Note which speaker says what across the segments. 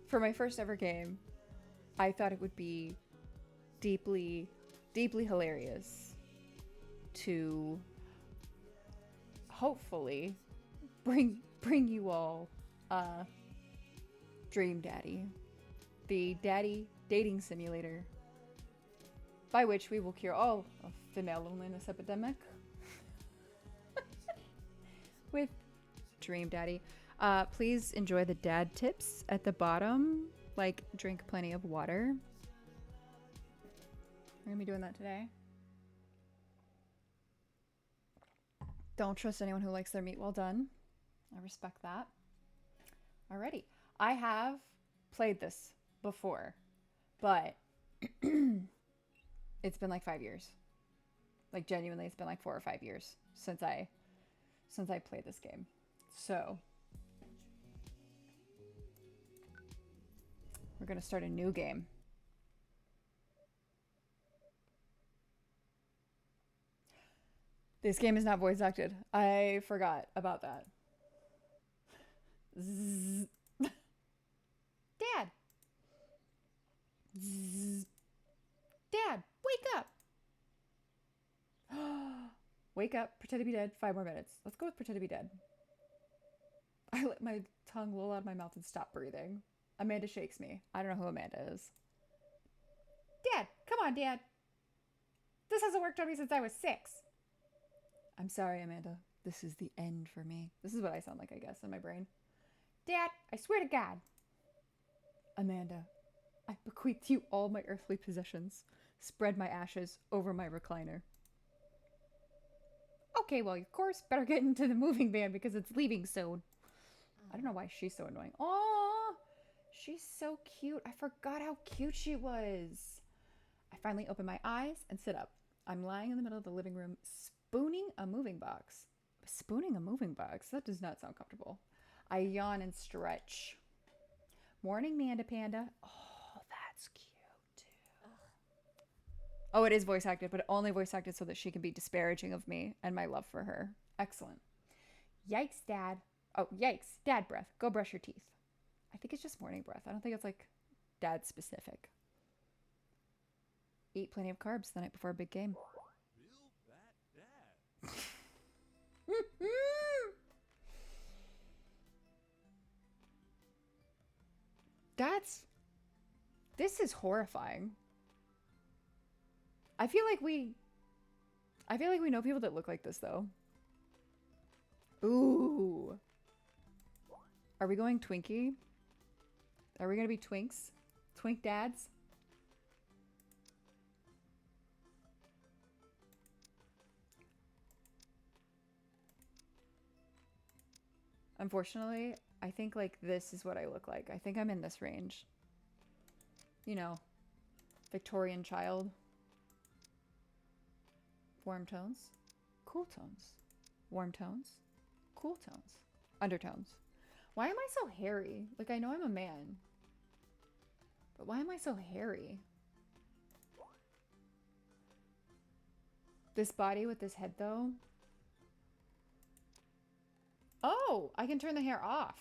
Speaker 1: for my first ever game, I thought it would be deeply, deeply hilarious to hopefully bring you all Dream Daddy, the daddy dating simulator, by which we will cure all of female loneliness epidemic with Dream Daddy. Please enjoy the dad tips at the bottom, like drink plenty of water. We're gonna be doing that today. Don't trust anyone who likes their meat well done. I respect that. Alrighty. I have played this before, but it's been like 5 years. Like genuinely, it's been like 4 or 5 years since I played this game. So we're gonna start a new game. This game is not voice acted. I forgot about that. Zzz. Dad! Zzz. Dad, wake up! Wake up, pretend to be dead, 5 more minutes. Let's go with pretend to be dead. I let my tongue roll out of my mouth and stop breathing. Amanda shakes me. I don't know who Amanda is. Dad, come on, Dad. This hasn't worked on me since I was 6. I'm sorry, Amanda. This is the end for me. This is what I sound like, I guess, in my brain. Dad, I swear to God. Amanda, I bequeath you all my earthly possessions. Spread my ashes over my recliner. Okay, well, of course, better get into the moving van because it's leaving soon. I don't know why she's so annoying. Oh, she's so cute. I forgot how cute she was. I finally open my eyes and sit up. I'm lying in the middle of the living room, spooning a moving box. Spooning a moving box? That does not sound comfortable. I yawn and stretch. Morning, Manda Panda. Oh, that's cute, too. Ugh. Oh, it is voice acted, but only voice acted so that she can be disparaging of me and my love for her. Excellent. Yikes, Dad. Oh, yikes. Dad breath. Go brush your teeth. I think it's just morning breath. I don't think it's like dad specific. Eat plenty of carbs the night before a big game.
Speaker 2: Real bad dad.
Speaker 1: This is horrifying. I feel like we know people that look like this though. Ooh. Are we going Twinkie? Are we gonna be twinks? Twink dads? Unfortunately, I think like this is what I look like. I think I'm in this range. You know, Victorian child. Warm tones, cool tones. Warm tones, cool tones. Undertones. Why am I so hairy? Like, I know I'm a man. But why am I so hairy? This body with this head, though. Oh, I can turn the hair off.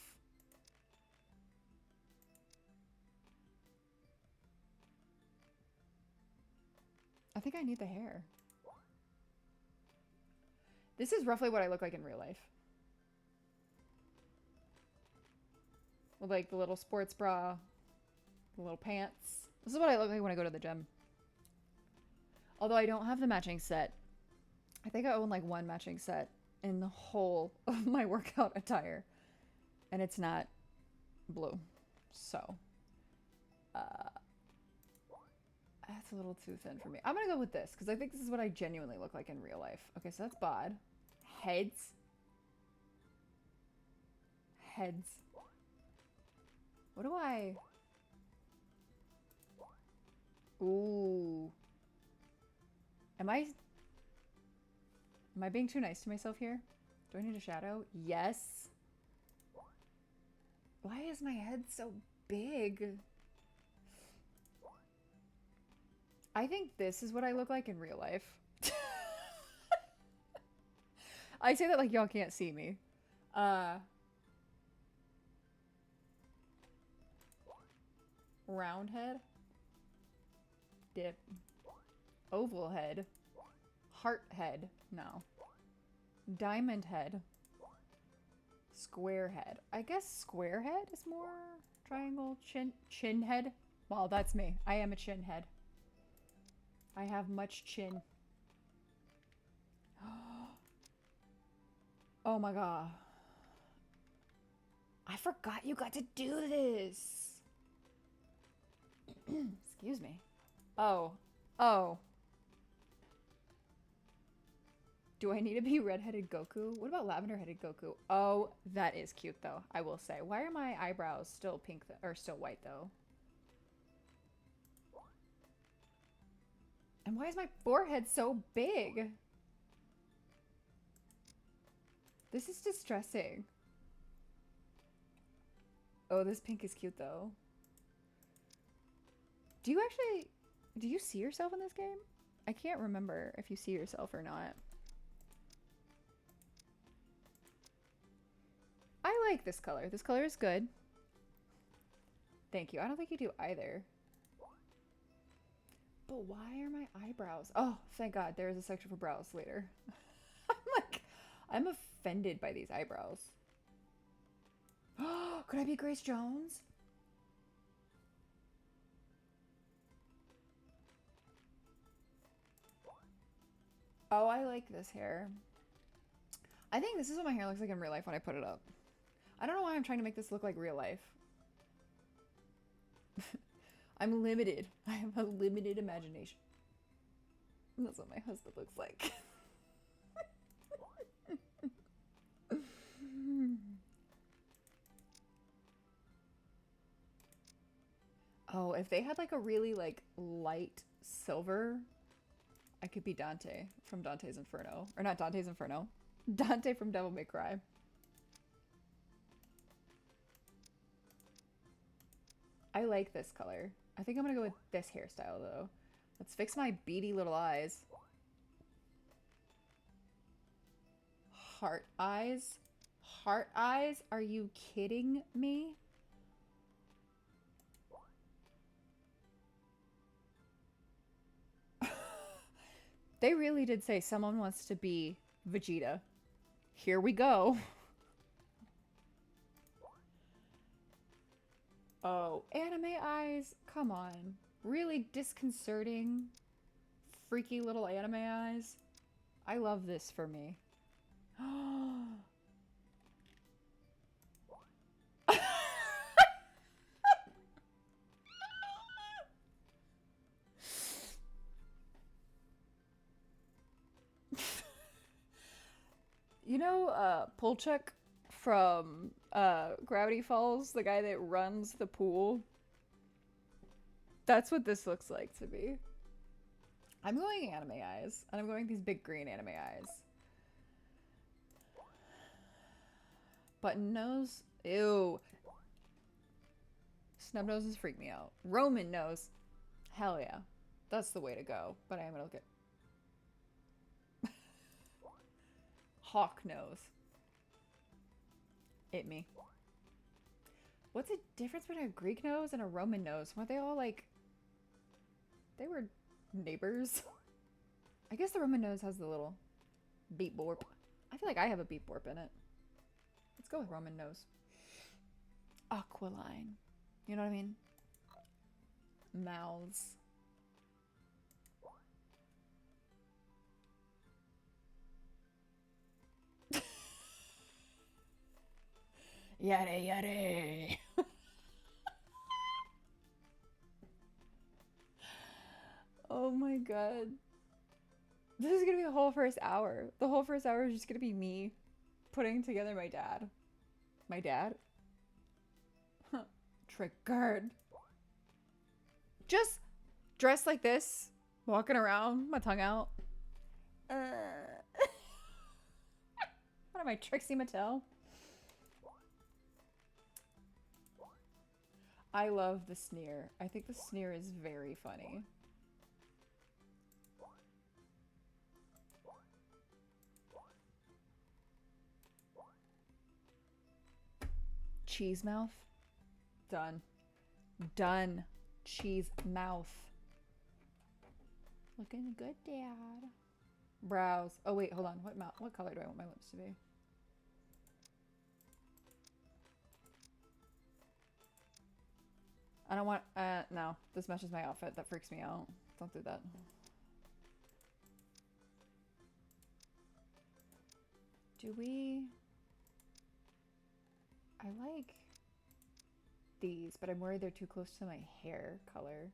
Speaker 1: I think I need the hair. This is roughly what I look like in real life. With like the little sports bra, the little pants. This is what I look like when I go to the gym. Although I don't have the matching set. I think I own like one matching set in the whole of my workout attire. And it's not blue. So, that's a little too thin for me. I'm gonna go with this because I think this is what I genuinely look like in real life. Okay, so that's bod. Heads. Heads. What do I... Ooh. Am I being too nice to myself here? Do I need a shadow? Yes. Why is my head so big? I think this is what I look like in real life. I say that like y'all can't see me. Round head. Dip. Oval head. Heart head. No. Diamond head. Square head. I guess square head is more triangle. Chin head. Well, that's me. I am a chin head. I have much chin. Oh my god. I forgot you got to do this. Excuse me. Oh. Oh. Do I need to be redheaded Goku? What about lavender-headed Goku? Oh, that is cute though, I will say. Why are my eyebrows still pink or still white though? And why is my forehead so big? This is distressing. Oh, this pink is cute though. Do you see yourself in this game? I can't remember if you see yourself or not. I like this color. This color is good. Thank you. I don't think you do either. But why are my eyebrows? Oh, thank God. There is a section for brows later. I'm offended by these eyebrows. Could I be Grace Jones? Oh, I like this hair. I think this is what my hair looks like in real life when I put it up. I don't know why I'm trying to make this look like real life. I'm limited. I have a limited imagination. That's what my husband looks like. Oh, if they had like a really like light silver, I could be Dante from Dante's Inferno. Or not Dante's Inferno. Dante from Devil May Cry. I like this color. I think I'm gonna go with this hairstyle though. Let's fix my beady little eyes. Heart eyes? Heart eyes? Are you kidding me? They really did say someone wants to be Vegeta. Here we go. Oh, anime eyes? Come on. Really disconcerting, freaky little anime eyes? I love this for me. You know, Polchuk from Gravity Falls, the guy that runs the pool? That's what this looks like to me. I'm going anime eyes, and I'm going these big green anime eyes. Button nose? Ew. Snub noses freak me out. Roman nose? Hell yeah. That's the way to go. But I am gonna look at hawk nose. Hit me. What's the difference between a Greek nose and a Roman nose? Weren't they all like... They were neighbors? I guess the Roman nose has the little beep borp. I feel like I have a beep borp in it. Let's go with Roman nose. Aquiline. You know what I mean? Mouths. Yare yare. Oh my god. This is gonna be the whole first hour. The whole first hour is just gonna be me putting together my dad. My dad? Triggered. Just dressed like this, walking around, my tongue out. What am I, Trixie Mattel? I love the sneer. I think the sneer is very funny. Cheese mouth. Done. Done. cheese mouth. Looking good, Dad. Brows. Oh wait, hold on. What color do I want my lips to be? I don't want, no. This matches my outfit. That freaks me out. Don't do that. Do we... I like these, but I'm worried they're too close to my hair color.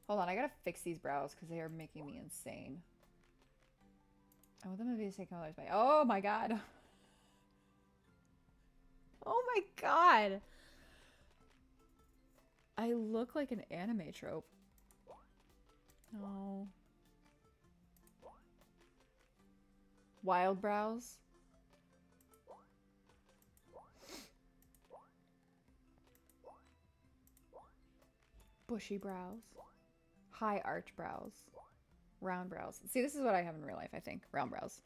Speaker 1: Hold on, I gotta fix these brows because they are making me insane. I want them to be the same color as my... Oh my god! Oh my god! I look like an anime trope. No. Wild brows. Bushy brows. High arch brows. Round brows. See, this is what I have in real life, I think. Round brows.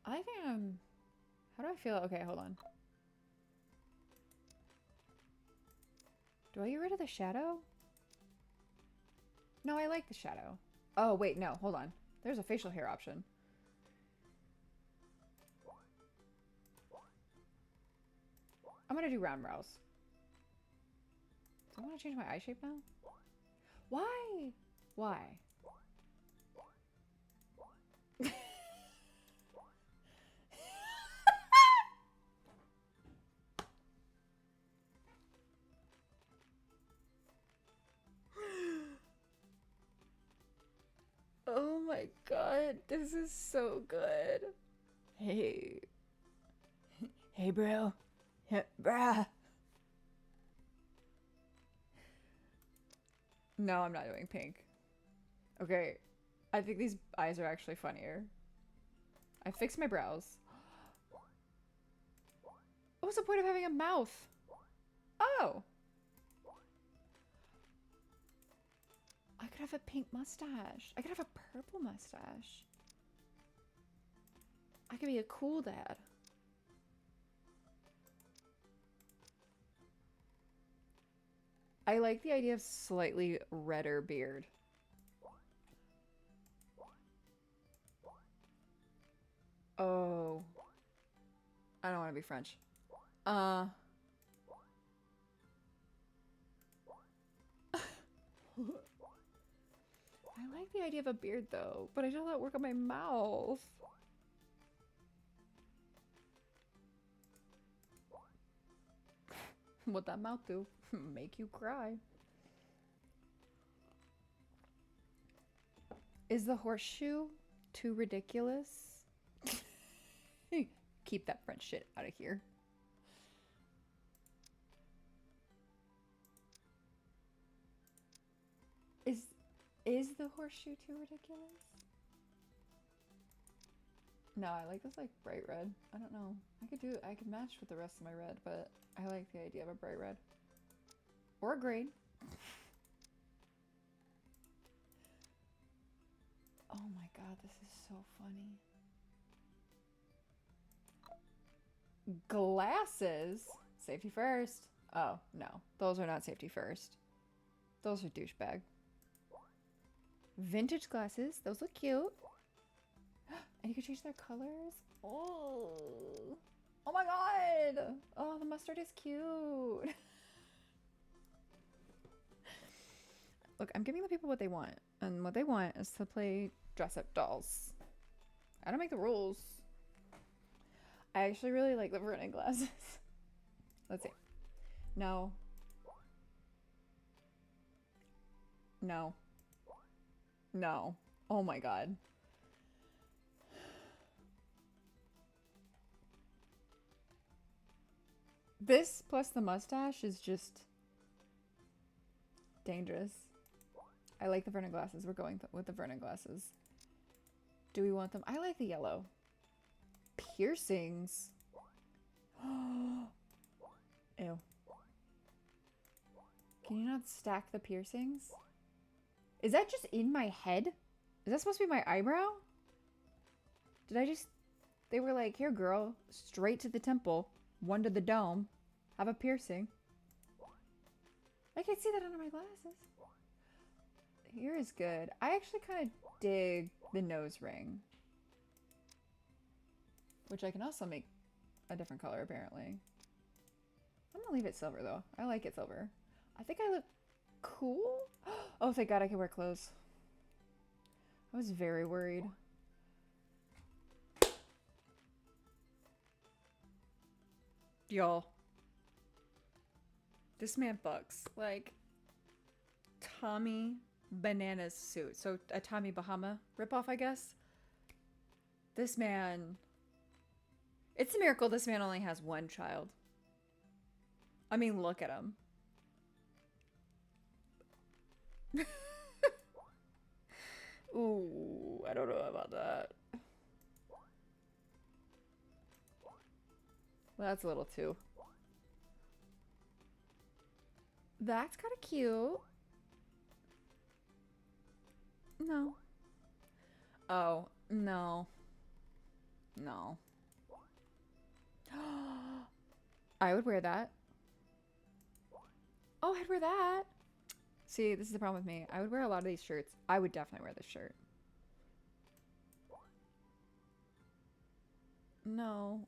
Speaker 1: I think I'm... How do I feel? Okay, hold on. Do I get rid of the shadow? No, I like the shadow. Oh, wait, no, hold on. There's a facial hair option. I'm gonna do round brows. Do I want to change my eye shape now? Why? Why? Oh my god, this is so good. Hey. Hey, bro. Bruh. No, I'm not doing pink. Okay, I think these eyes are actually funnier. I fixed my brows. What's the point of having a mouth? Oh! I could have a pink mustache. I could have a purple mustache. I could be a cool dad. I like the idea of slightly redder beard. Oh. I don't want to be French. I like the idea of a beard though, but I don't let it work on my mouth. What that mouth do? Make you cry. Is the horseshoe too ridiculous? Keep that French shit out of here. Is the horseshoe too ridiculous? No, I like this like bright red. I don't know. I could match with the rest of my red, but I like the idea of a bright red. Or a green. Oh my god, this is so funny. Glasses? Safety first. Oh, no. Those are not safety first. Those are douchebag. Vintage glasses. Those look cute. And you can change their colors. Oh. Oh my god. Oh, the mustard is cute. Look, I'm giving the people what they want. And what they want is to play dress-up dolls. I don't make the rules. I actually really like the Vernon glasses. Let's see. No. No. No. Oh my god. This plus the mustache is just dangerous. I like the Vernon glasses. We're going with the Vernon glasses. Do we want them? I like the yellow. Piercings. Ew. Can you not stack the piercings? Is that just in my head? Is that supposed to be my eyebrow? Did I just... They were like, here girl, straight to the temple, one to the dome, have a piercing. I can see that under my glasses. Here is good. I actually kind of dig the nose ring. Which I can also make a different color, apparently. I'm gonna leave it silver, though. I like it silver. I think I look cool. Oh, thank God I can wear clothes. I was very worried. Y'all. This man bucks. Like, Tommy Bananas suit. So, a Tommy Bahama ripoff, I guess. This man... It's a miracle this man only has one child. I mean, look at him. Ooh, I don't know about that. Well, that's a little too. That's kind of cute. No. Oh, no. No. I would wear that. Oh, I'd wear that. See, this is the problem with me. I would wear a lot of these shirts. I would definitely wear this shirt. No.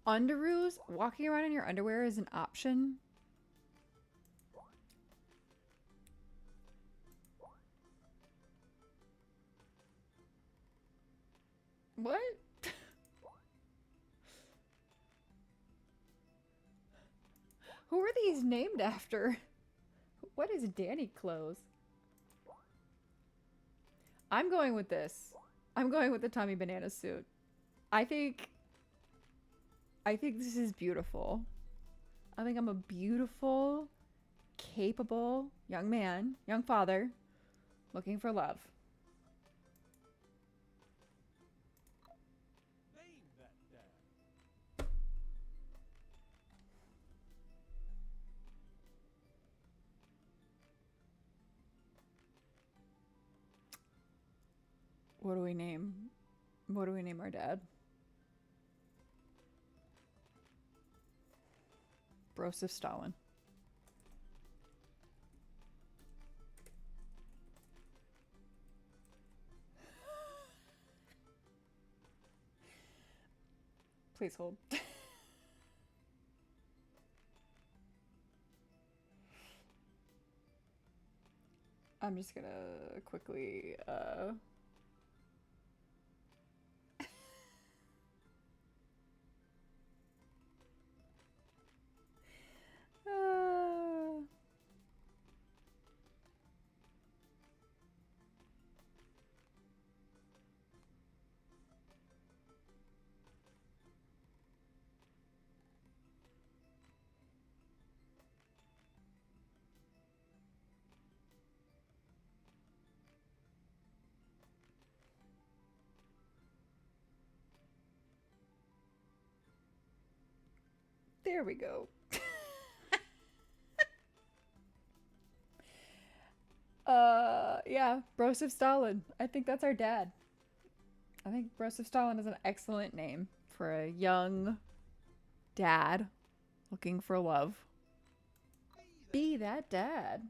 Speaker 1: Underoos? Walking around in your underwear is an option? What? Who are these named after? What is Danny clothes? I'm going with this. I'm going with the Tommy Banana suit. I think this is beautiful. I think I'm a beautiful, capable young man, young father, looking for love.
Speaker 2: Name that dad.
Speaker 1: What do we name? What do we name our dad? Broseph Stalin. Please hold. I'm just gonna quickly there we go. Yeah, Broseph Stalin. I think that's our dad. I think Broseph Stalin is an excellent name for a young dad looking for love. Be that dad.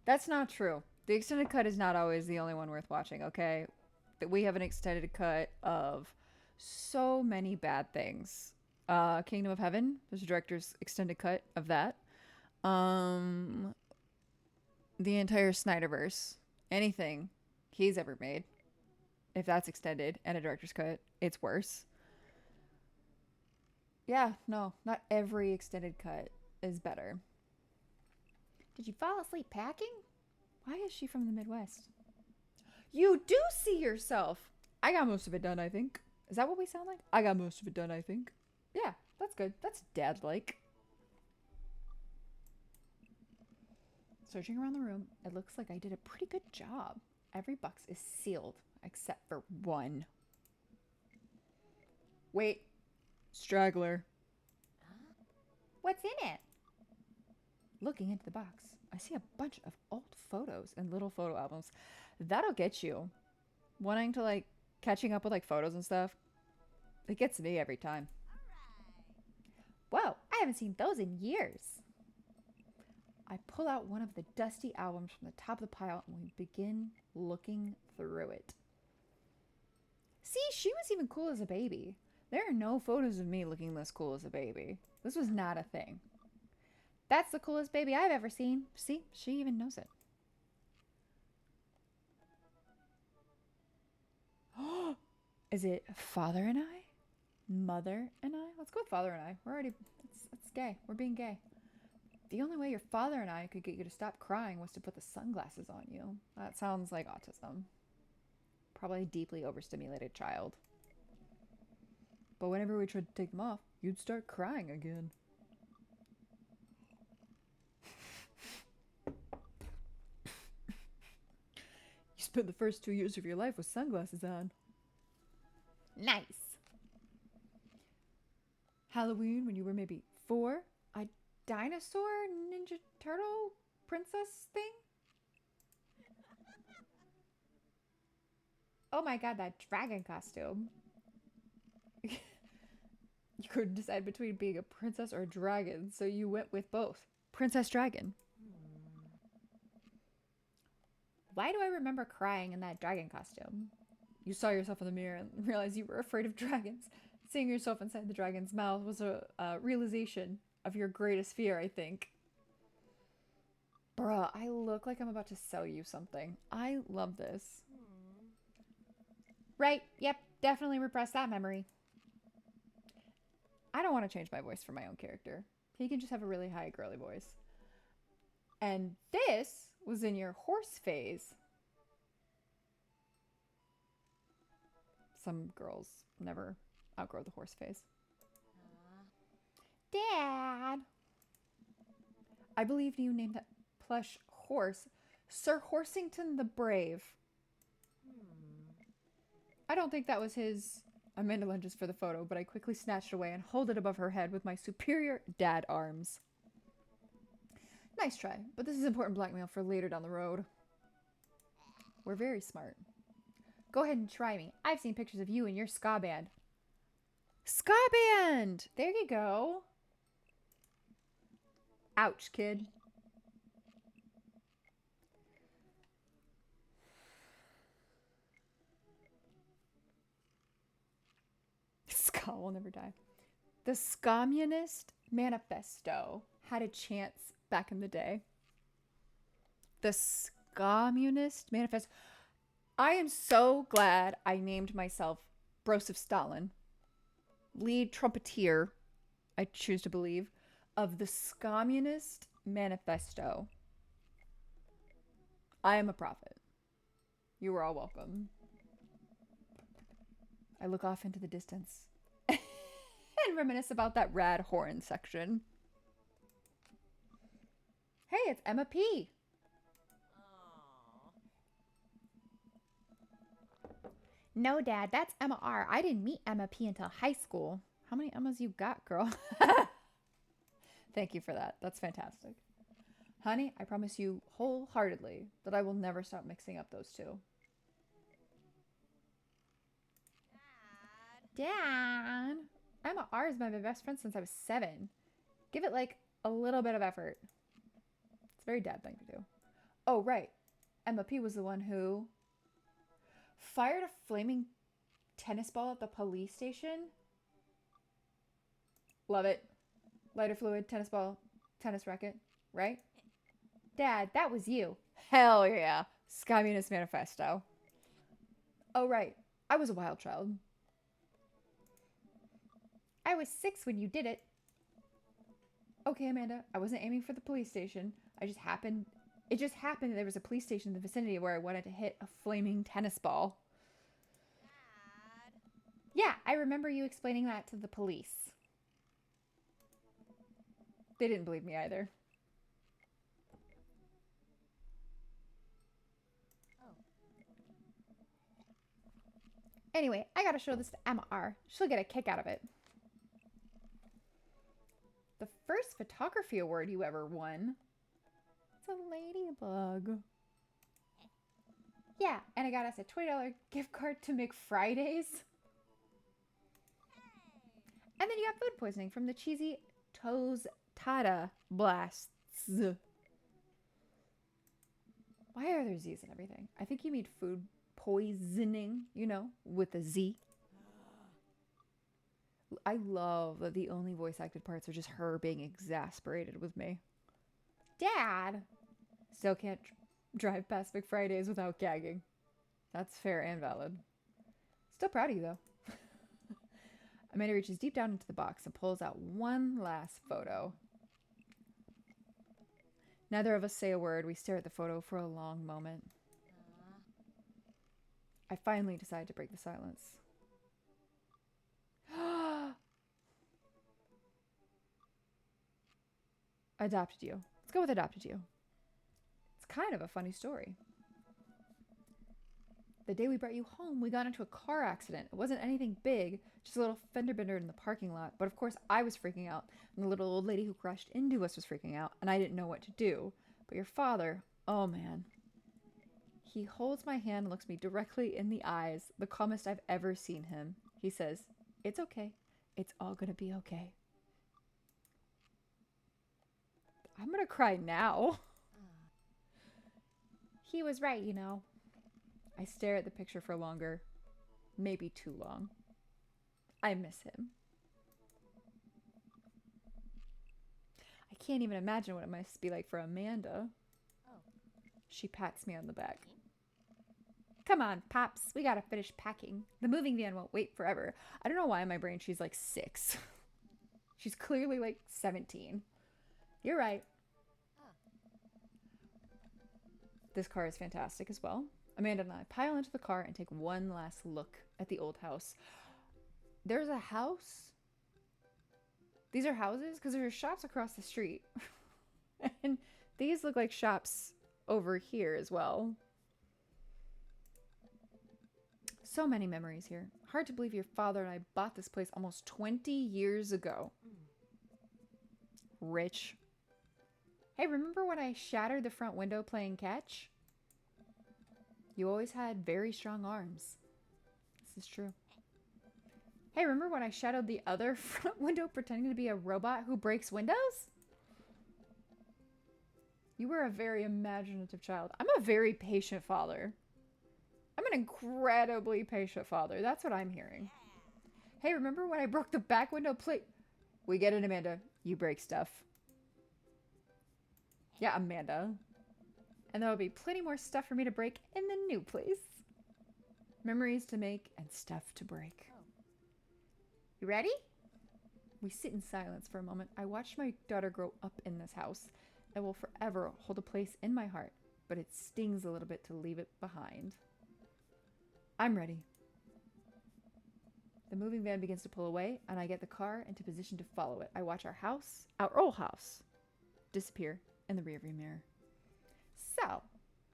Speaker 1: That's not true. The extended cut is not always the only one worth watching, okay? We have an extended cut of so many bad things. Kingdom of Heaven, there's a director's extended cut of that. The entire Snyderverse, anything he's ever made, if that's extended and a director's cut, it's worse. Yeah, no, not every extended cut is better. Did you fall asleep packing? Why is she from the Midwest? You do see yourself. I got most of it done, I think. Is that what we sound like? I got most of it done, I think. Yeah, that's good. That's dad-like. Searching around the room, it looks like I did a pretty good job. Every box is sealed, except for one. Wait. Straggler. What's in it? Looking into the box, I see a bunch of old photos and little photo albums. That'll get you. Wanting to, like, catching up with, like, photos and stuff. It gets me every time. Whoa, I haven't seen those in years. I pull out one of the dusty albums from the top of the pile and we begin looking through it. See, she was even cool as a baby. There are no photos of me looking this cool as a baby. This was not a thing. That's the coolest baby I've ever seen. See, she even knows it. Is it father and I? Mother and I? Let's go with father and I. We're already, it's gay. We're being gay. The only way your father and I could get you to stop crying was to put the sunglasses on you. That sounds like autism. Probably a deeply overstimulated child. But whenever we tried to take them off, you'd start crying again. You spent the first 2 years of your life with sunglasses on. Nice. Halloween when you were maybe 4? A dinosaur ninja turtle princess thing? Oh my god, that dragon costume. You couldn't decide between being a princess or a dragon, so you went with both. Princess Dragon. Why do I remember crying in that dragon costume? You saw yourself in the mirror and realized you were afraid of dragons. Seeing yourself inside the dragon's mouth was a realization of your greatest fear, I think. Bruh, I look like I'm about to sell you something. I love this. Right, yep, definitely repress that memory. I don't want to change my voice for my own character. He can just have a really high girly voice. And this was in your horse phase. Some girls never outgrow the horse phase. Dad! I believe you named that plush horse Sir Horsington the Brave. I don't think that was his... Amanda lunges for the photo, but I quickly snatched it away and hold it above her head with my superior dad arms. Nice try, but this is important blackmail for later down the road. We're very smart. Go ahead and try me. I've seen pictures of you and your ska band. Ska band! There you go. Ouch, kid. Ska will never die. The Communist Manifesto had a chance back in the day. The Communist Manifesto. I am so glad I named myself Broseph Stalin, lead trumpeter, I choose to believe, of the Communist Manifesto. I am a prophet. You are all welcome. I look off into the distance and reminisce about that rad horn section. Hey, it's Emma P. No, Dad, that's Emma R. I didn't meet Emma P until high school. How many Emmas you got, girl? Thank you for that. That's fantastic. Honey, I promise you wholeheartedly that I will never stop mixing up those two. Dad! Emma R has been my best friend since I was 7. Give it like a little bit of effort. It's a very dad thing to do. Oh, right. Emma P was the one who fired a flaming tennis ball at the police station. Love it. Lighter fluid, tennis ball, tennis racket, right? Dad, that was you. Hell yeah. Communist Manifesto. Oh, right. I was a wild child. I was 6 when you did it. Okay, Amanda, I wasn't aiming for the police station. It just happened that there was a police station in the vicinity where I wanted to hit a flaming tennis ball. Dad. Yeah, I remember you explaining that to the police. They didn't believe me either. Anyway, I gotta show this to Emma R. She'll get a kick out of it. The first photography award you ever won. It's a ladybug. Yeah, and I got us a $20 gift card to McFridays. And then you got food poisoning from the cheesy Toes Tada Blasts. Why are there Z's and everything? I think you mean food poisoning, you know, with a Z. I love that the only voice acted parts are just her being exasperated with me. Dad! Still can't drive past McFriday's without gagging. That's fair and valid. Still proud of you, though. Amanda reaches deep down into the box and pulls out one last photo. Neither of us say a word. We stare at the photo for a long moment. I finally decide to break the silence. Adopted you. Let's go with adopted you. It's kind of a funny story. The day we brought you home, we got into a car accident. It wasn't anything big, just a little fender bender in the parking lot. But of course, I was freaking out, and the little old lady who crashed into us was freaking out, and I didn't know what to do. But your father, oh man. He holds my hand and looks me directly in the eyes, the calmest I've ever seen him. He says, "It's okay. It's all gonna be okay." I'm gonna cry now. He was right, you know. I stare at the picture for longer. Maybe too long. I miss him. I can't even imagine what it must be like for Amanda. She pats me on the back. Come on, Pops. We gotta finish packing. The moving van won't wait forever. I don't know why in my brain she's like 6. She's clearly like 17. You're right. This car is fantastic as well. Amanda and I pile into the car and take one last look at the old house. There's a house. These are houses because there are shops across the street. And these look like shops over here as well. So many memories here. Hard to believe your father and I bought this place almost 20 years ago. Rich. Hey, remember when I shattered the front window playing catch? You always had very strong arms. This is true. Hey, remember when I shattered the other front window pretending to be a robot who breaks windows? You were a very imaginative child. I'm a very patient father. I'm an incredibly patient father. That's what I'm hearing. Hey, remember when I broke the back window plate? We get it, Amanda. You break stuff. Yeah, Amanda. And there will be plenty more stuff for me to break in the new place. Memories to make and stuff to break. You ready? We sit in silence for a moment. I watched my daughter grow up in this house. It will forever hold a place in my heart, but it stings a little bit to leave it behind. I'm ready. The moving van begins to pull away, and I get the car into position to follow it. I watch our old house, disappear in the rearview mirror.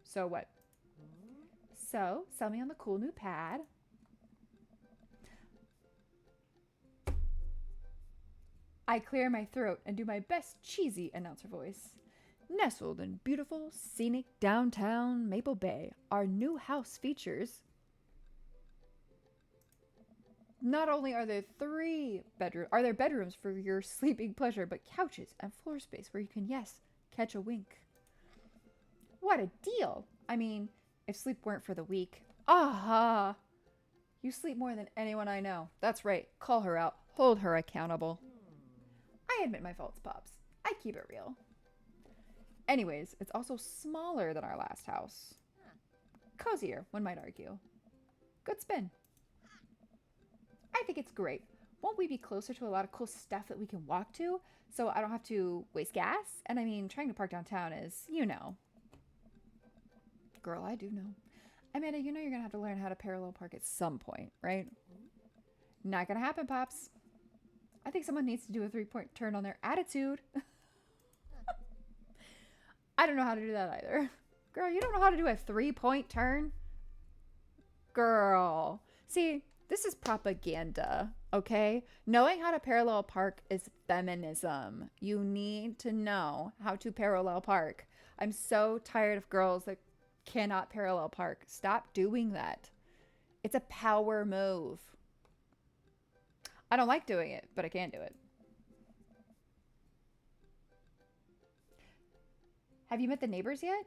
Speaker 1: So what? So, sell me on the cool new pad. I clear my throat and do my best cheesy announcer voice. Nestled in beautiful, scenic downtown Maple Bay, our new house features... Not only are there bedrooms for your sleeping pleasure, but couches and floor space where you can, yes, catch a wink. What a deal! I mean, if sleep weren't for the weak. Aha! You sleep more than anyone I know. That's right. Call her out. Hold her accountable. I admit my faults, Pops. I keep it real. Anyways, it's also smaller than our last house. Cozier, one might argue. Good spin. I think it's great. Won't we be closer to a lot of cool stuff that we can walk to, so I don't have to waste gas? And I mean, trying to park downtown is, you know. Girl, I do know. Amanda, you know you're going to have to learn how to parallel park at some point, right? Not going to happen, Pops. I think someone needs to do a 3-point turn on their attitude. I don't know how to do that either. Girl, you don't know how to do a 3-point turn? Girl. See, this is propaganda, okay? Knowing how to parallel park is feminism. You need to know how to parallel park. I'm so tired of girls that cannot parallel park. Stop doing that. It's a power move. I don't like doing it, but I can do it. Have you met the neighbors yet?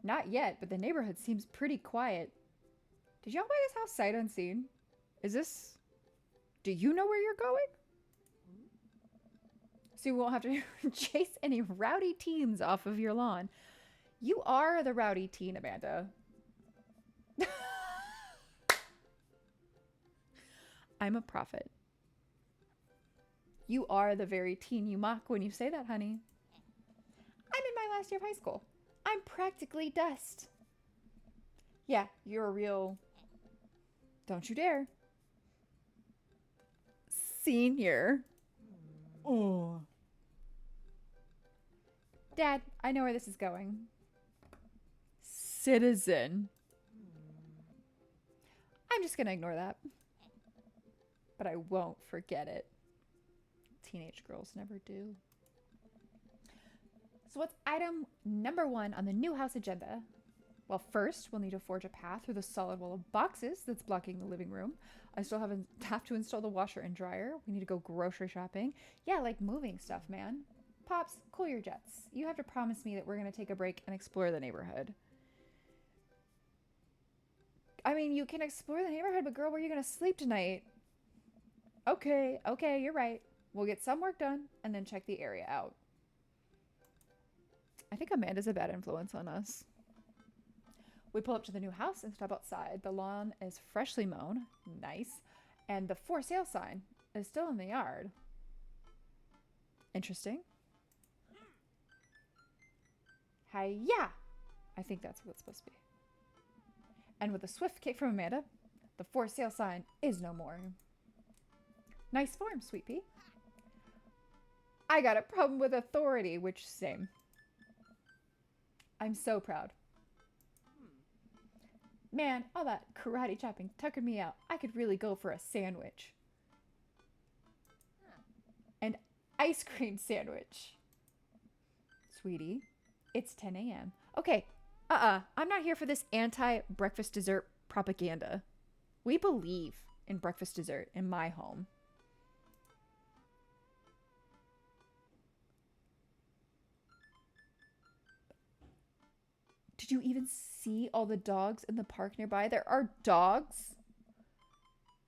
Speaker 1: Not yet, but the neighborhood seems pretty quiet. Did y'all buy this house sight unseen? Is this... Do you know where you're going? So you won't have to chase any rowdy teens off of your lawn. You are the rowdy teen, Amanda. I'm a prophet. You are the very teen you mock when you say that, honey. I'm in my last year of high school. I'm practically dust. Yeah, you're a real... Don't you dare. Senior. Oh. Dad, I know where this is going. Citizen. I'm just gonna ignore that. But I won't forget it. Teenage girls never do. So what's item number 1 on the new house agenda? Well, first, we'll need to forge a path through the solid wall of boxes that's blocking the living room. I still have to install the washer and dryer. We need to go grocery shopping. Yeah, like moving stuff, man. Pops, cool your jets. You have to promise me that we're going to take a break and explore the neighborhood. I mean, you can explore the neighborhood, but girl, where are you going to sleep tonight? Okay, you're right. We'll get some work done and then check the area out. I think Amanda's a bad influence on us. We pull up to the new house and step outside. The lawn is freshly mown. Nice. And the for sale sign is still in the yard. Interesting. Hi-ya! I think that's what it's supposed to be. And with a swift kick from Amanda, the for sale sign is no more. Nice form, sweet pea. I got a problem with authority, which same. I'm so proud. Man, all that karate chopping tuckered me out. I could really go for a sandwich. An ice cream sandwich. Sweetie, it's 10 a.m. Okay, I'm not here for this anti-breakfast dessert propaganda. We believe in breakfast dessert in my home. Did you even see all the dogs in the park nearby? There are dogs.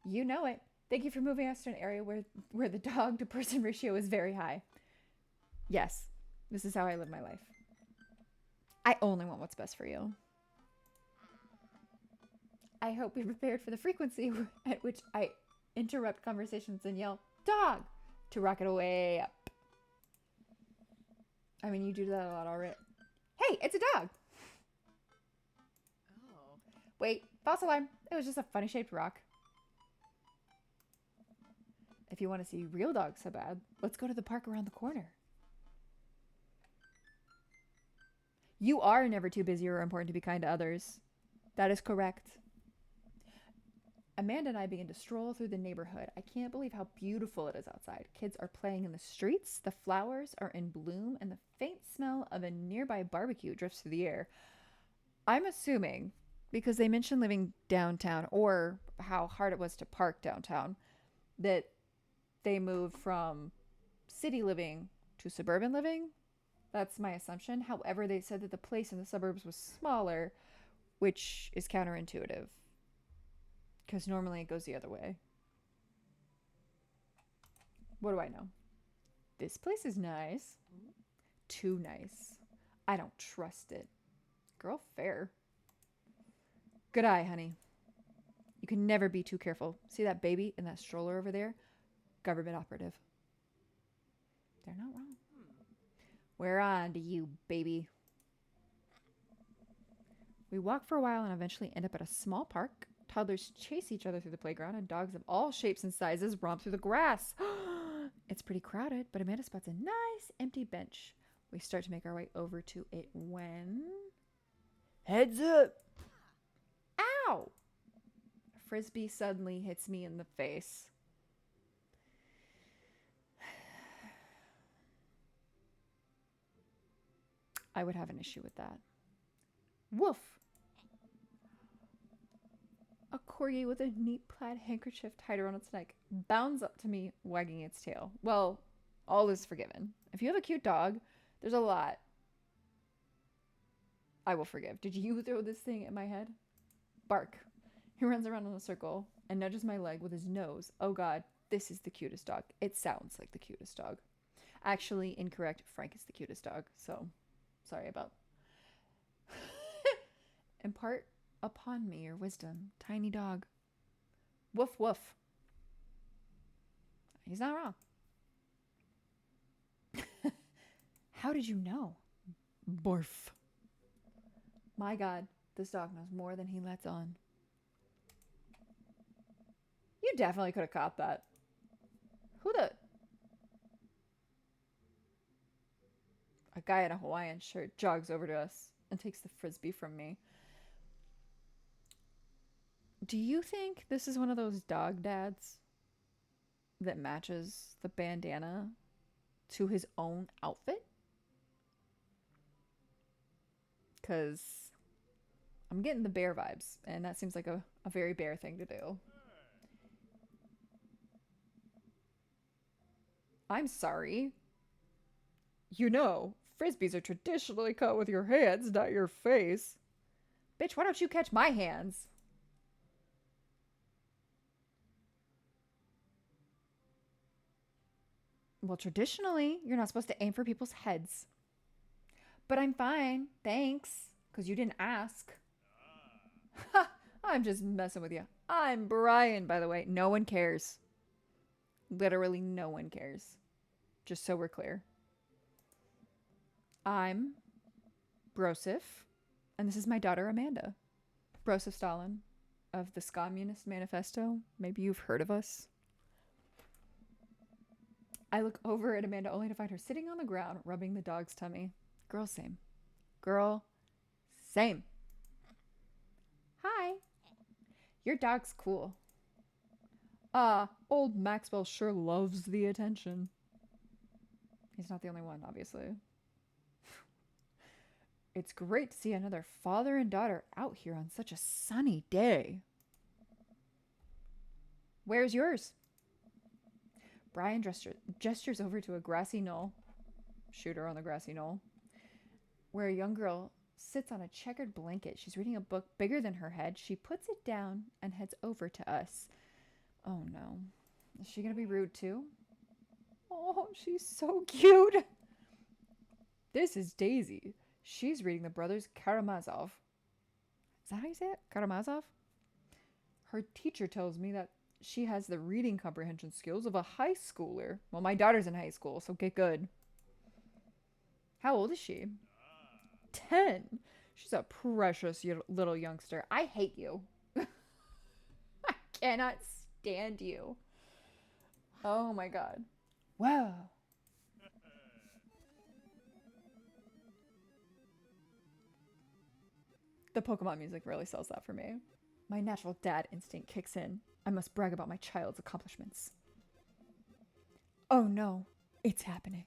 Speaker 1: You know it. Thank you for moving us to an area where the dog to person ratio is very high. Yes, this is how I live my life. I only want what's best for you. I hope you're prepared for the frequency at which I interrupt conversations and yell, dog, to rocket away up. I mean, you do that a lot already. Hey, it's a dog. Wait, false alarm. It was just a funny shaped rock. If you want to see real dogs so bad, let's go to the park around the corner. You are never too busy or important to be kind to others. That is correct. Amanda and I begin to stroll through the neighborhood. I can't believe how beautiful it is outside. Kids are playing in the streets, the flowers are in bloom, and the faint smell of a nearby barbecue drifts through the air. I'm assuming, because they mentioned living downtown or how hard it was to park downtown, that they moved from city living to suburban living. That's my assumption. However, they said that the place in the suburbs was smaller, which is counterintuitive, because normally it goes the other way. What do I know? This place is nice. Too nice. I don't trust it. Girl, fair. Good eye, honey. You can never be too careful. See that baby in that stroller over there? Government operative. They're not wrong. We're on to you, baby. We walk for a while and eventually end up at a small park. Toddlers chase each other through the playground and dogs of all shapes and sizes romp through the grass. It's pretty crowded, but Amanda spots a nice empty bench. We start to make our way over to it when... Heads up! Ow! A frisbee suddenly hits me in the face. I would have an issue with that. Woof! A corgi with a neat plaid handkerchief tied around its neck bounds up to me, wagging its tail. Well, all is forgiven. If you have a cute dog, there's a lot I will forgive. Did you throw this thing at my head? Bark. He runs around in a circle and nudges my leg with his nose. Oh god, this is the cutest dog. It sounds like the cutest dog. Actually, incorrect. Frank is the cutest dog. So, sorry about. Impart upon me your wisdom, tiny dog. Woof woof. He's not wrong. How did you know? Barf. My god, this dog knows more than he lets on. You definitely could have caught that. Who the... A guy in a Hawaiian shirt jogs over to us and takes the frisbee from me. Do you think this is one of those dog dads that matches the bandana to his own outfit? Because I'm getting the bear vibes, and that seems like a very bear thing to do. I'm sorry. You know, frisbees are traditionally caught with your hands, not your face. Bitch, why don't you catch my hands? Well, traditionally, you're not supposed to aim for people's heads. But I'm fine, thanks, because you didn't ask. Ha! I'm just messing with you. I'm Brian, by the way. No one cares. Literally no one cares. Just so we're clear. I'm Brosif, and this is my daughter Amanda. Brosif Stalin of the Communist Manifesto. Maybe you've heard of us. I look over at Amanda only to find her sitting on the ground, rubbing the dog's tummy. Girl, same. Girl, same. Hi. Your dog's cool. Old Maxwell sure loves the attention. He's not the only one, obviously. It's great to see another father and daughter out here on such a sunny day. Where's yours? Brian gestures over to a grassy knoll. Shooter on the grassy knoll. Where a young girl sits on a checkered blanket. She's reading a book bigger than her head. She puts it down and heads over to us. Oh no. Is she gonna be rude too? Oh, she's so cute. This is Daisy. She's reading the Brothers Karamazov. Is that how you say it? Karamazov? Her teacher tells me that she has the reading comprehension skills of a high schooler. Well, my daughter's in high school, so get good. How old is she? 10. She's a precious little youngster. I hate you. I cannot stand you. Oh my god. Wow. The Pokemon music really sells that for me. My natural dad instinct kicks in. I must brag about my child's accomplishments. Oh no, it's happening.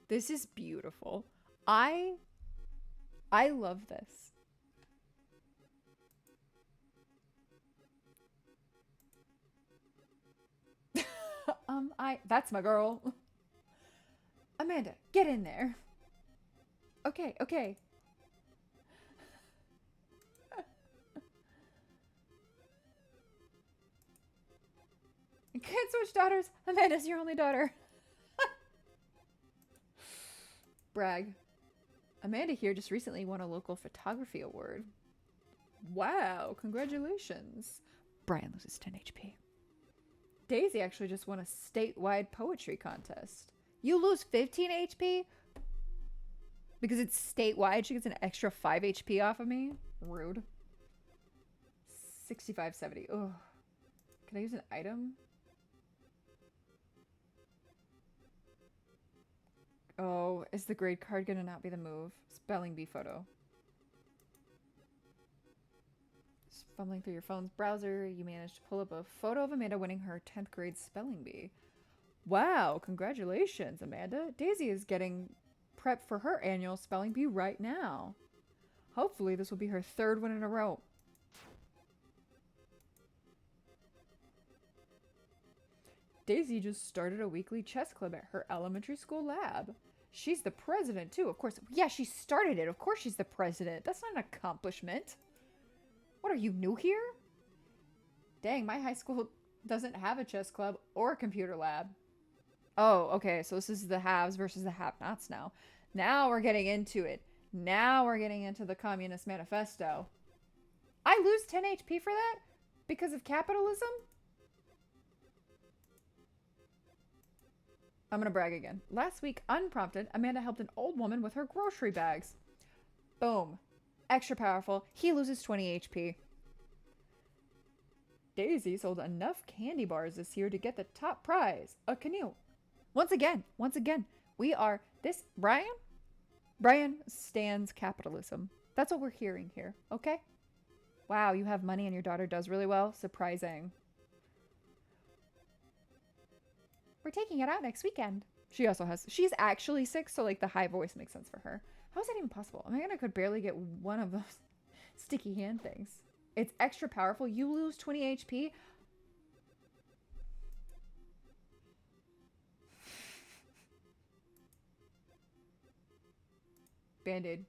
Speaker 1: This is beautiful. I love this. That's my girl. Amanda, get in there. Okay. You can't switch daughters. Amanda's your only daughter. Brag. Amanda here just recently won a local photography award. Wow, congratulations. Brian loses 10 HP. Daisy actually just won a statewide poetry contest. You lose 15 HP? Because it's statewide, she gets an extra 5 HP off of me? Rude. 6570. Ugh. Can I use an item? Oh, is the grade card gonna not be the move? Spelling bee photo. Just fumbling through your phone's browser, you managed to pull up a photo of Amanda winning her 10th grade spelling bee. Wow, congratulations, Amanda. Daisy is getting prep for her annual spelling bee right now. Hopefully this will be her 3rd one in a row. Daisy just started a weekly chess club at her elementary school lab. She's the president, too, of course. Yeah, she started it. Of course she's the president. That's not an accomplishment. What, are you new here? Dang, my high school doesn't have a chess club or a computer lab. Oh, okay, so this is the haves versus the have-nots now. Now we're getting into it. Now we're getting into the Communist Manifesto. I lose 10 HP for that? Because of capitalism? I'm gonna brag again. Last week, unprompted, Amanda helped an old woman with her grocery bags. Boom. Extra powerful. He loses 20 HP. Daisy sold enough candy bars this year to get the top prize, a canoe. Once again, we are this Brian stands capitalism. That's what we're hearing here, okay? Wow, you have money and your daughter does really well. Surprising. We're taking it out next weekend. She also has, she's actually 6, so like the high voice makes sense for her. How is that even possible? Amanda could barely get one of those sticky hand things. It's extra powerful. You lose 20 HP. Band-Aid.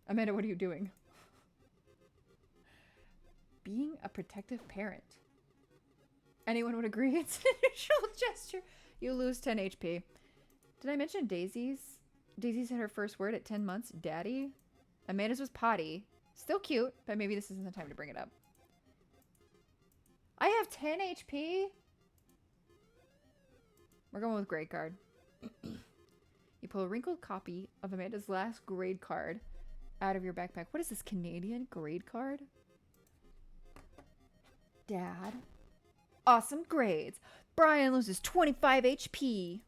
Speaker 1: Amanda, what are you doing? Being a protective parent. Anyone would agree it's an initial gesture. You lose 10 HP. Did I mention Daisy's? Daisy said her first word at 10 months. Daddy. Amanda's was potty. Still cute, but maybe this isn't the time to bring it up. I have 10 HP? We're going with grade card. You pull a wrinkled copy of Amanda's last grade card out of your backpack. What is this, Canadian grade card? Dad. Awesome grades. Brian loses 25 HP.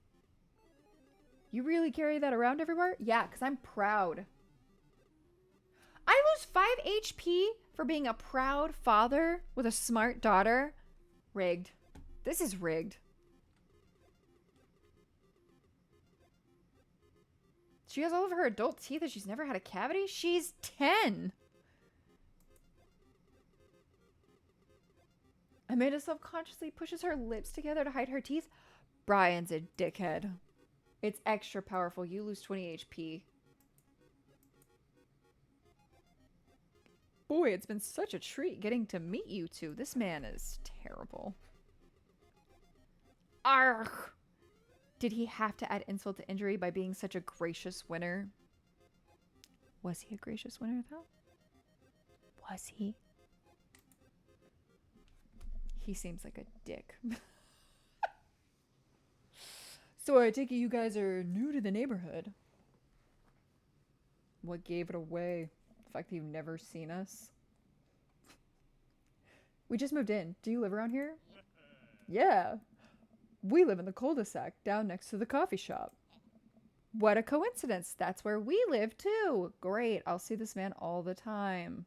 Speaker 1: You really carry that around everywhere? Yeah, because I'm proud. I lose 5 HP for being a proud father with a smart daughter? Rigged. This is rigged. She has all of her adult teeth and she's never had a cavity? She's 10. Amanda subconsciously pushes her lips together to hide her teeth. Brian's a dickhead. It's extra powerful. You lose 20 HP. Boy, it's been such a treat getting to meet you two. This man is terrible. Argh! Did he have to add insult to injury by being such a gracious winner? Was he a gracious winner, though? Was he? He seems like a dick. So I take it you guys are new to the neighborhood. What gave it away? The fact that you've never seen us? We just moved in. Do you live around here? Yeah. We live in the cul-de-sac down next to the coffee shop. What a coincidence. That's where we live too. Great. I'll see this man all the time.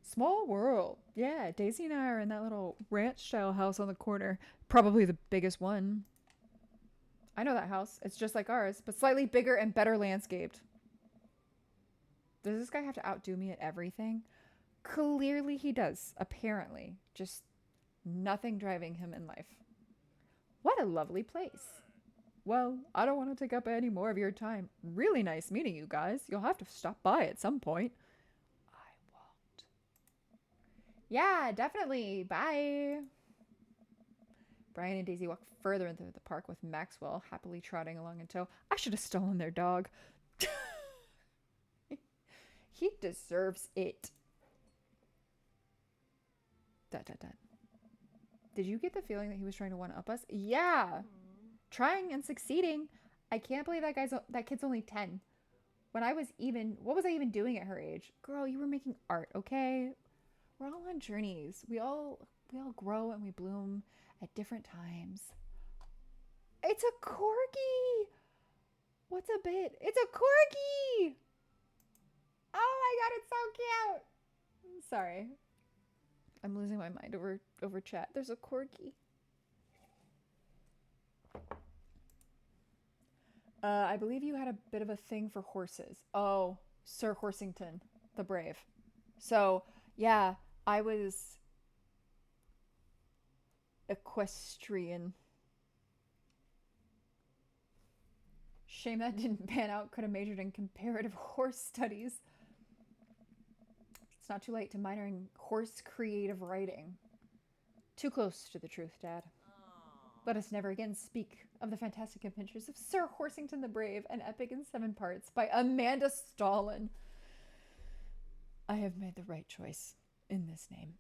Speaker 1: Small world. Yeah, Daisy and I are in that little ranch-style house on the corner. Probably the biggest one. I know that house. It's just like ours, but slightly bigger and better landscaped. Does this guy have to outdo me at everything? Clearly he does, apparently. Just nothing driving him in life. What a lovely place. Well, I don't want to take up any more of your time. Really nice meeting you guys. You'll have to stop by at some point. I won't. Yeah, definitely. Bye. Brian and Daisy walk further into the park with Maxwell happily trotting along in tow. I should have stolen their dog. He deserves it. Dot, dot, dot. Did you get the feeling that he was trying to one-up us? Yeah. Trying and succeeding. I can't believe that kid's only 10. When I was even, what was I even doing at her age? Girl, you were making art, okay? We're all on journeys. We all grow and we bloom at different times. It's a corgi. What's a bit? It's a corgi. Oh my god, it's so cute. I'm sorry. I'm losing my mind over chat. There's a corgi. I believe you had a bit of a thing for horses. Oh, Sir Horsington, the brave. So, Yeah, I was equestrian. Shame that didn't pan out. Could have majored in comparative horse studies. It's not too late to minor in horse creative writing. Too close to the truth, Dad. Let us never again speak of the fantastic adventures of Sir Horsington the Brave, an epic in 7 parts by Amanda Stalin. I have made the right choice in this name.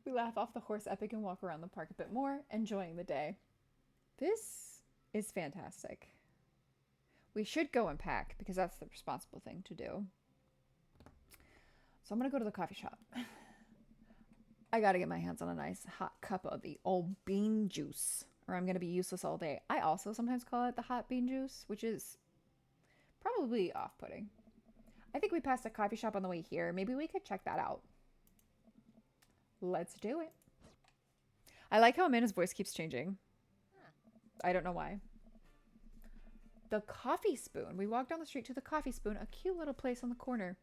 Speaker 1: We laugh off the horse epic and walk around the park a bit more, enjoying the day. This is fantastic. We should go and pack because that's the responsible thing to do. So I'm going to go to the coffee shop. I got to get my hands on a nice hot cup of the old bean juice or I'm going to be useless all day. I also sometimes call it the hot bean juice, which is probably off-putting. I think we passed a coffee shop on the way here. Maybe we could check that out. Let's do it. I like how Amanda's voice keeps changing. I don't know why. The Coffee Spoon. We walked down the street to the Coffee Spoon, a cute little place on the corner.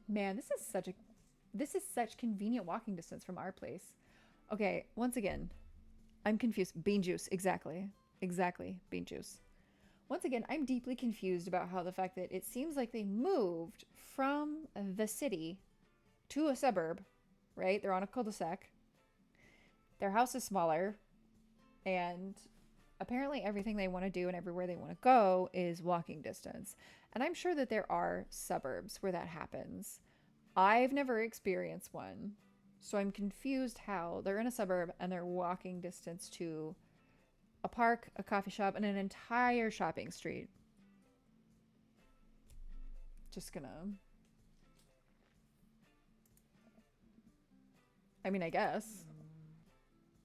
Speaker 1: Man, this is such convenient walking distance from our place. Okay, once again, I'm confused. Bean juice, exactly. Exactly, bean juice. Once again, I'm deeply confused about how the fact that it seems like they moved from the city to a suburb, right? They're on a cul-de-sac. Their house is smaller, and apparently everything they want to do and everywhere they want to go is walking distance. And I'm sure that there are suburbs where that happens. I've never experienced one, so I'm confused how they're in a suburb and they're walking distance to a park, a coffee shop, and an entire shopping street. Just gonna... I mean, I guess.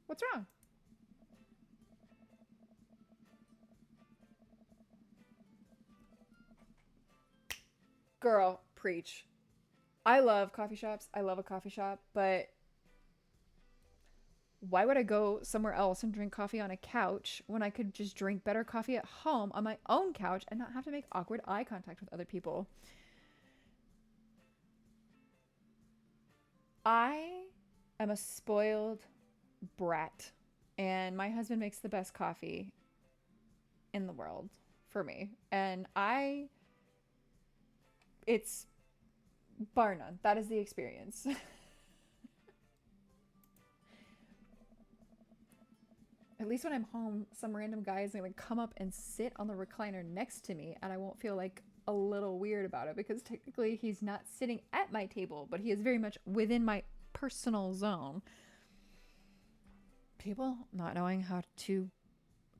Speaker 1: What's wrong? Girl, preach. I love coffee shops. I love a coffee shop, but why would I go somewhere else and drink coffee on a couch when I could just drink better coffee at home on my own couch and not have to make awkward eye contact with other people? I am a spoiled brat, and my husband makes the best coffee in the world for me. And it's bar none. That is the experience. At least when I'm home, some random guy is going to come up and sit on the recliner next to me, and I won't feel like a little weird about it because technically he's not sitting at my table, but he is very much within my personal zone. People not knowing how to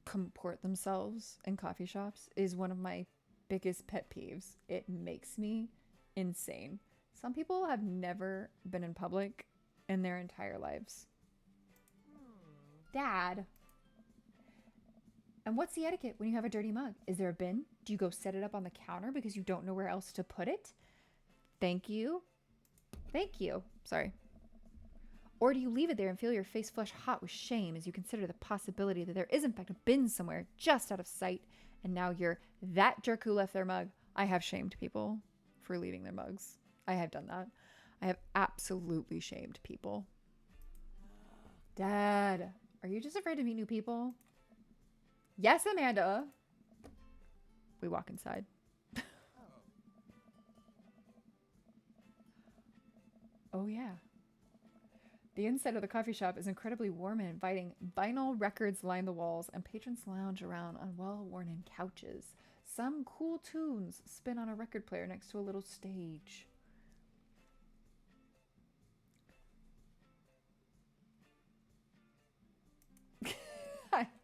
Speaker 1: comport themselves in coffee shops is one of my biggest pet peeves. It makes me insane. Some people have never been in public in their entire lives. Dad. And what's the etiquette when you have a dirty mug? Is there a bin? Do you go set it up on the counter because you don't know where else to put it? Thank you. Thank you. Sorry. Or do you leave it there and feel your face flush hot with shame as you consider the possibility that there is in fact a bin somewhere just out of sight and now you're that jerk who left their mug? I have shamed people for leaving their mugs. I have done that. I have absolutely shamed people. Dad, are you just afraid to meet new people? Yes, Amanda. We walk inside. Oh, yeah. The inside of the coffee shop is incredibly warm and inviting. Vinyl records line the walls, and patrons lounge around on well-worn-in couches. Some cool tunes spin on a record player next to a little stage.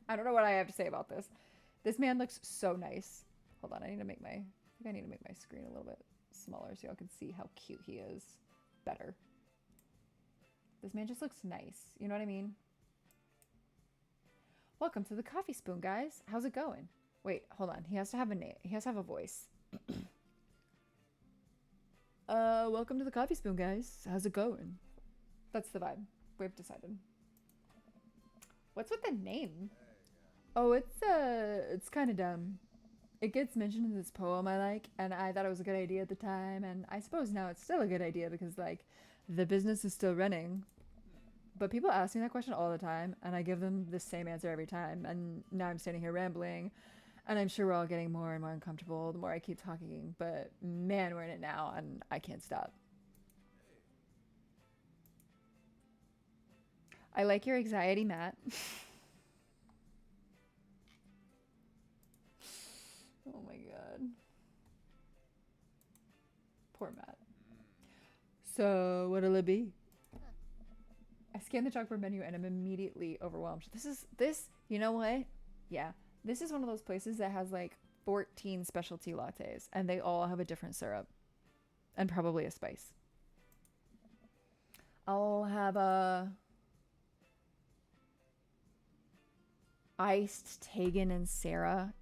Speaker 1: I don't know what I have to say about this. This man looks so nice. Hold on, I think I need to make my screen a little bit smaller so y'all can see how cute he is better. This man just looks nice. You know what I mean? Welcome to the Coffee Spoon, guys. How's it going? Wait, hold on. He has to have a name. He has to have a voice. Welcome to the Coffee Spoon, guys. How's it going? That's the vibe. We've decided. What's with the name? Oh, it's kind of dumb. It gets mentioned in this poem I like, and I thought it was a good idea at the time, and I suppose now it's still a good idea because, like, the business is still running. But people ask me that question all the time, and I give them the same answer every time, and now I'm standing here rambling, and I'm sure we're all getting more and more uncomfortable the more I keep talking, but man, we're in it now, and I can't stop. I like your anxiety, Matt. Oh my god. Poor Matt. So, what'll it be? I scan the chalkboard menu and I'm immediately overwhelmed. This, you know what? Yeah. This is one of those places that has like 14 specialty lattes and they all have a different syrup and probably a spice. I'll have a iced Tegan and Sarah,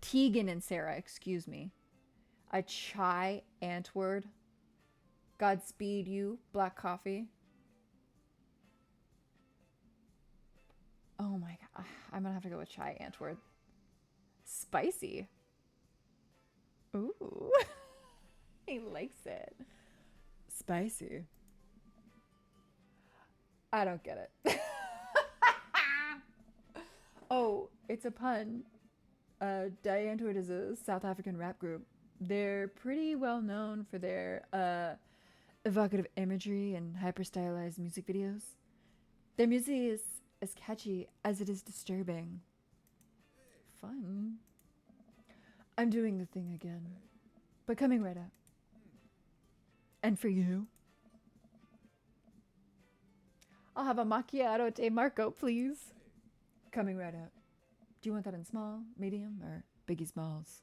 Speaker 1: excuse me. A chai Antwoord. Godspeed you, black coffee. Oh my god, I'm gonna have to go with chai Antwoord. Spicy. Ooh. He likes it. Spicy. I don't get it. Oh, it's a pun. Antwoord is a South African rap group. They're pretty well known for their evocative imagery and hyper stylized music videos. Their music is as catchy as it is disturbing. Fun. I'm doing the thing again, but coming right up. And for you? I'll have a macchiato de Marco, please. Coming right up. Do you want that in small, medium, or biggie smalls?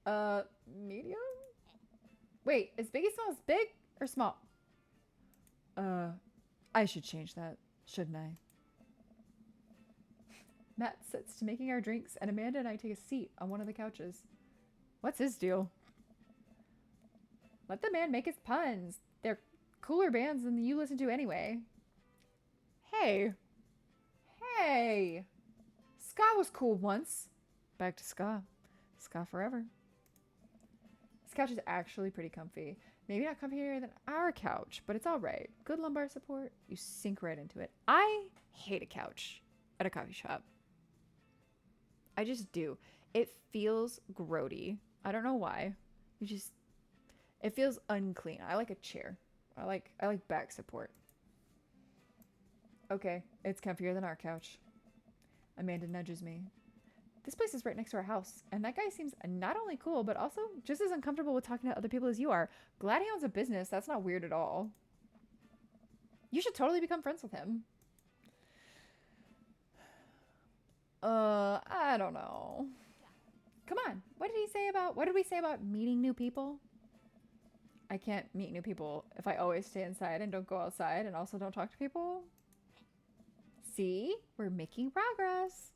Speaker 1: Medium? Wait, is biggie smalls big or small? I should change that, shouldn't I? Matt sits to making our drinks, and Amanda and I take a seat on one of the couches. What's his deal? Let the man make his puns. They're cooler bands than you listen to anyway. Hey. Hey. Ska was cool once. Back to ska. Ska forever. This couch is actually pretty comfy. Maybe not comfier than our couch, but it's all right. Good lumbar support. You sink right into it. I hate a couch at a coffee shop. I just do. It feels grody. I don't know why. It feels unclean. I like a chair. I like back support. Okay, it's comfier than our couch. Amanda nudges me. This place is right next to our house, and that guy seems not only cool, but also just as uncomfortable with talking to other people as you are. Glad he owns a business. That's not weird at all. You should totally become friends with him. I don't know. Come on. What did we say about meeting new people? I can't meet new people if I always stay inside and don't go outside and also don't talk to people. See? We're making progress.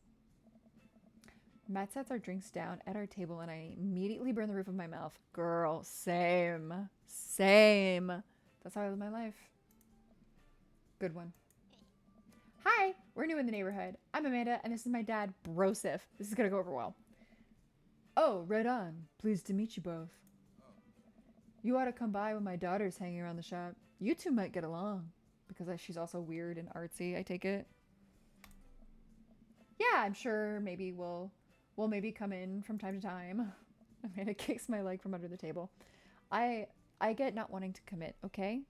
Speaker 1: Matt sets our drinks down at our table and I immediately burn the roof of my mouth. Girl, same. That's how I live my life. Good one. Hi, we're new in the neighborhood. I'm Amanda and this is my dad, Broseph. This is gonna go over well. Oh, right on. Pleased to meet you both. You ought to come by when my daughter's hanging around the shop. You two might get along. Because she's also weird and artsy, I take it. Yeah, I'm sure maybe we'll maybe come in from time to time. Amanda kicks my leg from under the table. I get not wanting to commit, okay?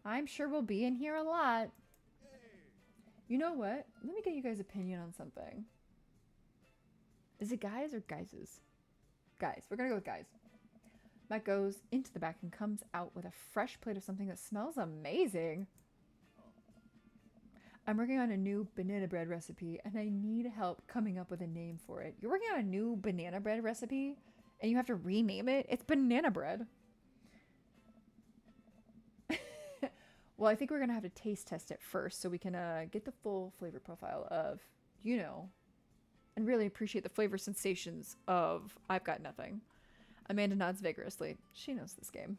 Speaker 1: I'm sure we'll be in here a lot. You know what? Let me get you guys' opinion on something. Is it guys or guyses? Guys. We're gonna go with guys. Matt goes into the back and comes out with a fresh plate of something that smells amazing. I'm working on a new banana bread recipe and I need help coming up with a name for it. You're working on a new banana bread recipe and you have to rename it? It's banana bread. Well, I think we're going to have to taste test it first so we can get the full flavor profile of, you know, and really appreciate the flavor sensations of I've Got Nothing. Amanda nods vigorously. She knows this game.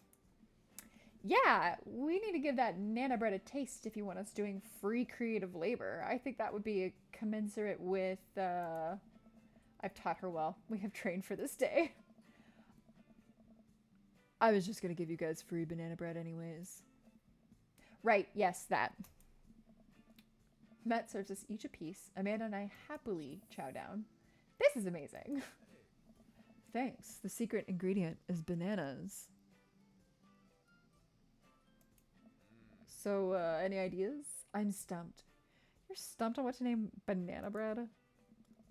Speaker 1: Yeah, we need to give that Nana bread a taste if you want us doing free creative labor. I think that would be commensurate with I've taught her well. We have trained for this day. I was just gonna give you guys free banana bread anyways. Right, yes, that. Matt serves us each a piece. Amanda and I happily chow down. This is amazing. Thanks. The secret ingredient is bananas. So, any ideas? I'm stumped. You're stumped on what to name banana bread?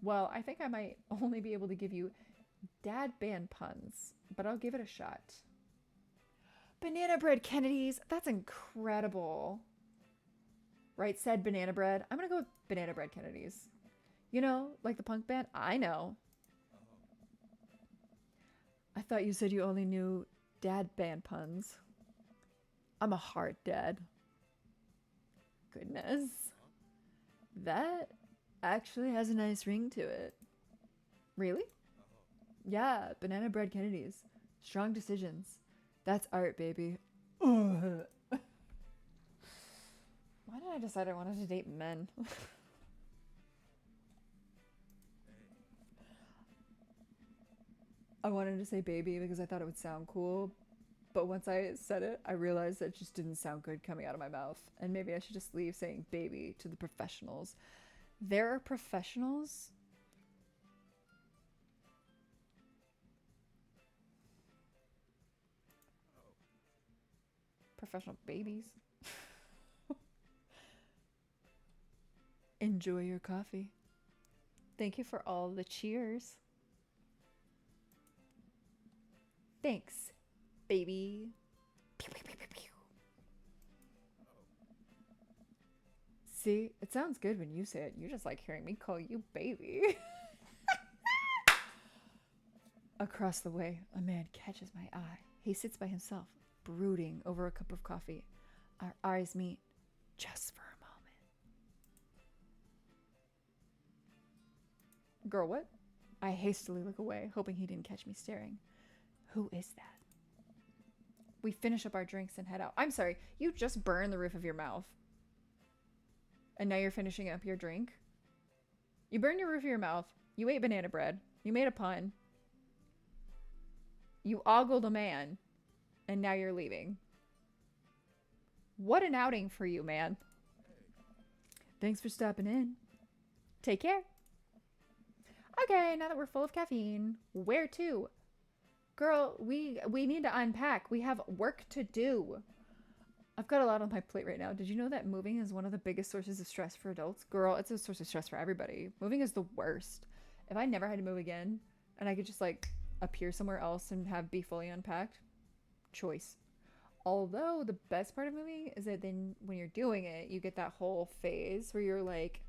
Speaker 1: Well, I think I might only be able to give you dad band puns, but I'll give it a shot. Banana bread Kennedys. That's incredible. Right, said banana bread. I'm gonna go with banana bread Kennedys. You know, like the punk band? I know. I thought you said you only knew dad band puns. I'm a hard dad. Goodness. That actually has a nice ring to it. Really? Yeah, banana bread Kennedys. Strong decisions. That's art, baby. Why did I decide I wanted to date men? I wanted to say baby because I thought it would sound cool, but once I said it, I realized that it just didn't sound good coming out of my mouth. And maybe I should just leave saying baby to the professionals. There are professionals. Professional babies. Enjoy your coffee. Thank you for all the cheers. Thanks, baby. Pew, pew, pew, pew, pew. See, it sounds good when you say it. You just like hearing me call you baby. Across the way, a man catches my eye. He sits by himself, brooding over a cup of coffee. Our eyes meet just for a moment. Girl, what? I hastily look away, hoping he didn't catch me staring. Who is that? We finish up our drinks and head out. I'm sorry, you just burned the roof of your mouth. And now you're finishing up your drink? You burned your roof of your mouth. You ate banana bread. You made a pun. You ogled a man. And now you're leaving. What an outing for you, man. Thanks for stopping in. Take care. Okay, now that we're full of caffeine, where to? Girl, we need to unpack. We have work to do. I've got a lot on my plate right now. Did you know that moving is one of the biggest sources of stress for adults? Girl, it's a source of stress for everybody. Moving is the worst. If I never had to move again and I could just like appear somewhere else and be fully unpacked, choice. Although the best part of moving is that then when you're doing it, you get that whole phase where you're like,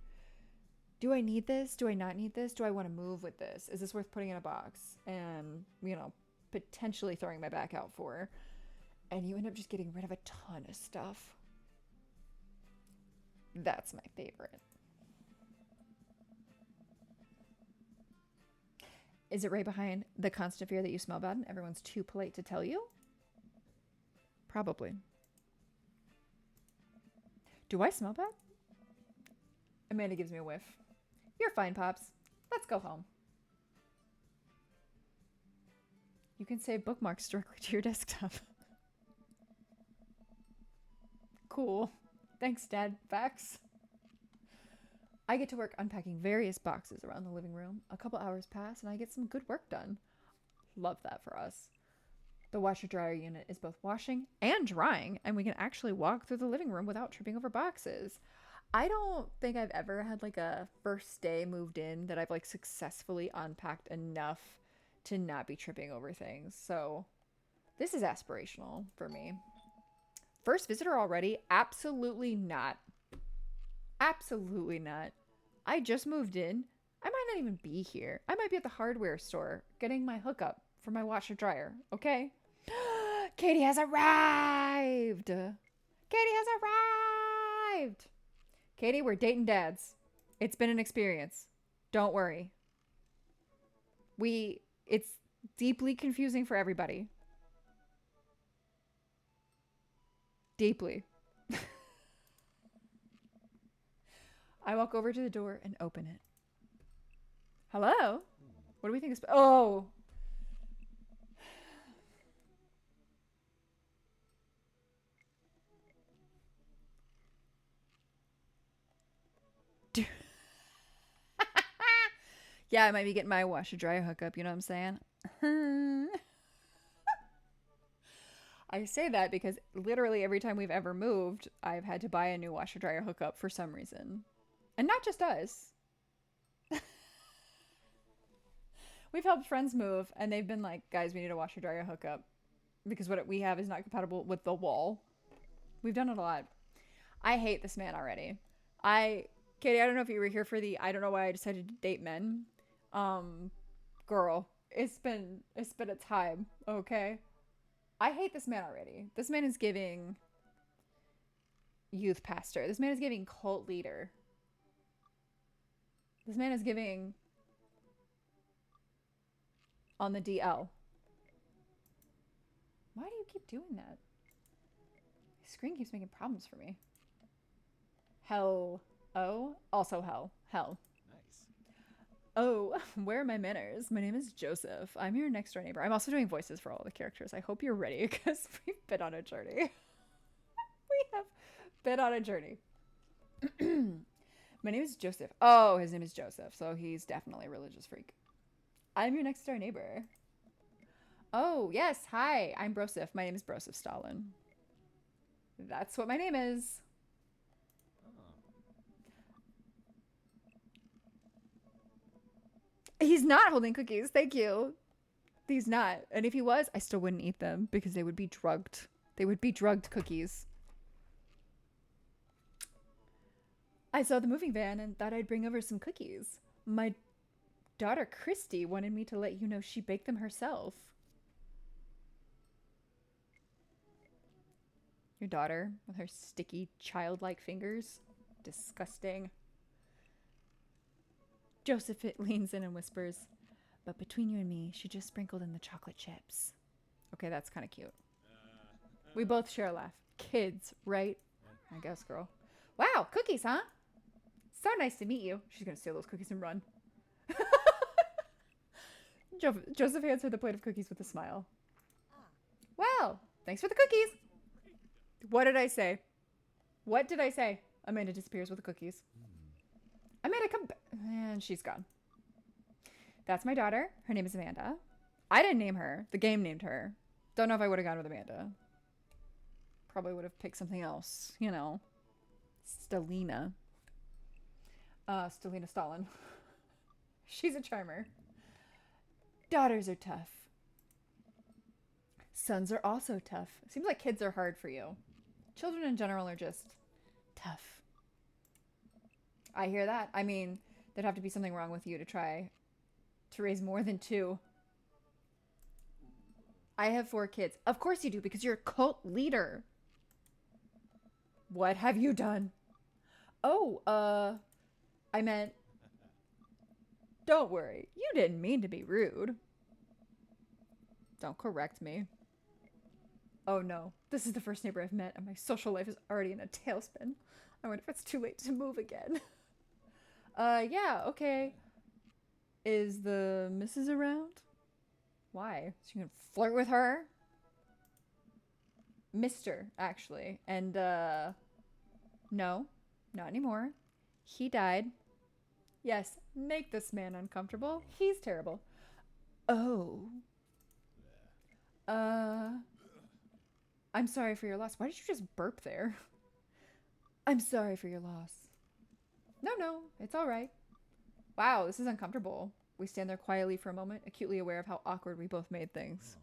Speaker 1: do I need this? Do I not need this? Do I want to move with this? Is this worth putting in a box? And, you know, potentially throwing my back out for. And you end up just getting rid of a ton of stuff. That's my favorite. Is it right behind the constant fear that you smell bad and everyone's too polite to tell you? Probably. Do I smell bad? Amanda gives me a whiff. You're fine, Pops. Let's go home. You can save bookmarks directly to your desktop. Cool. Thanks, Dad. Facts. I get to work unpacking various boxes around the living room. A couple hours pass and I get some good work done. Love that for us. The washer-dryer unit is both washing and drying, and we can actually walk through the living room without tripping over boxes. I don't think I've ever had like a first day moved in that I've like successfully unpacked enough to not be tripping over things. So this is aspirational for me. First visitor already? Absolutely not. Absolutely not. I just moved in. I might not even be here. I might be at the hardware store getting my hookup for my washer dryer. Okay? Katie has arrived. Katie has arrived. Katie, we're dating dads. It's been an experience. Don't worry. It's deeply confusing for everybody. Deeply. I walk over to the door and open it. Hello? What do we think is... Oh! Yeah, I might be getting my washer dryer hookup, you know what I'm saying? I say that because literally every time we've ever moved, I've had to buy a new washer dryer hookup for some reason. And not just us. We've helped friends move and they've been like, guys, we need a washer dryer hookup because what we have is not compatible with the wall. We've done it a lot. I hate this man already. Katie, I don't know if you were here for the I don't know why I decided to date men. Girl, it's been a time, okay? I hate this man already. This man is giving youth pastor. This man is giving cult leader. This man is giving on the DL. Why do you keep doing that? The screen keeps making problems for me. Hell. Oh, also hell. Hell.
Speaker 2: Nice.
Speaker 1: Oh, where are my manners? My name is Joseph. I'm your next door neighbor. I'm also doing voices for all the characters. I hope you're ready because we've been on a journey. We have been on a journey. My name is Joseph. Oh, his name is Joseph. So he's definitely a religious freak. I'm your next door neighbor. Oh, yes. Hi, I'm Broseph. My name is Broseph Stalin. That's what my name is. He's not holding cookies. Thank you. He's not. And if he was, I still wouldn't eat them because they would be drugged. They would be drugged cookies. I saw the moving van and thought I'd bring over some cookies. My daughter Christy wanted me to let you know she baked them herself. Your daughter with her sticky childlike fingers. Disgusting. Joseph leans in and whispers, but between you and me, she just sprinkled in the chocolate chips. Okay, that's kind of cute. We both share a laugh. Kids, right? I guess, girl. Wow, cookies, huh? So nice to meet you. She's gonna steal those cookies and run. Joseph hands her the plate of cookies with a smile. Well, thanks for the cookies. What did I say? What did I say? Amanda disappears with the cookies. Amanda, come back. And she's gone. That's my daughter. Her name is Amanda. I didn't name her. The game named her. Don't know if I would have gone with Amanda. Probably would have picked something else. You know. Stalina. Stalina Stalin. She's a charmer. Daughters are tough. Sons are also tough. Seems like kids are hard for you. Children in general are just tough. I hear that. I mean, there'd have to be something wrong with you to try to raise more than 2. I have 4 kids. Of course you do, because you're a cult leader. What have you done? Oh, I meant... Don't worry. You didn't mean to be rude. Don't correct me. Oh no. This is the first neighbor I've met, and my social life is already in a tailspin. I wonder if it's too late to move again. Yeah, okay. Is the missus around? Why? So you can flirt with her? Mr., actually. And, no, not anymore. He died. Yes, make this man uncomfortable. He's terrible. Oh. I'm sorry for your loss. Why did you just burp there? I'm sorry for your loss. No, it's all right. Wow, this is uncomfortable. We stand there quietly for a moment, acutely aware of how awkward we both made things.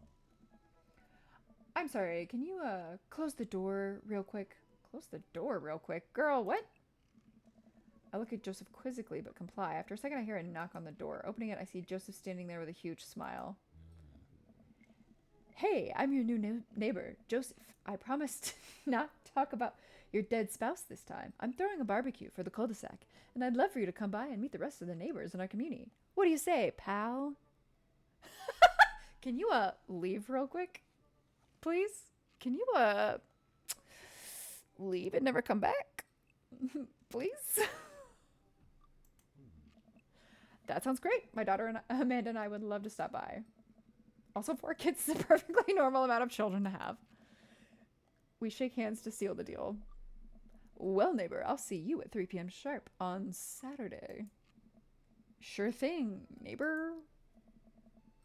Speaker 1: I'm sorry, can you, close the door real quick? Close the door real quick? Girl, what? I look at Joseph quizzically, but comply. After a second, I hear a knock on the door. Opening it, I see Joseph standing there with a huge smile. Hey, I'm your new neighbor, Joseph. I promised not to talk about your dead spouse this time. I'm throwing a barbecue for the cul-de-sac, and I'd love for you to come by and meet the rest of the neighbors in our community. What do you say, pal? Can you, leave real quick? Please? Can you, leave and never come back? Please? That sounds great. My daughter and Amanda and I would love to stop by. Also, 4 kids is a perfectly normal amount of children to have. We shake hands to seal the deal. Well, neighbor, I'll see you at 3 p.m. sharp on Saturday. Sure thing, neighbor.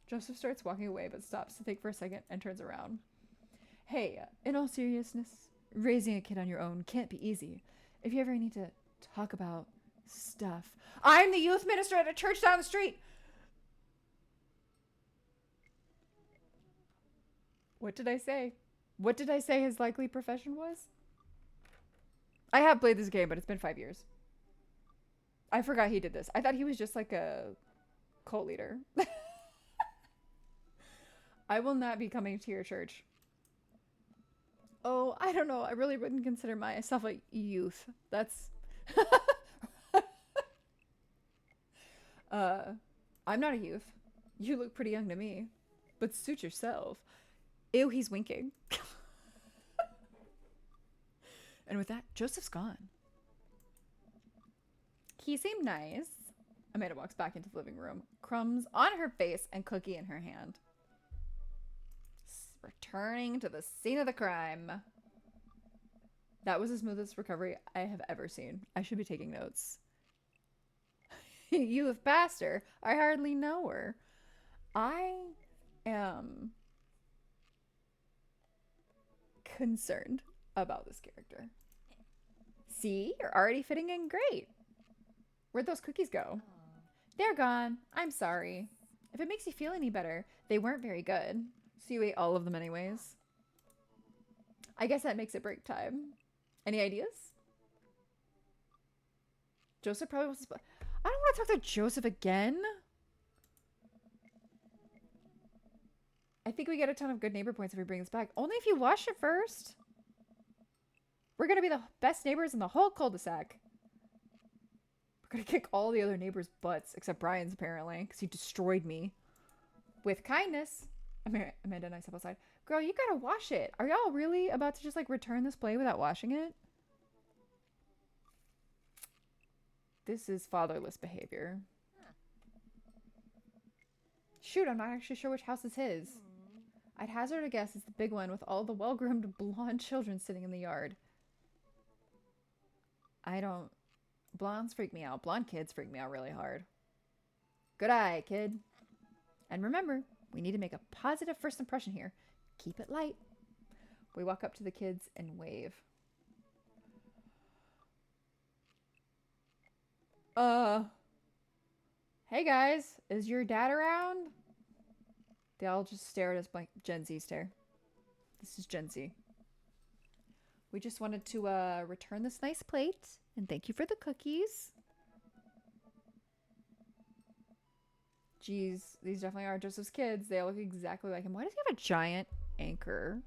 Speaker 1: Joseph starts walking away but stops to think for a second and turns around. Hey, in all seriousness, raising a kid on your own can't be easy. If you ever need to talk about stuff. I'm the youth minister at a church down the street. What did I say? What did I say his likely profession was? I have played this game, but it's been 5 years. I forgot he did this. I thought he was just like a cult leader. I will not be coming to your church. Oh, I don't know. I really wouldn't consider myself a youth. That's... I'm not a youth. You look pretty young to me. But suit yourself. Ew, he's winking. And with that, Joseph's gone. He seemed nice. Amanda walks back into the living room. Crumbs on her face and cookie in her hand. Returning to the scene of the crime. That was the smoothest recovery I have ever seen. I should be taking notes. Youth pastor. I hardly know her. I am concerned about this character. See, you're already fitting in great. Where'd those cookies go? They're gone. I'm sorry. If it makes you feel any better, they weren't very good. So you ate all of them anyways. I guess that makes it break time. Any ideas? Joseph probably wants to... I don't want to talk to Joseph again. I think we get a ton of good neighbor points if we bring this back. Only if you wash it first. We're going to be the best neighbors in the whole cul-de-sac. We're going to kick all the other neighbors' butts, except Brian's apparently, because he destroyed me. With kindness. Amanda and I step outside. Girl, you got to wash it. Are y'all really about to just like return this plate without washing it? This is fatherless behavior. Shoot, I'm not actually sure which house is his. I'd hazard a guess it's the big one with all the well-groomed blonde children sitting in the yard. I don't... Blondes freak me out. Blonde kids freak me out really hard. Good eye, kid. And remember, we need to make a positive first impression here. Keep it light. We walk up to the kids and wave. Hey guys, is your dad around? They all just stare at us like Gen Z stare. This is Gen Z. We just wanted to return this nice plate and thank you for the cookies. Jeez, these definitely are Joseph's kids. They all look exactly like him. Why does he have a giant anchor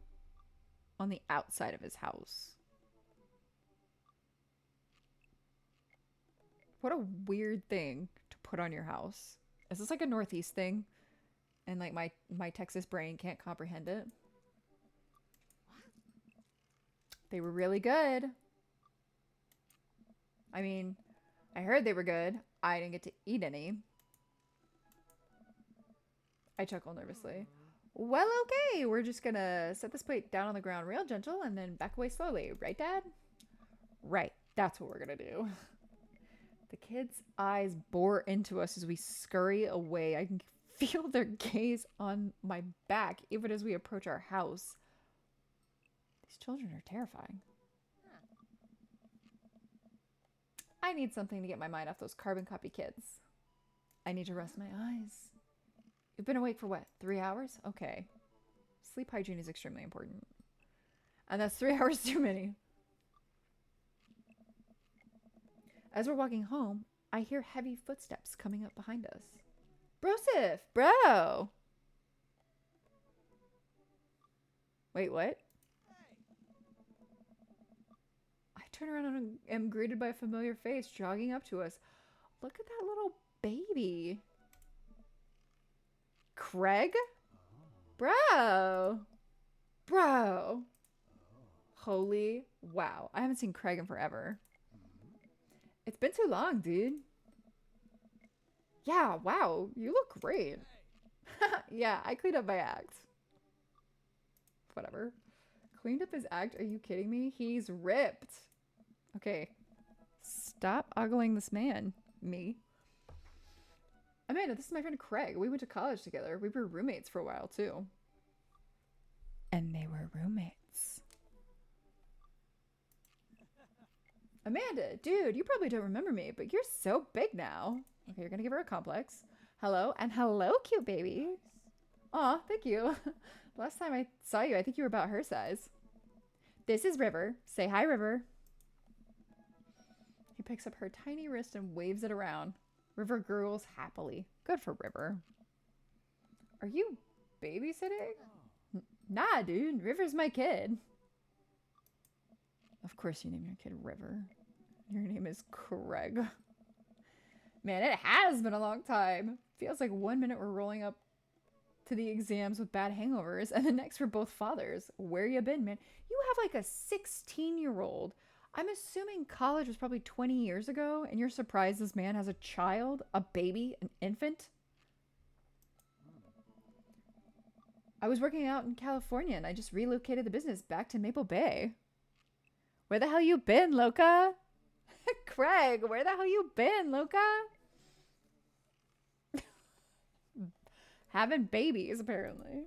Speaker 1: on the outside of his house? What a weird thing to put on your house. Is this like a Northeast thing? And like my Texas brain can't comprehend it. They were really good. I mean, I heard they were good. I didn't get to eat any. I chuckle nervously. Well, okay. We're just gonna set this plate down on the ground real gentle and then back away slowly. Right, Dad? Right. That's what we're gonna do. The kids' eyes bore into us as we scurry away. I can feel their gaze on my back even as we approach our house. These children are terrifying. I need something to get my mind off those carbon copy kids. I need to rest my eyes. You've been awake for what? 3 hours? Okay. Sleep hygiene is extremely important. And that's 3 hours too many. As we're walking home, I hear heavy footsteps coming up behind us. Broseph! Bro! Wait, what? I turn around and am greeted by a familiar face jogging up to us. Look at that little baby. Craig? Bro! Bro! Holy wow. I haven't seen Craig in forever. It's been too long, dude. Yeah, wow, you look great. Yeah, I cleaned up my act. Whatever. Cleaned up his act? Are you kidding me? He's ripped. Okay. Stop ogling this man. Me. Amanda, this is my friend Craig. We went to college together. We were roommates for a while, too. And they were roommates. Amanda, dude, you probably don't remember me, but you're so big now. Okay, you're gonna give her a complex. Hello, and hello, cute baby. Aw, thank you. Last time I saw you, I think you were about her size. This is River. Say hi, River. He picks up her tiny wrist and waves it around. River gurgles happily. Good for River. Are you babysitting? Nah, dude. River's my kid. Of course you name your kid River. Your name is Craig. Man, it has been a long time. Feels like 1 minute we're rolling up to the exams with bad hangovers, and the next we're both fathers. Where you been, man? You have like a 16-year-old. I'm assuming college was probably 20 years ago, and you're surprised this man has a child, a baby, an infant? I was working out in California, and I just relocated the business back to Maple Bay. Where the hell you been, Loca? Craig, where the hell you been, Loca? Having babies, apparently.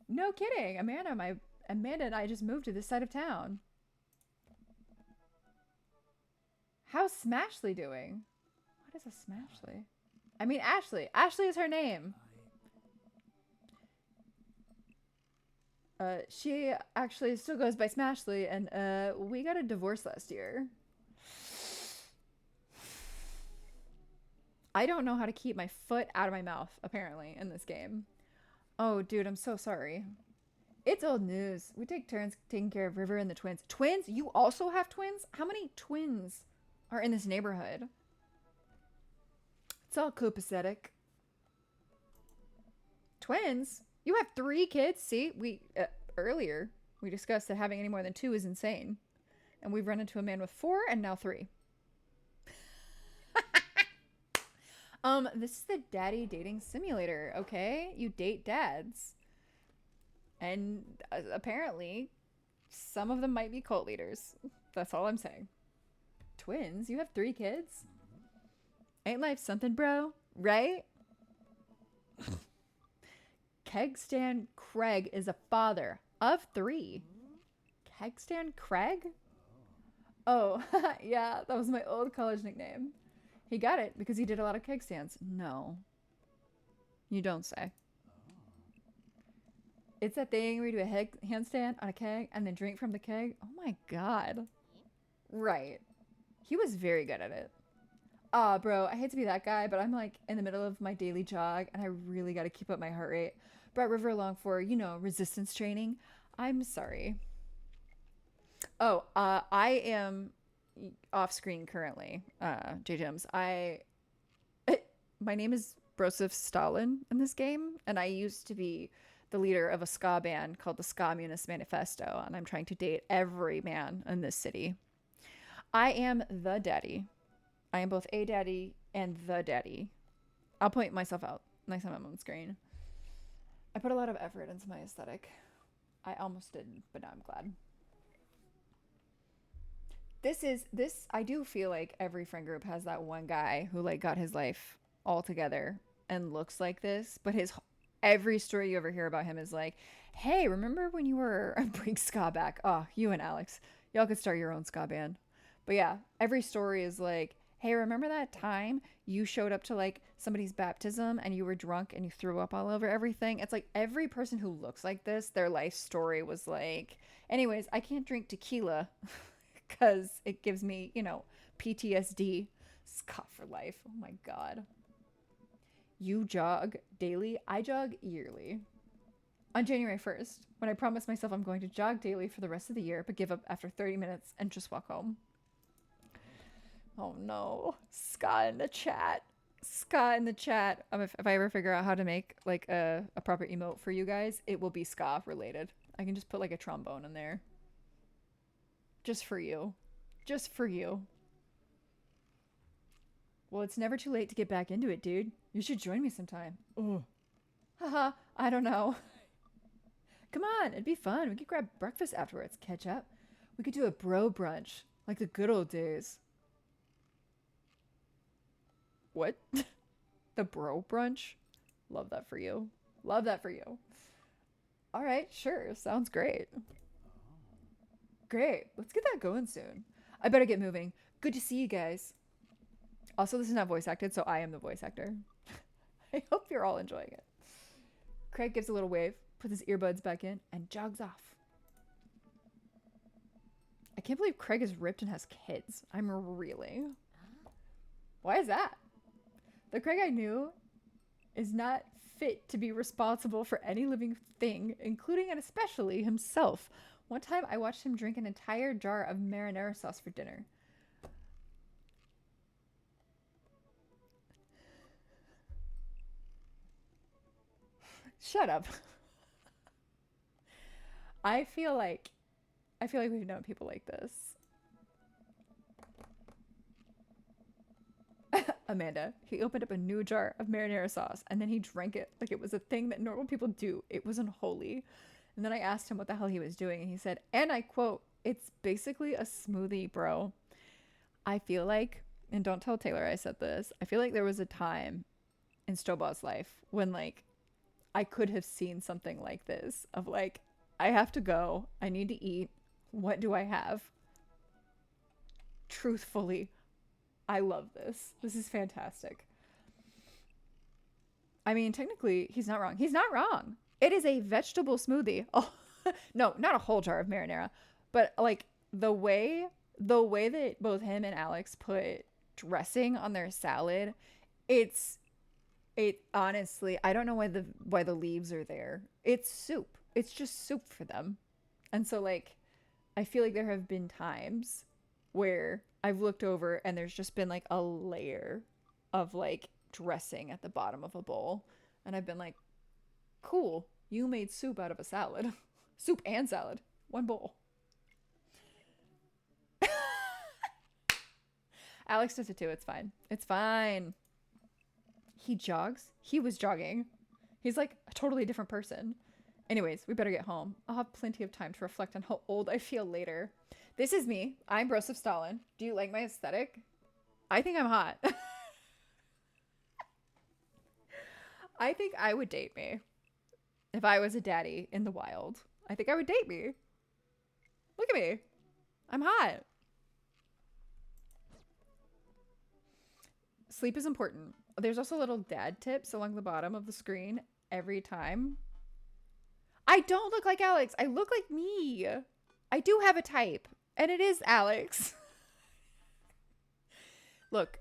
Speaker 1: No kidding. Amanda and I just moved to this side of town. How's Smashley doing? What is a Smashley? I mean, Ashley. Ashley is her name. She actually still goes by Smashley, and we got a divorce last year. I don't know how to keep my foot out of my mouth, apparently, in this game. Oh, dude, I'm so sorry. It's old news. We take turns taking care of River and the twins. Twins? You also have twins? How many twins are in this neighborhood? It's all copacetic. Twins? You have 3 kids? See, earlier we discussed that having any more than 2 is insane. And we've run into a man with 4 and now 3. This is the daddy dating simulator, okay? You date dads. And apparently, some of them might be cult leaders. That's all I'm saying. Twins? You have 3 kids? Ain't life something, bro? Right? Kegstan Craig is a father of 3. Kegstan Craig? Oh, yeah, that was my old college nickname. He got it because he did a lot of keg stands. No. You don't say. It's that thing where you do a handstand on a keg and then drink from the keg. Oh my god. Right. He was very good at it. Ah, bro, I hate to be that guy, but I'm like in the middle of my daily jog and I really got to keep up my heart rate. Brought River along for, you know, resistance training. I'm sorry. Oh, I am off screen currently. JJMs. My name is Broseph Stalin in this game, and I used to be the leader of a ska band called the Ska Communist Manifesto, and I'm trying to date every man in this city. I am the daddy. I am both a daddy and the daddy. I'll point myself out next time I'm on screen. I put a lot of effort into my aesthetic. I almost didn't, but now I'm glad. I do feel like every friend group has that one guy who like got his life all together and looks like this, but every story you ever hear about him is like, hey, remember when you were bring ska back? Oh, you and Alex, y'all could start your own ska band. But yeah, every story is like, hey, remember that time you showed up to like somebody's baptism and you were drunk and you threw up all over everything? It's like every person who looks like this, their life story was like, anyways, I can't drink tequila because it gives me, you know, PTSD. Ska for life. Oh my god. You jog daily? I jog yearly. On January 1st, when I promised myself I'm going to jog daily for the rest of the year, but give up after 30 minutes and just walk home. Oh no. Ska in the chat. Ska in the chat. If I ever figure out how to make like a proper emote for you guys, it will be ska related. I can just put like a trombone in there. Just for you. Just for you. Well, it's never too late to get back into it, dude. You should join me sometime. Oh. Haha, I don't know. Come on, it'd be fun. We could grab breakfast afterwards, catch up. We could do a bro brunch, like the good old days. What? The bro brunch? Love that for you. Love that for you. All right, sure. Sounds great. Great. Let's get that going soon. I better get moving. Good to see you guys. Also, this is not voice acted, so I am the voice actor. I hope you're all enjoying it. Craig gives a little wave, puts his earbuds back in, and jogs off. I can't believe Craig is ripped and has kids. I'm reeling. Why is that? The Craig I knew is not fit to be responsible for any living thing, including and especially himself. One time I watched him drink an entire jar of marinara sauce for dinner. Shut up. I feel like we've known people like this. Amanda, he opened up a new jar of marinara sauce and then he drank it like it was a thing that normal people do. It was unholy. And then I asked him what the hell he was doing and he said, and I quote, "It's basically a smoothie, bro." I feel like, and don't tell Taylor I said this, I feel like there was a time in Stobaugh's life when like I could have seen something like this of like, I have to go. I need to eat. What do I have? Truthfully, I love this. This is fantastic. I mean, technically, he's not wrong. He's not wrong. It is a vegetable smoothie. Oh, no, not a whole jar of marinara, but like the way that both him and Alex put dressing on their salad, it honestly, I don't know why the leaves are there. It's soup. It's just soup for them. And so like I feel like there have been times where I've looked over and there's just been like a layer of like dressing at the bottom of a bowl and I've been like, cool, you made soup out of a salad. Soup and salad, one bowl. Alex does it too. It's fine. It's fine. He jogs. He was jogging. He's like a totally different person. Anyways, we better get home. I'll have plenty of time to reflect on how old I feel later. This is me. I'm Broseph Stalin. Do you like my aesthetic? I think I'm hot. I think I would date me. If I was a daddy in the wild, I think I would date me. Look at me. I'm hot. Sleep is important. There's also little dad tips along the bottom of the screen every time. I don't look like Alex. I look like me. I do have a type, and it is Alex. Look,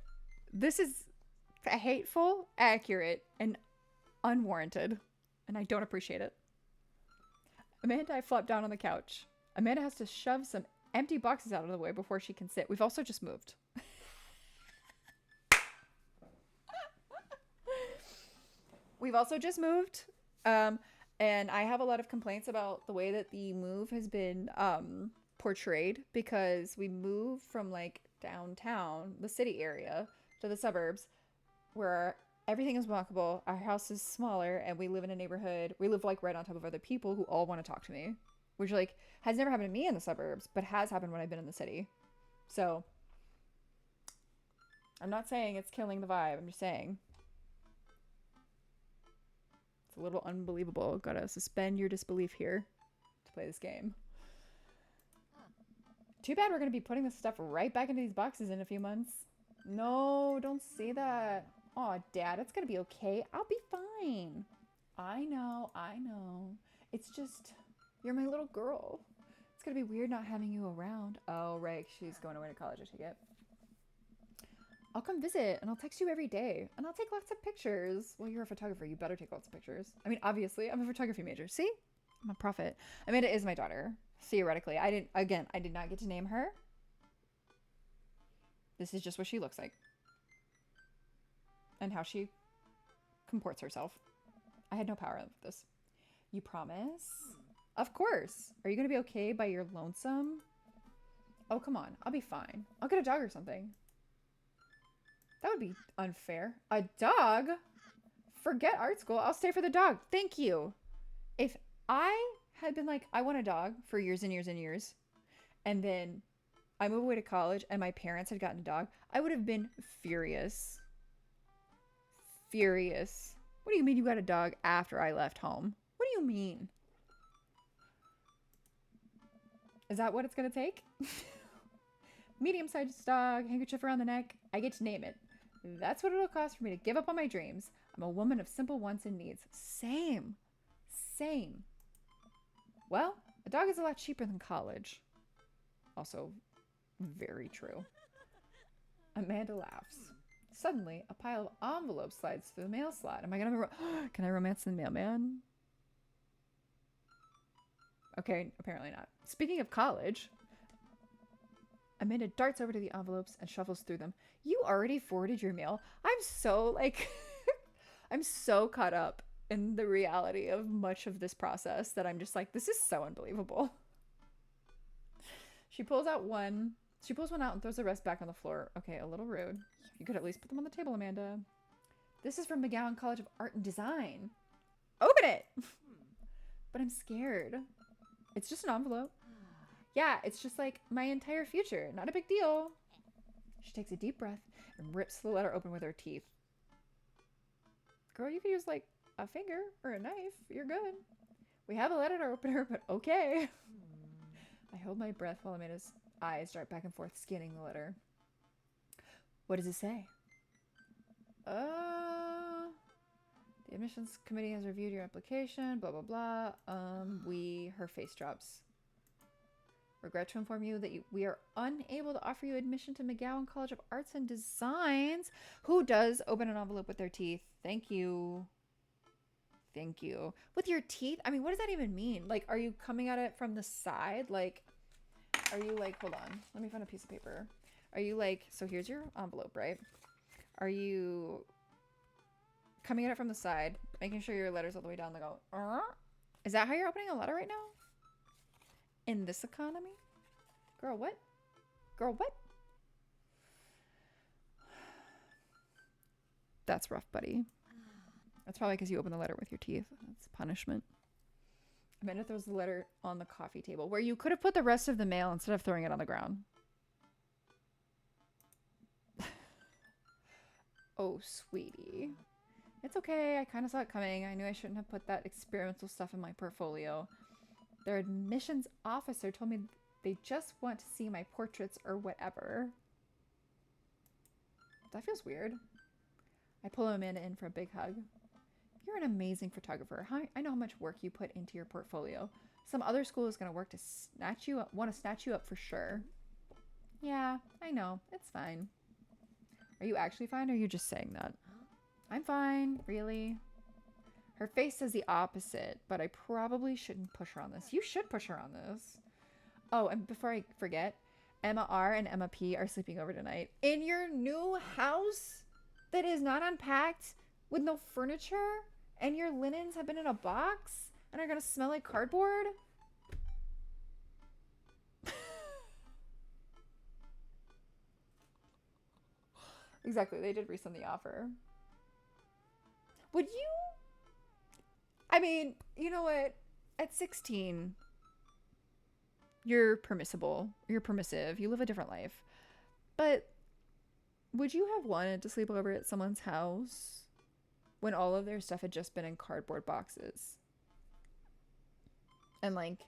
Speaker 1: this is hateful, accurate, and unwarranted, and I don't appreciate it. Amanda and I flop down on the couch. Amanda has to shove some empty boxes out of the way before she can sit. We've also just moved. We've also just moved. And I have a lot of complaints about the way that the move has been portrayed because we moved from like downtown, the city area, to the suburbs where everything is walkable. Our house is smaller and we live in a neighborhood. We live like right on top of other people who all want to talk to me, which like has never happened to me in the suburbs, but has happened when I've been in the city. So I'm not saying it's killing the vibe. I'm just saying it's a little unbelievable. Gotta suspend your disbelief here to play this game. Too bad we're gonna be putting this stuff right back into these boxes in a few months. No, don't say that. Aw, Dad, it's gonna be okay. I'll be fine. I know. It's just, you're my little girl. It's gonna be weird not having you around. Oh, right, she's going away to college, I take it. I'll come visit and I'll text you every day and I'll take lots of pictures. Well, you're a photographer. You better take lots of pictures. I mean, obviously, I'm a photography major. See? I'm a prophet. Amanda is my daughter. Theoretically. I did not get to name her. This is just what she looks like. And how she comports herself. I had no power over this. You promise? Of course. Are you going to be okay by your lonesome? Oh, come on. I'll be fine. I'll get a dog or something. That would be unfair. A dog? Forget art school. I'll stay for the dog. Thank you. If I had been like, I want a dog for years and years and years, and then I moved away to college and my parents had gotten a dog, I would have been furious. Furious. What do you mean you got a dog after I left home? What do you mean? Is that what it's going to take? Medium-sized dog, handkerchief around the neck. I get to name it. That's what it'll cost for me to give up on my dreams. I'm a woman of simple wants and needs. Same. Same. Well, a dog is a lot cheaper than college. Also, very true. Amanda laughs. Suddenly, a pile of envelopes slides through the mail slot. Am I gonna can I romance the mailman? Okay, apparently not. Speaking of college, Amanda darts over to the envelopes and shuffles through them. You already forwarded your mail? I'm so, like, I'm so caught up in the reality of much of this process that I'm just like, this is so unbelievable. She pulls one out and throws the rest back on the floor. Okay, a little rude. You could at least put them on the table, Amanda. This is from McGowan College of Art and Design. Open it! But I'm scared. It's just an envelope. Yeah, it's just like my entire future. Not a big deal. She takes a deep breath and rips the letter open with her teeth. Girl, you could use like a finger or a knife. You're good. We have a letter opener, but okay. I hold my breath while Amanda's eyes dart back and forth, scanning the letter. What does it say? The admissions committee has reviewed your application, blah, blah, blah. Her face drops. Regret to inform you that we are unable to offer you admission to McGowan College of Arts and Designs. Who does open an envelope with their teeth? Thank you. Thank you. With your teeth? I mean, what does that even mean? Like, are you coming at it from the side? Like, are you like, hold on. Let me find a piece of paper. Are you like, so here's your envelope, right? Are you coming at it from the side, making sure your letter's all the way down, like, is that how you're opening a letter right now? In this economy? Girl, what? Girl, what? That's rough, buddy. That's probably because you opened the letter with your teeth. That's punishment. Amanda throws the letter on the coffee table, where you could have put the rest of the mail instead of throwing it on the ground. Oh, sweetie. It's okay. I kind of saw it coming. I knew I shouldn't have put that experimental stuff in my portfolio. Their admissions officer told me they just want to see my portraits or whatever. That feels weird. I pull Amanda in for a big hug. You're an amazing photographer. I know how much work you put into your portfolio. Some other school is going to work to want to snatch you up for sure. Yeah, I know. It's fine. Are you actually fine, or are you just saying that? I'm fine, really. Her face says the opposite, but I probably shouldn't push her on this. You should push her on this. Oh, and before I forget, Emma R and Emma P are sleeping over tonight. In your new house that is not unpacked, with no furniture, and your linens have been in a box and are going to smell like cardboard? Exactly, they did rescind the offer. Would you... I mean, you know what? At 16, you're permissible. You're permissive. You live a different life. But would you have wanted to sleep over at someone's house when all of their stuff had just been in cardboard boxes? And like,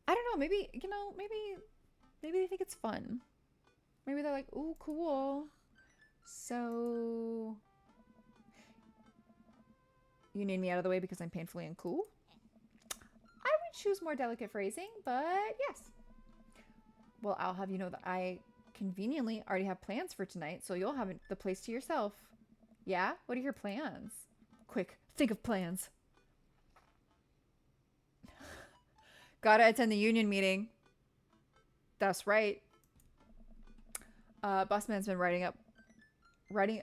Speaker 1: I don't know, maybe, you know, maybe they think it's fun. Maybe they're like, ooh, cool. So... you need me out of the way because I'm painfully uncool? I would choose more delicate phrasing, but yes. Well, I'll have you know that I conveniently already have plans for tonight, so you'll have the place to yourself. Yeah? What are your plans? Quick, think of plans. Gotta attend the union meeting. That's right. Bossman's been writing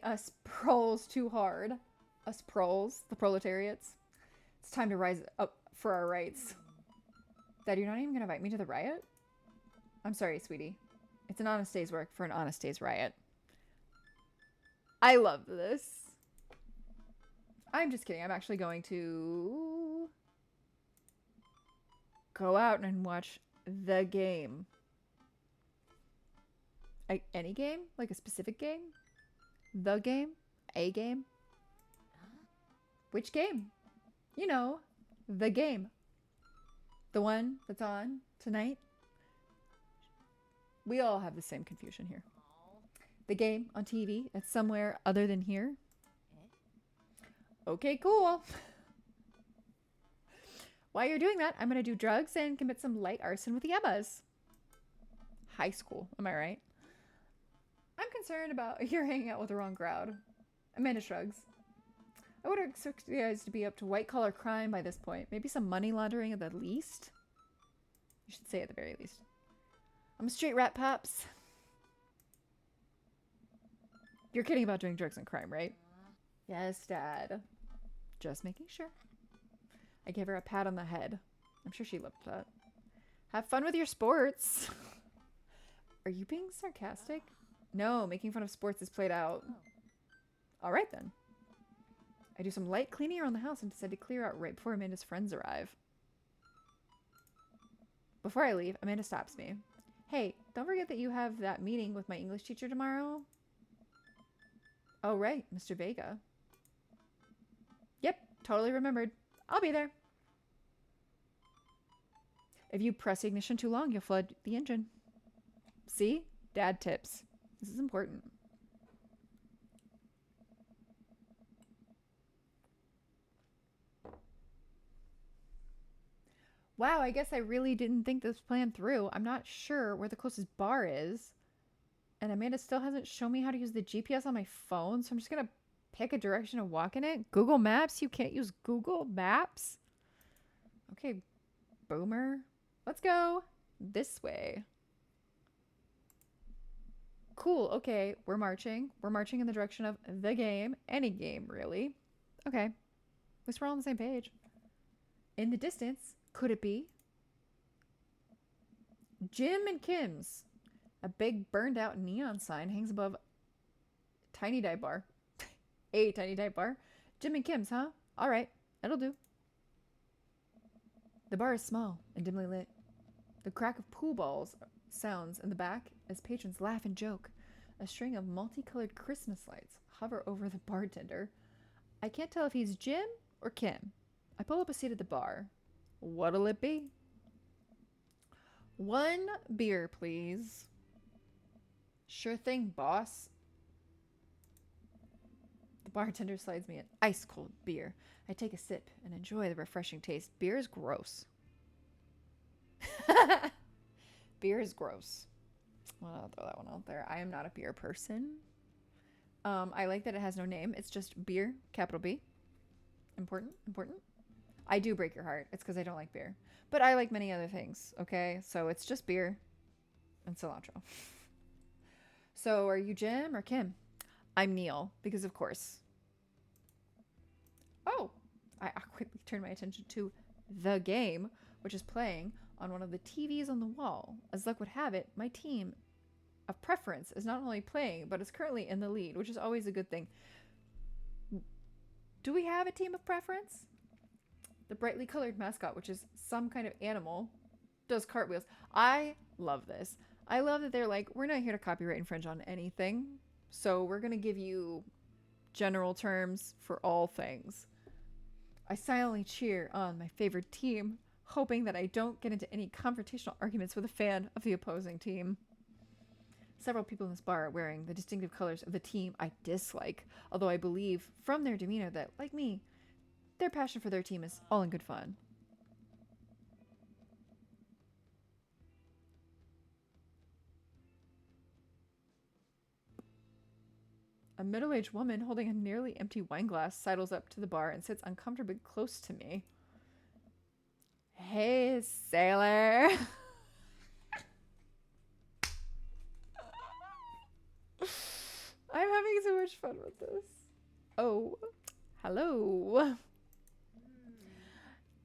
Speaker 1: us proles too hard. Us proles, the proletariats. It's time to rise up for our rights. Dad, you're not even gonna invite me to the riot? I'm sorry, sweetie. It's an honest day's work for an honest day's riot. I love this. I'm just kidding. I'm actually going to go out and watch the game. Any game? Like a specific game? The game? A game? Which game? You know, the game. The one that's on tonight. We all have the same confusion here. The game on TV, it's somewhere other than here. Okay, cool. While you're doing that, I'm going to do drugs and commit some light arson with the Emmas. High school, am I right? I'm concerned about you're hanging out with the wrong crowd. Amanda shrugs. I would expect you guys to be up to white-collar crime by this point. Maybe some money laundering at the least? You should say at the very least. I'm a straight rat, Pops. You're kidding about doing drugs and crime, right? Yes, Dad. Just making sure. I gave her a pat on the head. I'm sure she loved that. Have fun with your sports. Are you being sarcastic? No, making fun of sports is played out. All right, then. I do some light cleaning around the house and decide to clear out right before Amanda's friends arrive. Before I leave, Amanda stops me. Hey, don't forget that you have that meeting with my English teacher tomorrow. Oh, right, Mr. Vega. Yep, totally remembered. I'll be there. If you press the ignition too long, you'll flood the engine. See? Dad tips. This is important. Wow, I guess I really didn't think this plan through. I'm not sure where the closest bar is. And Amanda still hasn't shown me how to use the GPS on my phone, so I'm just going to pick a direction and walk in it. Google Maps? You can't use Google Maps? Okay, boomer. Let's go this way. Cool, okay, we're marching. We're marching in the direction of the game. Any game, really. Okay, at least we're all on the same page. In the distance, could it be Jim and Kim's? A big burned out neon sign hangs above Tiny Dive Bar. A Tiny Dive Bar. Jim and Kim's, huh? All right, that'll do. The bar is small and dimly lit. The crack of pool balls sounds in the back as patrons laugh and joke. A string of multicolored Christmas lights hover over the bartender. I can't tell if he's Jim or Kim. I pull up a seat at the bar. What'll it be? 1 beer, please. Sure thing, boss. The bartender slides me an ice-cold beer. I take a sip and enjoy the refreshing taste. Beer is gross. Beer is gross. Well, I'll throw that one out there. I am not a beer person. I like that it has no name. It's just beer, capital B. Important, important. I do break your heart. It's because I don't like beer. But I like many other things, okay? So it's just beer and cilantro. So are you Jim or Kim? I'm Neil, because of course. Oh, I awkwardly turn my attention to the game, which is playing on one of the TVs on the wall. As luck would have it, my team of preference is not only playing, but is currently in the lead, which is always a good thing. Do we have a team of preference? The brightly colored mascot, which is some kind of animal, does cartwheels. I love this. I love that they're like, we're not here to copyright infringe on anything, so we're going to give you general terms for all things. I silently cheer on my favorite team, hoping that I don't get into any confrontational arguments with a fan of the opposing team. Several people in this bar are wearing the distinctive colors of the team I dislike, although I believe from their demeanor that, like me, their passion for their team is all in good fun. A middle-aged woman holding a nearly empty wine glass sidles up to the bar and sits uncomfortably close to me. Hey, sailor. I'm having so much fun with this. Oh, hello.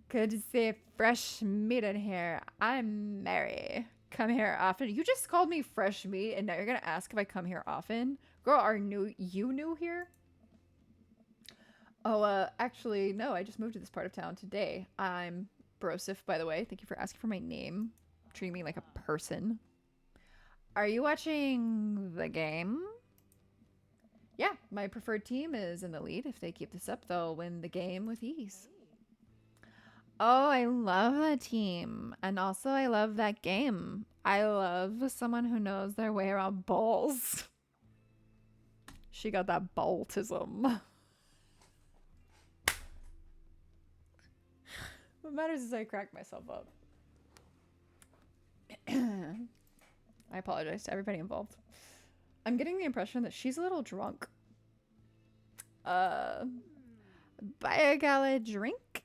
Speaker 1: Good to see fresh meat in here. I'm Mary. Come here often. You just called me fresh meat, and now you're gonna ask if I come here often. Girl, are you new here? Oh, actually, no. I just moved to this part of town today. I'm Brosif, by the way. Thank you for asking for my name. Treating me like a person. Are you watching the game? Yeah, my preferred team is in the lead. If they keep this up, they'll win the game with ease. Oh, I love that team. And also, I love that game. I love someone who knows their way around balls. She got that baltism. What matters is I cracked myself up. I apologize to everybody involved. I'm getting the impression that she's a little drunk. Buy a gal a drink?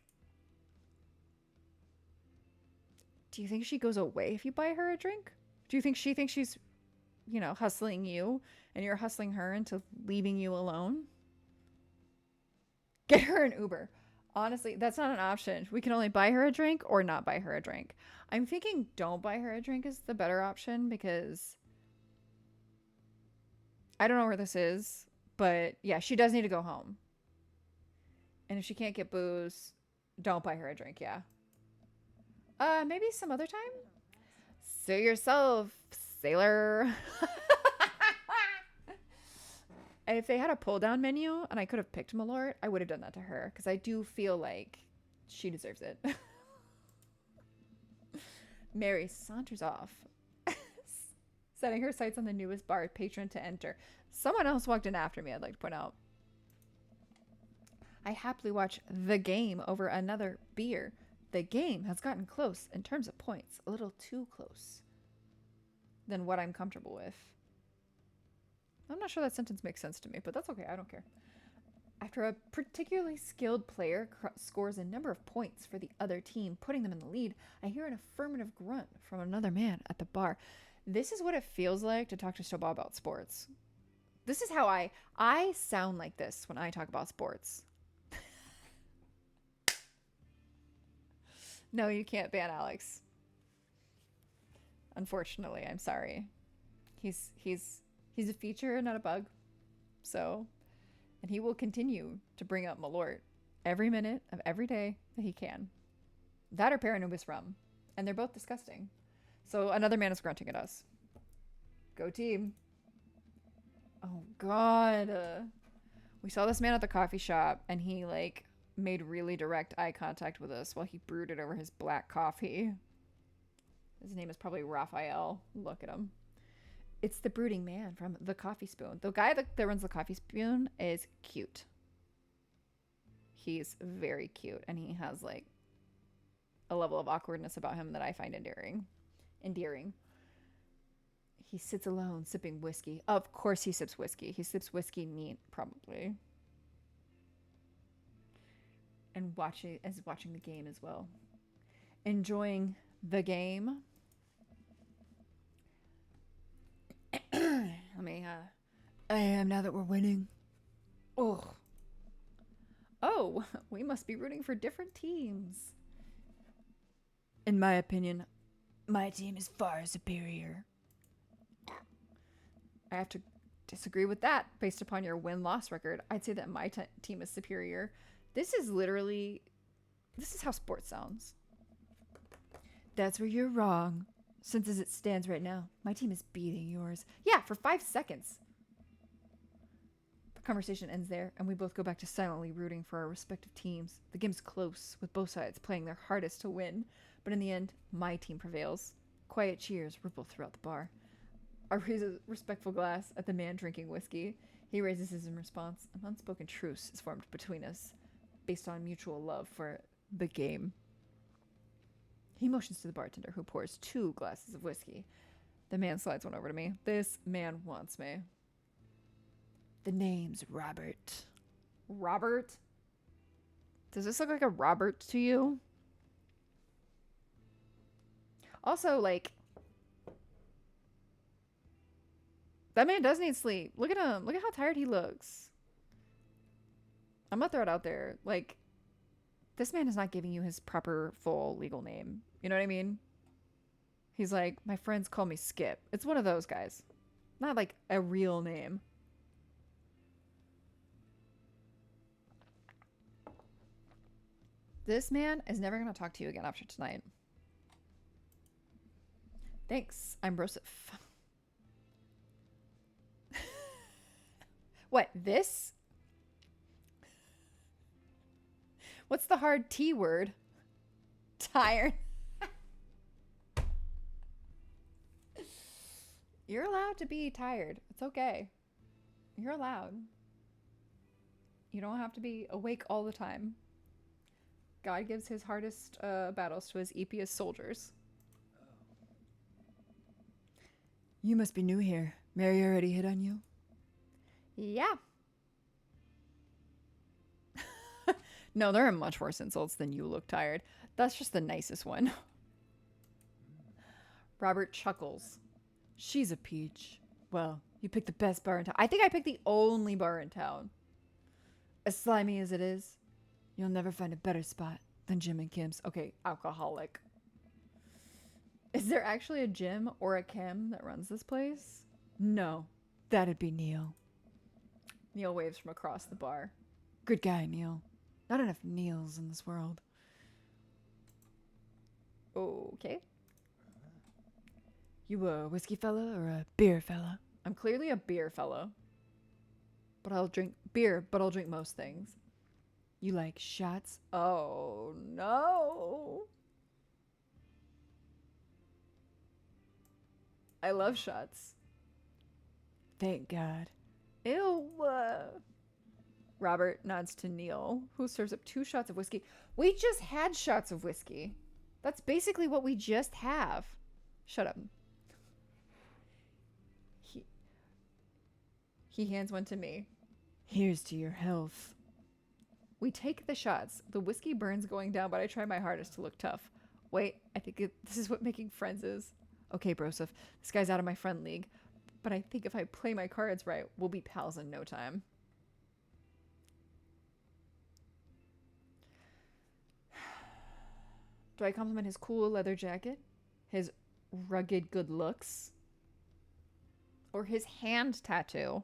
Speaker 1: Do you think she goes away if you buy her a drink? Do you think she thinks she's, you know, hustling you and you're hustling her into leaving you alone? Get her an Uber. Honestly, that's not an option. We can only buy her a drink or not buy her a drink. I'm thinking don't buy her a drink is the better option because I don't know where this is, but yeah, she does need to go home. And if she can't get booze, don't buy her a drink, yeah. Maybe some other time? Suit yourself, sailor. And if they had a pull-down menu and I could have picked Malort, I would have done that to her because I do feel like she deserves it. Mary saunters off, setting her sights on the newest bar patron to enter. Someone else walked in after me, I'd like to point out. I happily watch the game over another beer. The game has gotten close in terms of points, a little too close than what I'm comfortable with. I'm not sure that sentence makes sense to me, but that's okay. I don't care. After a particularly skilled player scores a number of points for the other team, putting them in the lead, I hear an affirmative grunt from another man at the bar. This is what it feels like to talk to Shoba about sports. This is how I sound like this when I talk about sports. No, you can't ban Alex. Unfortunately, I'm sorry. He's a feature, not a bug. So, and he will continue to bring up Malort every minute of every day that he can. That or Paranubis rum. And they're both disgusting. So another man is grunting at us. Go team. Oh, God. We saw this man at the coffee shop, and he, like, made really direct eye contact with us while he brewed it over his black coffee. His name is probably Raphael. Look at him. It's the brooding man from The Coffee Spoon. The guy that runs The Coffee Spoon is cute. He's very cute, and he has, like, a level of awkwardness about him that I find endearing. He sits alone, sipping whiskey. Of course he sips whiskey. He sips whiskey neat, probably. And watching the game as well. Enjoying the game. Let me, I am now that we're winning. Oh, we must be rooting for different teams. In my opinion, my team is far superior. I have to disagree with that based upon your win-loss record. I'd say that my team is superior. This is how sports sounds. That's where you're wrong. Since as it stands right now, my team is beating yours. Yeah, for 5 seconds. The conversation ends there, and we both go back to silently rooting for our respective teams. The game's close, with both sides playing their hardest to win. But in the end, my team prevails. Quiet cheers ripple throughout the bar. I raise a respectful glass at the man drinking whiskey. He raises his in response. An unspoken truce is formed between us, based on mutual love for the game. He motions to the bartender, who pours 2 glasses of whiskey. The man slides one over to me. This man wants me. The name's Robert. Robert? Does this look like a Robert to you? Also, like, that man does need sleep. Look at him. Look at how tired he looks. I'm gonna throw it out there. Like, this man is not giving you his proper, full legal name. You know what I mean? He's like, my friends call me Skip. It's one of those guys. Not like a real name. This man is never going to talk to you again after tonight. Thanks. I'm Broseph. What, this? What's the hard T word? Tired. You're allowed to be tired. It's okay. You're allowed. You don't have to be awake all the time. God gives his hardest battles to his eepiest soldiers. You must be new here. Mary already hit on you? Yeah. No, there are much worse insults than you look tired. That's just the nicest one. Robert chuckles. She's a peach. Well, you picked the best bar in town. I think I picked the only bar in town. As slimy as it is, you'll never find a better spot than Jim and Kim's. Okay, alcoholic. Is there actually a Jim or a Kim that runs this place? No, that'd be Neil. Neil waves from across the bar. Good guy, Neil. Not enough Neils in this world. Okay. You a whiskey fella or a beer fella? I'm clearly a beer fella. But I'll drink beer, but I'll drink most things. You like shots? Oh, no. I love shots. Thank God. Ew. Robert nods to Neil, who serves up 2 shots of whiskey. We just had shots of whiskey. That's basically what we just have. Shut up. He hands one to me. Here's to your health. We take the shots. The whiskey burns going down, but I try my hardest to look tough. Wait, I think this is what making friends is. Okay, Broseph, this guy's out of my friend league, but I think if I play my cards right, we'll be pals in no time. Do I compliment his cool leather jacket? His rugged good looks? Or his hand tattoo?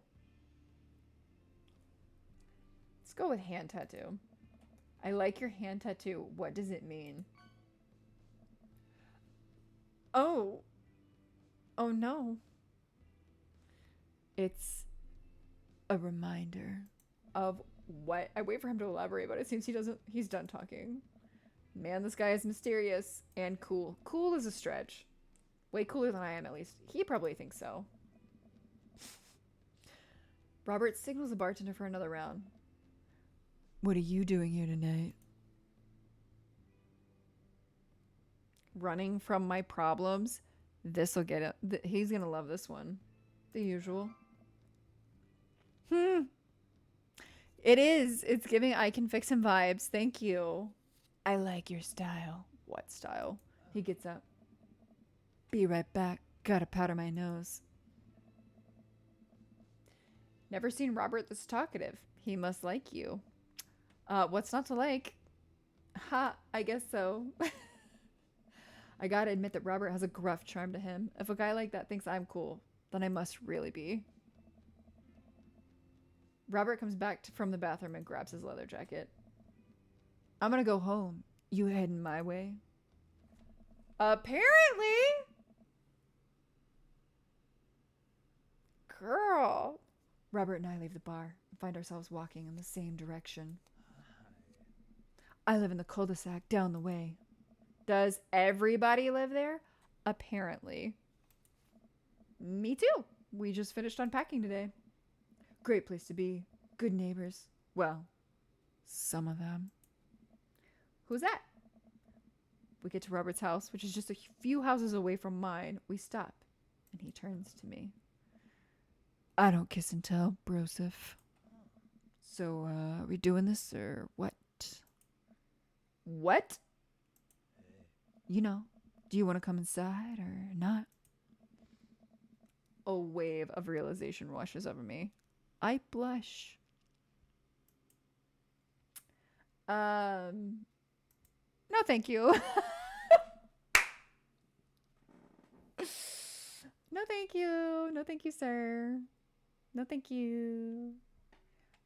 Speaker 1: Let's go with hand tattoo. I like your hand tattoo. What does it mean? Oh. Oh no. It's a reminder of what? I wait for him to elaborate, but it seems he's done talking. Man, this guy is mysterious and cool. Cool is a stretch. Way cooler than I am, at least. He probably thinks so. Robert signals the bartender for another round. What are you doing here tonight? Running from my problems. This'll get it. He's gonna love this one. The usual. It is. It's giving I can fix him vibes. Thank you. I like your style. What style? He gets up. Be right back. Gotta powder my nose. Never seen Robert this talkative. He must like you. What's not to like? Ha, I guess so. I gotta admit that Robert has a gruff charm to him. If a guy like that thinks I'm cool, then I must really be. Robert comes back from the bathroom and grabs his leather jacket. I'm gonna go home. You heading my way? Apparently! Girl! Robert and I leave the bar and find ourselves walking in the same direction. I live in the cul-de-sac down the way. Does everybody live there? Apparently. Me too. We just finished unpacking today. Great place to be. Good neighbors. Well, some of them. Who's that? We get to Robert's house, which is just a few houses away from mine. We stop, and he turns to me. I don't kiss and tell, Broseph. So, are we doing this, or what? What? You know, do you want to come inside or not? A wave of realization washes over me. I blush. No, thank you. No, thank you. No, thank you, sir. No, thank you.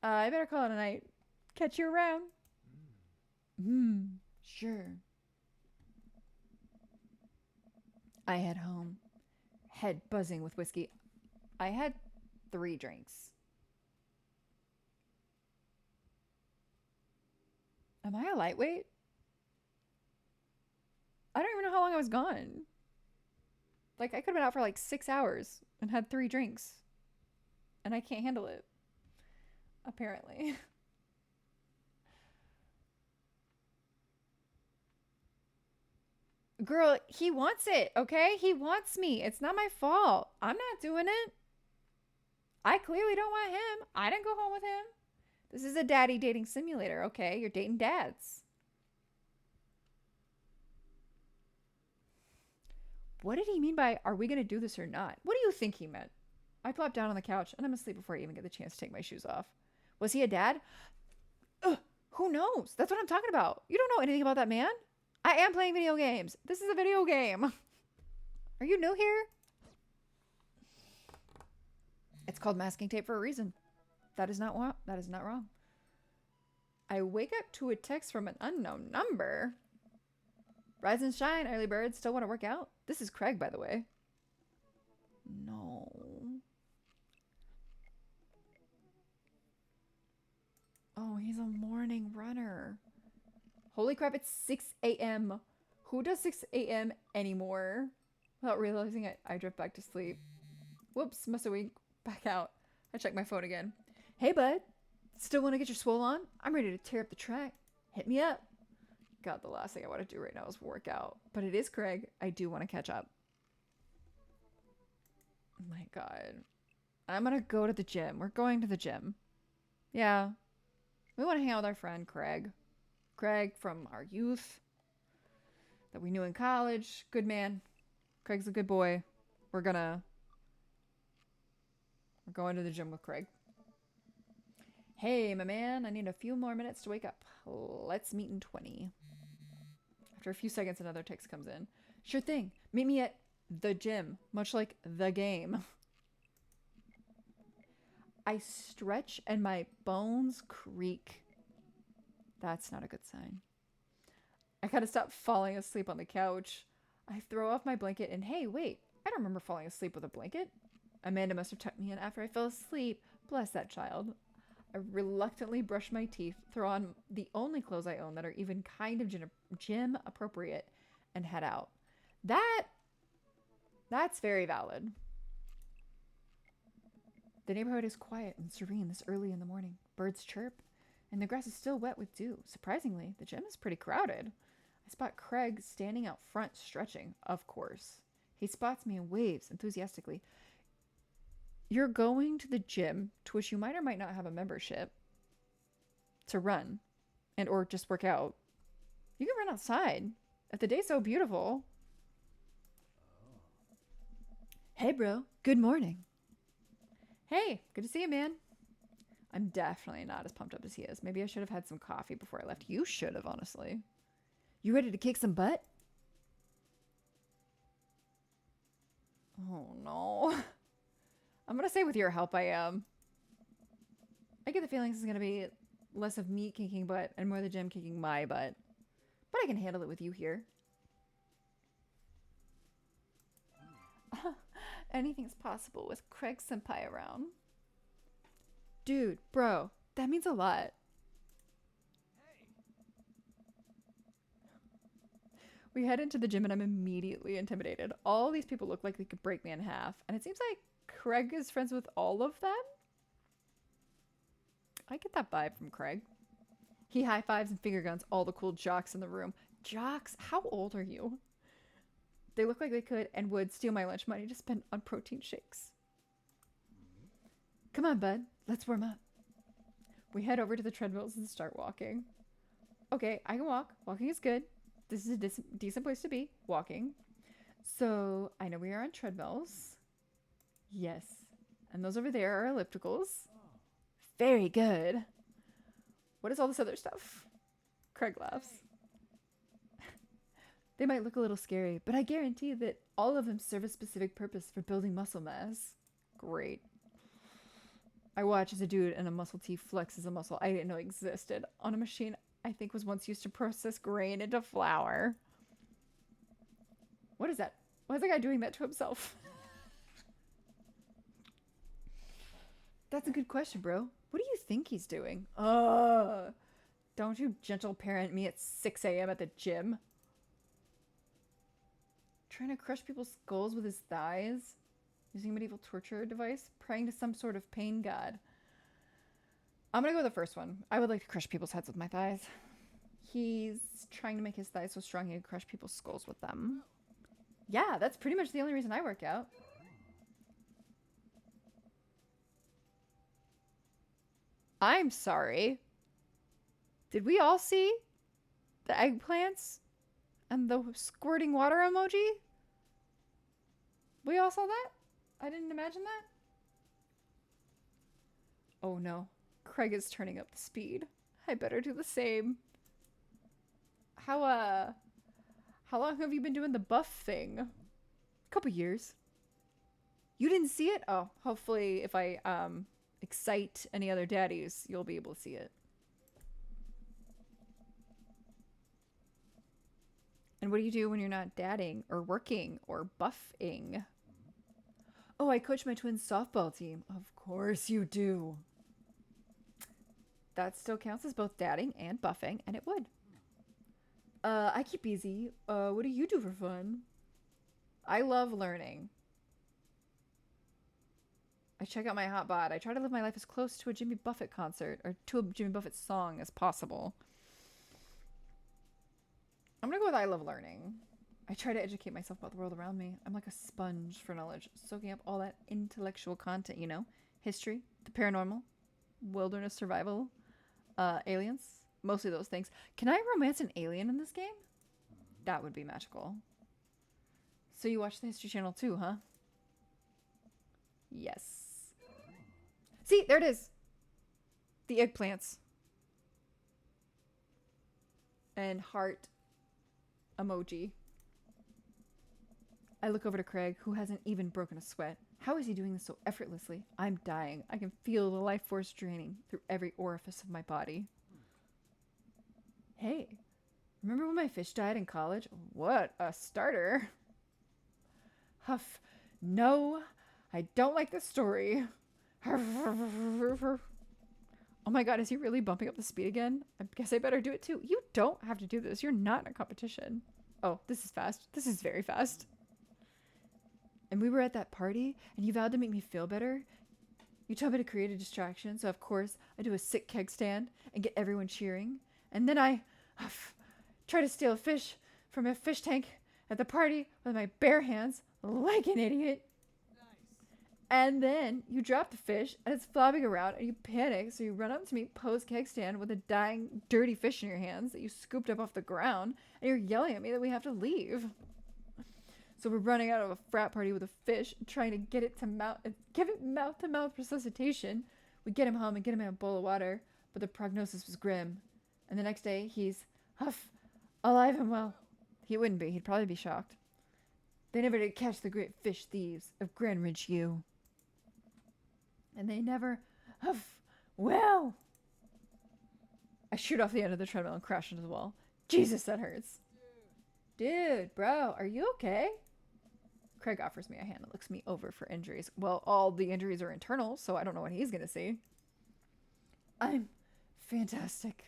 Speaker 1: I better call it a night. Catch you around. Sure. I head home, head buzzing with whiskey. I had 3 drinks. Am I a lightweight? I don't even know how long I was gone. Like, I could have been out for like 6 hours and had 3 drinks. And I can't handle it. Apparently. Girl, he wants it, okay? He wants me. It's not my fault. I'm not doing it. I clearly don't want him. I didn't go home with him. This is a daddy dating simulator, okay? You're dating dads. What did he mean by, are we going to do this or not? What do you think he meant? I plopped down on the couch and I'm asleep before I even get the chance to take my shoes off. Was he a dad? Ugh, who knows? That's what I'm talking about. You don't know anything about that man? I am playing video games. This is a video game. Are you new here? It's called masking tape for a reason. That is not wrong. I wake up to a text from an unknown number. Rise and shine, early birds. Still want to work out? This is Craig, by the way. No. Oh, he's a morning runner. Holy crap, it's 6 a.m. Who does 6 a.m. anymore? Without realizing it, I drift back to sleep. Whoops, must have winked back out. I check my phone again. Hey, bud. Still want to get your swole on? I'm ready to tear up the track. Hit me up. God, the last thing I want to do right now is work out. But it is Craig. I do want to catch up. Oh my God. I'm going to go to the gym. We're going to the gym. Yeah. We want to hang out with our friend Craig. Craig from our youth that we knew in college. Good man. Craig's a good boy. We're going to the gym with Craig. Hey, my man, I need a few more minutes to wake up. Let's meet in 20. After a few seconds, another text comes in. Sure thing. Meet me at the gym, much like the game. I stretch and my bones creak. That's not a good sign. I gotta stop falling asleep on the couch. I throw off my blanket and hey, wait, I don't remember falling asleep with a blanket. Amanda must have tucked me in after I fell asleep. Bless that child. I reluctantly brush my teeth, throw on the only clothes I own that are even kind of gym appropriate, and head out. That's very valid. The neighborhood is quiet and serene this early in the morning. Birds chirp, and the grass is still wet with dew. Surprisingly, the gym is pretty crowded. I spot Craig standing out front stretching, of course. He spots me and waves enthusiastically. You're going to the gym, to which you might or might not have a membership, to run and or just work out. You can run outside if the day's so beautiful. Hey, bro. Good morning. Hey, good to see you, man. I'm definitely not as pumped up as he is. Maybe I should have had some coffee before I left. You should have, honestly. You ready to kick some butt? Oh, no. I'm going to say with your help, I am. I get the feeling this is going to be less of me kicking butt and more the gym kicking my butt. But I can handle it with you here. Anything's possible with Craig Senpai around. Dude, bro, that means a lot. We head into the gym and I'm immediately intimidated. All these people look like they could break me in half. And it seems like Craig is friends with all of them. I get that vibe from Craig. He high fives and finger guns all the cool jocks in the room. Jocks? How old are you? They look like they could and would steal my lunch money to spend on protein shakes. Come on, bud. Let's warm up. We head over to the treadmills and start walking. Okay, I can walk. Walking is good. This is a decent place to be. Walking. So, I know we are on treadmills. Yes. And those over there are ellipticals. Very good. What is all this other stuff? Craig laughs. They might look a little scary, but I guarantee that all of them serve a specific purpose for building muscle mass. Great. I watch as a dude and a muscle tee flexes a muscle I didn't know existed on a machine I think was once used to process grain into flour. What is that? Why is that guy doing that to himself? That's a good question, bro. What do you think he's doing? Don't you gentle parent me at 6 a.m. at the gym. Trying to crush people's skulls with his thighs? Using a medieval torture device? Praying to some sort of pain god? I'm gonna go with the first one. I would like to crush people's heads with my thighs. He's trying to make his thighs so strong he can crush people's skulls with them. Yeah, that's pretty much the only reason I work out. I'm sorry. Did we all see the eggplants and the squirting water emoji? We all saw that? I didn't imagine that. Oh no. Craig is turning up the speed. I better do the same. How long have you been doing the buff thing? A couple years. You didn't see it? Oh, hopefully if I excite any other daddies, you'll be able to see it. And what do you do when you're not dadding or working or buffing? Oh, I coach my twins' softball team. Of course you do. That still counts as both dadding and buffing, and it would. I keep busy. What do you do for fun? I love learning. I check out my hotbot. I try to live my life as close to a Jimmy Buffett concert or to a Jimmy Buffett song as possible. I'm gonna go with I love learning. I try to educate myself about the world around me. I'm like a sponge for knowledge, soaking up all that intellectual content, you know? History, the paranormal, wilderness survival, aliens, mostly those things. Can I romance an alien in this game? That would be magical. So you watch the History Channel too, huh? Yes. See, there it is. The eggplants. And heart emoji. I look over to Craig, who hasn't even broken a sweat. How is he doing this so effortlessly? I'm dying. I can feel the life force draining through every orifice of my body. Hey, remember when my fish died in college? What a starter. Huff. No, I don't like this story. Oh my god, is he really bumping up the speed again? I guess I better do it too. You don't have to do this. You're not in a competition. Oh, this is fast. This is very fast. And we were at that party, and you vowed to make me feel better. You told me to create a distraction, so of course I do a sick keg stand and get everyone cheering. And then I try to steal a fish from a fish tank at the party with my bare hands, like an idiot. And then you drop the fish, and it's flopping around, and you panic, so you run up to me, pose keg stand with a dying, dirty fish in your hands that you scooped up off the ground, and you're yelling at me that we have to leave. So we're running out of a frat party with a fish, trying to get it to give it mouth-to-mouth resuscitation. We get him home and get him in a bowl of water, but the prognosis was grim. And the next day, he's, alive and well. He wouldn't be. He'd probably be shocked. They never did catch the great fish thieves of Grand Ridge U. And they never, well. I shoot off the end of the treadmill and crash into the wall. Jesus, that hurts. Dude, bro, are you okay? Craig offers me a hand and looks me over for injuries. Well, all the injuries are internal, so I don't know what he's gonna see. I'm fantastic.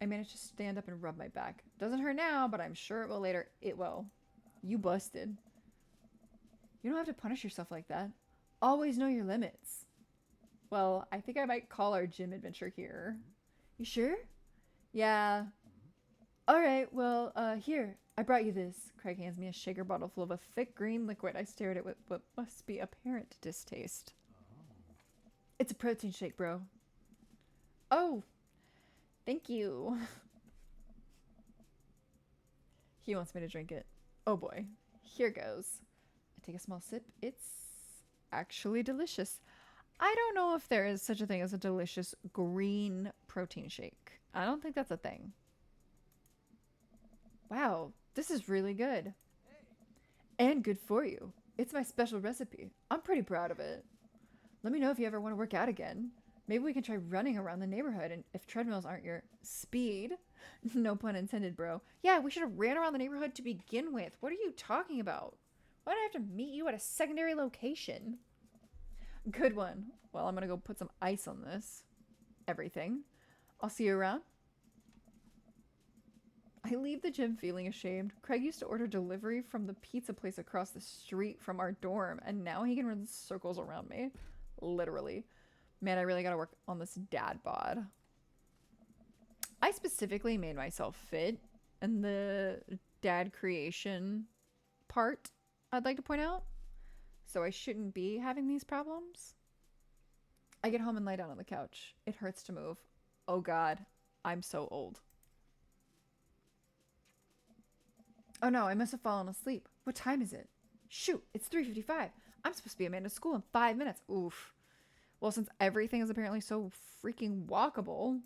Speaker 1: I managed to stand up and rub my back. Doesn't hurt now, but I'm sure it will later. It will. You busted. You don't have to punish yourself like that. Always know your limits. Well, I think I might call our gym adventure here. You sure? Yeah. Alright, well, here. I brought you this. Craig hands me a shaker bottle full of a thick green liquid. I stare at it with what must be apparent distaste. It's a protein shake, bro. Oh, thank you. He wants me to drink it. Oh boy. Here goes. I take a small sip. It's actually delicious. I don't know if there is such a thing as a delicious green protein shake. I don't think that's a thing. Wow, this is really good. And good for you. It's my special recipe. I'm pretty proud of it. Let me know if you ever want to work out again. Maybe we can try running around the neighborhood, and if treadmills aren't your speed. No pun intended, bro. Yeah, we should have ran around the neighborhood to begin with. What are you talking about? Why do I have to meet you at a secondary location? Good one. Well, I'm gonna go put some ice on this. Everything. I'll see you around. I leave the gym feeling ashamed. Craig used to order delivery from the pizza place across the street from our dorm, and now he can run circles around me. Literally. Man, I really gotta work on this dad bod. I specifically made myself fit in the dad creation part, I'd like to point out. So I shouldn't be having these problems. I get home and lie down on the couch. It hurts to move. Oh god, I'm so old. Oh no, I must have fallen asleep. What time is it? Shoot, it's 3:55. I'm supposed to be at Amanda's school in 5 minutes. Oof. Well, since everything is apparently so freaking walkable,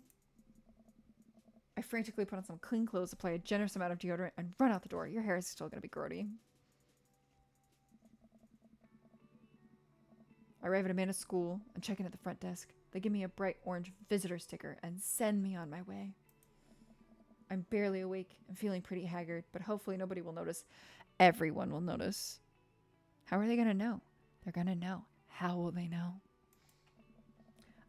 Speaker 1: I frantically put on some clean clothes, apply a generous amount of deodorant, and run out the door. Your hair is still going to be grody. I arrive at Amanda's school and check in at the front desk. They give me a bright orange visitor sticker and send me on my way. I'm barely awake and feeling pretty haggard, but hopefully nobody will notice. Everyone will notice. How are they going to know? They're going to know. How will they know?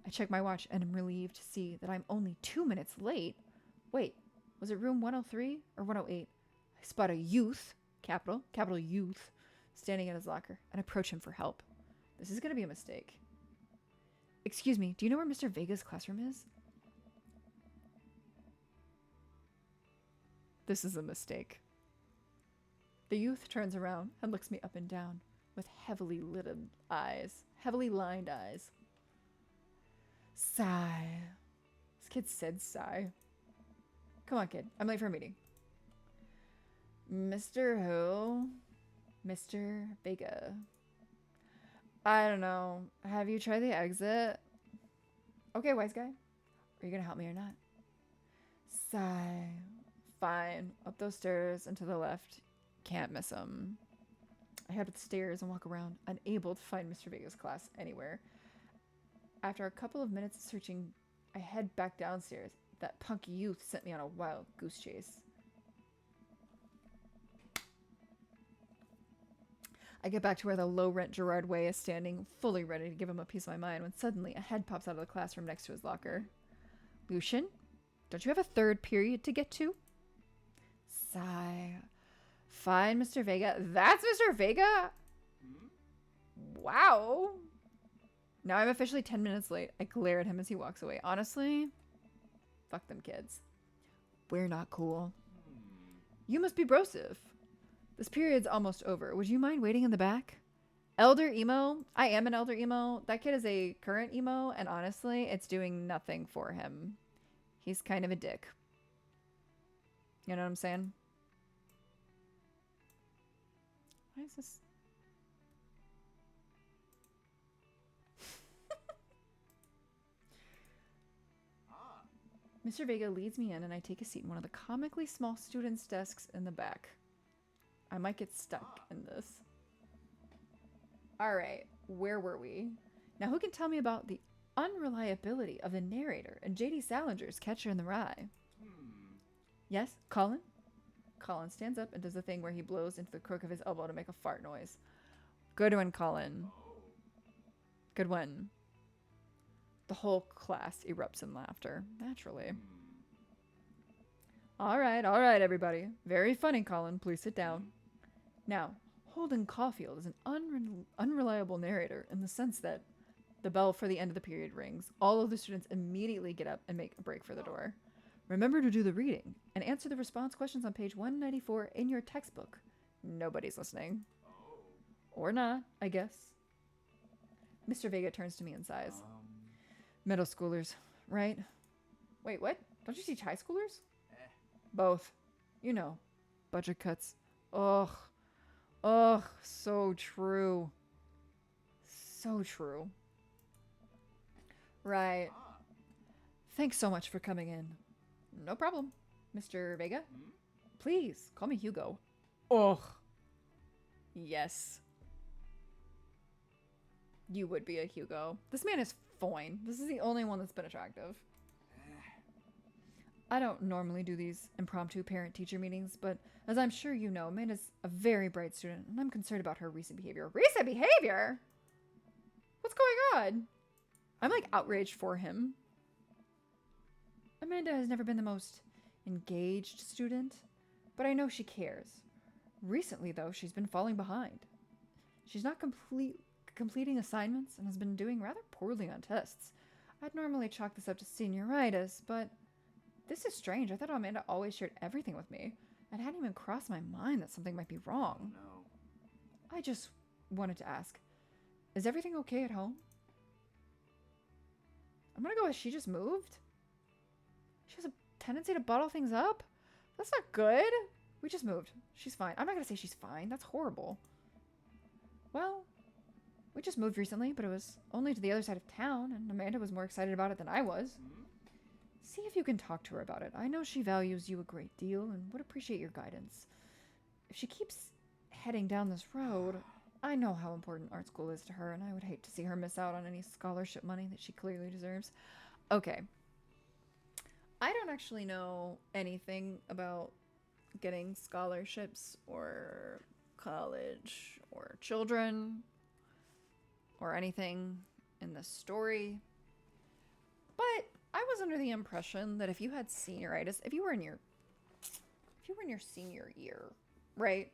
Speaker 1: I check my watch and am relieved to see that I'm only 2 minutes late. Wait, was it room 103 or 108? I spot a youth, capital youth, standing at his locker and approach him for help. This is going to be a mistake. Excuse me, do you know where Mr. Vega's classroom is? This is a mistake. The youth turns around and looks me up and down with heavily lined eyes. Sigh. This kid said sigh. Come on, kid. I'm late for a meeting. Mr. Who? Mr. Vega. I don't know. Have you tried the exit? Okay, wise guy. Are you gonna help me or not? Sigh. Fine. Up those stairs and to the left. Can't miss him. I head up the stairs and walk around, unable to find Mr. Vega's class anywhere. After a couple of minutes of searching, I head back downstairs. That punk youth sent me on a wild goose chase. I get back to where the low-rent Gerard Way is standing, fully ready to give him a piece of my mind, when suddenly a head pops out of the classroom next to his locker. Lucian, don't you have a third period to get to? Sigh. Fine, Mr. Vega. That's Mr. Vega? Wow. Now I'm officially 10 minutes late. I glare at him as he walks away. Honestly, fuck them kids. We're not cool. You must be brosive. This period's almost over. Would you mind waiting in the back? Elder emo? I am an elder emo. That kid is a current emo, and honestly, it's doing nothing for him. He's kind of a dick. You know what I'm saying? Why is this? Mr. Vega leads me in, and I take a seat in one of the comically small students' desks in the back. I might get stuck in this. Alright, where were we? Now who can tell me about the unreliability of the narrator and J.D. Salinger's Catcher in the Rye? Yes, Colin? Colin stands up and does the thing where he blows into the crook of his elbow to make a fart noise. Good one, Colin. Good one. The whole class erupts in laughter, naturally. All right, everybody. Very funny, Colin. Please sit down. Now, Holden Caulfield is an unreliable narrator in the sense that the bell for the end of the period rings. All of the students immediately get up and make a break for the door. Remember to do the reading and answer the response questions on page 194 in your textbook. Nobody's listening. Or not, I guess. Mr. Vega turns to me and sighs. Middle schoolers, right? Wait, what? Don't you teach high schoolers? Both. You know, budget cuts. Ugh. Ugh, so true. So true. Right. Thanks so much for coming in. No problem, Mr. Vega. Please, call me Hugo. Ugh. Yes. You would be a Hugo. This man is fine. This is the only one that's been attractive. I don't normally do these impromptu parent-teacher meetings, but as I'm sure you know, Amanda's a very bright student, and I'm concerned about her recent behavior. Recent behavior? What's going on? I'm like outraged for him. Amanda has never been the most engaged student, but I know she cares. Recently, though, she's been falling behind. She's not completing assignments and has been doing rather poorly on tests. I'd normally chalk this up to senioritis, but this is strange. I thought Amanda always shared everything with me. It hadn't even crossed my mind that something might be wrong.
Speaker 2: No.
Speaker 1: I just wanted to ask, is everything okay at home? I'm gonna go with she just moved. She has a tendency to bottle things up. That's not good. We just moved. She's fine. I'm not gonna say she's fine. That's horrible. Well, we just moved recently, but it was only to the other side of town, and Amanda was more excited about it than I was. See if you can talk to her about it. I know she values you a great deal and would appreciate your guidance. If she keeps heading down this road, I know how important art school is to her, and I would hate to see her miss out on any scholarship money that she clearly deserves. Okay. I don't actually know anything about getting scholarships or college or children or anything in this story. But I was under the impression that if you had senioritis, if you were in your senior year, right?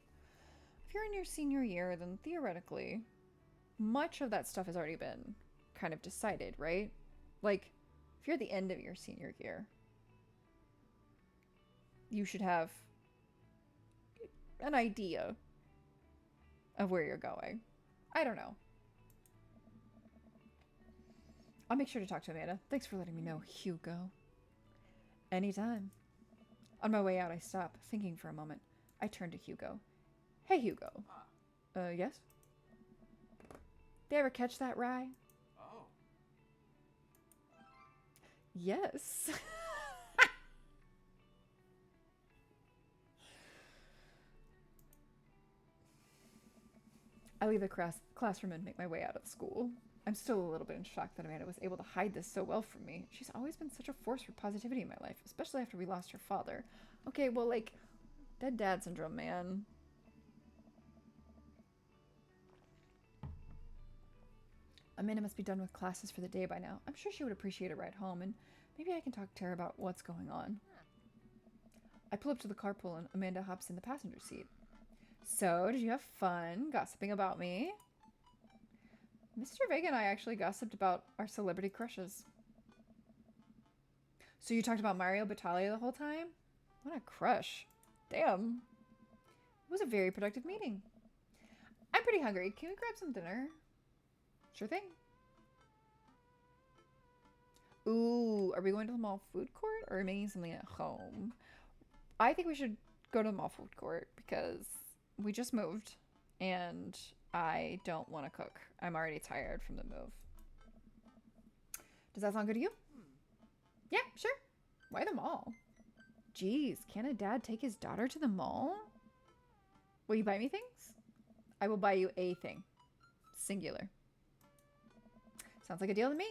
Speaker 1: If you're in your senior year, then theoretically, much of that stuff has already been kind of decided, right? Like, if you're at the end of your senior year, you should have an idea of where you're going. I don't know. I'll make sure to talk to Amanda. Thanks for letting me know, Hugo. Anytime. On my way out, I stop, thinking for a moment. I turn to Hugo. Hey, Hugo. Yes? Did you ever catch that rye?
Speaker 2: Oh.
Speaker 1: Yes. I leave the classroom and make my way out of school. I'm still a little bit in shock that Amanda was able to hide this so well from me. She's always been such a force for positivity in my life, especially after we lost her father. Okay, well, like, dead dad syndrome, man. Amanda must be done with classes for the day by now. I'm sure she would appreciate a ride home, and maybe I can talk to her about what's going on. I pull up to the carpool, and Amanda hops in the passenger seat. So, did you have fun gossiping about me? Mr. Vega and I actually gossiped about our celebrity crushes. So you talked about Mario Battaglia the whole time? What a crush. Damn. It was a very productive meeting. I'm pretty hungry. Can we grab some dinner? Sure thing. Ooh, are we going to the mall food court or making something at home? I think we should go to the mall food court because we just moved and I don't want to cook. I'm already tired from the move. Does that sound good to you? Yeah, sure. Why the mall? Geez, can a dad take his daughter to the mall? Will you buy me things? I will buy you a thing. Singular. Sounds like a deal to me.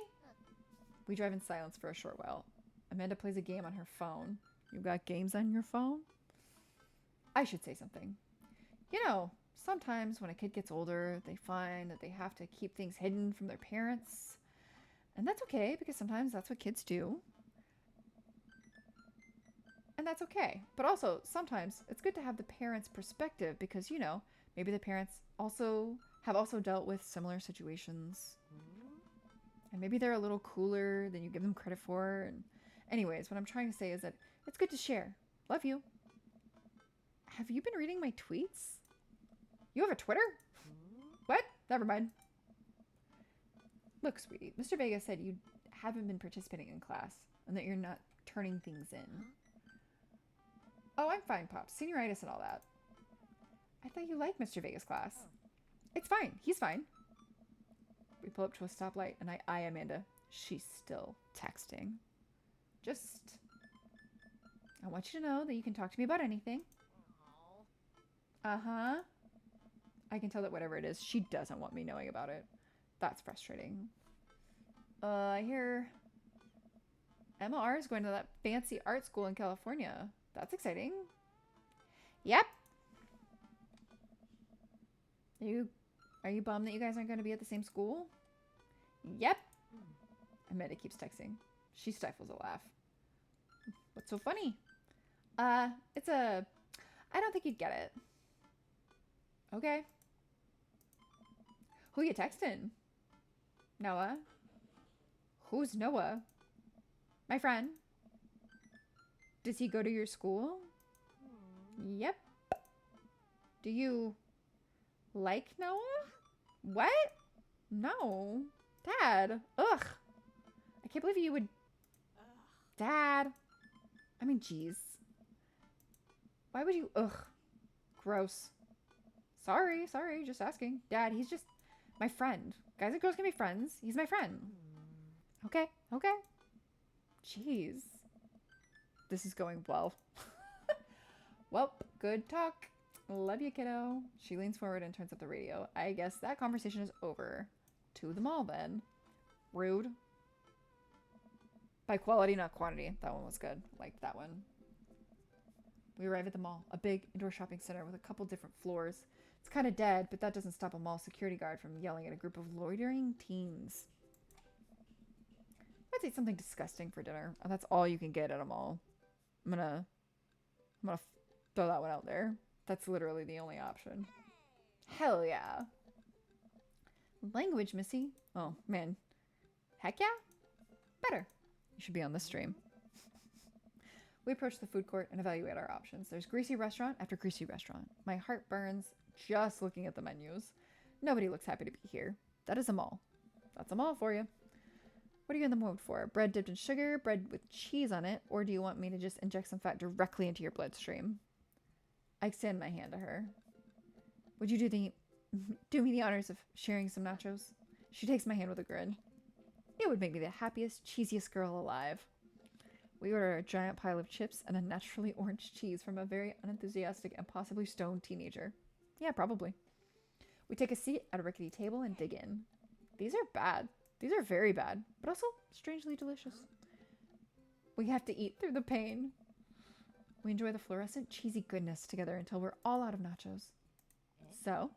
Speaker 1: We drive in silence for a short while. Amanda plays a game on her phone. You got games on your phone? I should say something. You know, sometimes when a kid gets older, they find that they have to keep things hidden from their parents. And that's okay, because sometimes that's what kids do. And that's okay. But also, sometimes it's good to have the parents' perspective because, you know, maybe the parents have also dealt with similar situations. And maybe they're a little cooler than you give them credit for. And anyways, what I'm trying to say is that it's good to share. Love you. Have you been reading my tweets? You have a Twitter? What? Never mind. Look, sweetie, Mr. Vega said you haven't been participating in class and that you're not turning things in. Oh, I'm fine, Pops. Senioritis and all that. I thought you liked Mr. Vega's class. It's fine. He's fine. We pull up to a stoplight and I eye Amanda. She's still texting. I want you to know that you can talk to me about anything. Uh-huh. I can tell that whatever it is, she doesn't want me knowing about it. That's frustrating. I hear Emma R is going to that fancy art school in California. That's exciting. Yep. Are you bummed that you guys aren't going to be at the same school? Yep. Amanda keeps texting. She stifles a laugh. What's so funny? I don't think you'd get it. Okay. Who you texting? Noah? Who's Noah? My friend. Does he go to your school? Yep. Do you like Noah? What? No. Dad. Ugh. I can't believe you would... Dad. I mean, jeez. Why would you... Ugh. Gross. Sorry, just asking. Dad, he's just my friend. Guys and girls can be friends. He's my friend. Okay. Jeez. This is going well. Well, good talk. Love you, kiddo. She leans forward and turns up the radio. I guess that conversation is over. To the mall, then. Rude. By quality, not quantity. That one was good. Like that one. We arrive at the mall, a big indoor shopping center with a couple different floors. It's kind of dead, but that doesn't stop a mall security guard from yelling at a group of loitering teens. Let's eat something disgusting for dinner. Oh, that's all you can get at a mall. I'm gonna throw that one out there. That's literally the only option. Hell yeah. Language, Missy. Oh, man. Heck yeah? Better. You should be on this stream. We approach the food court and evaluate our options. There's greasy restaurant after greasy restaurant. My heart burns just looking at the menus. Nobody looks happy to be here. That is a mall. That's a mall for you. What are you in the mood for? Bread dipped in sugar, bread with cheese on it, or do you want me to just inject some fat directly into your bloodstream? I extend my hand to her. Would you do me the honors of sharing some nachos? She takes my hand with a grin. It would make me the happiest, cheesiest girl alive. We order a giant pile of chips and a naturally orange cheese from a very unenthusiastic and possibly stoned teenager. Yeah, probably. We take a seat at a rickety table and dig in. These are bad. These are very bad, but also strangely delicious. We have to eat through the pain. We enjoy the fluorescent, cheesy goodness together until we're all out of nachos. So,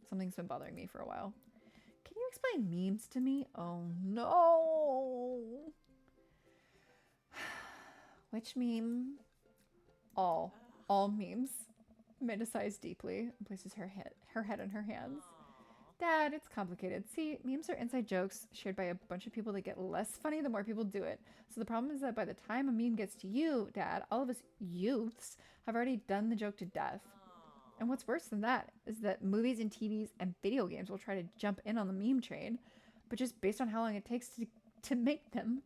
Speaker 1: something's been bothering me for a while. Can you explain memes to me? Oh no! Which meme? All memes. Amanda sighs deeply and places her head in her hands. Dad, it's complicated. See, memes are inside jokes shared by a bunch of people that get less funny the more people do it. So the problem is that by the time a meme gets to you, Dad, all of us youths have already done the joke to death. And what's worse than that is that movies and TVs and video games will try to jump in on the meme train, but just based on how long it takes to make them,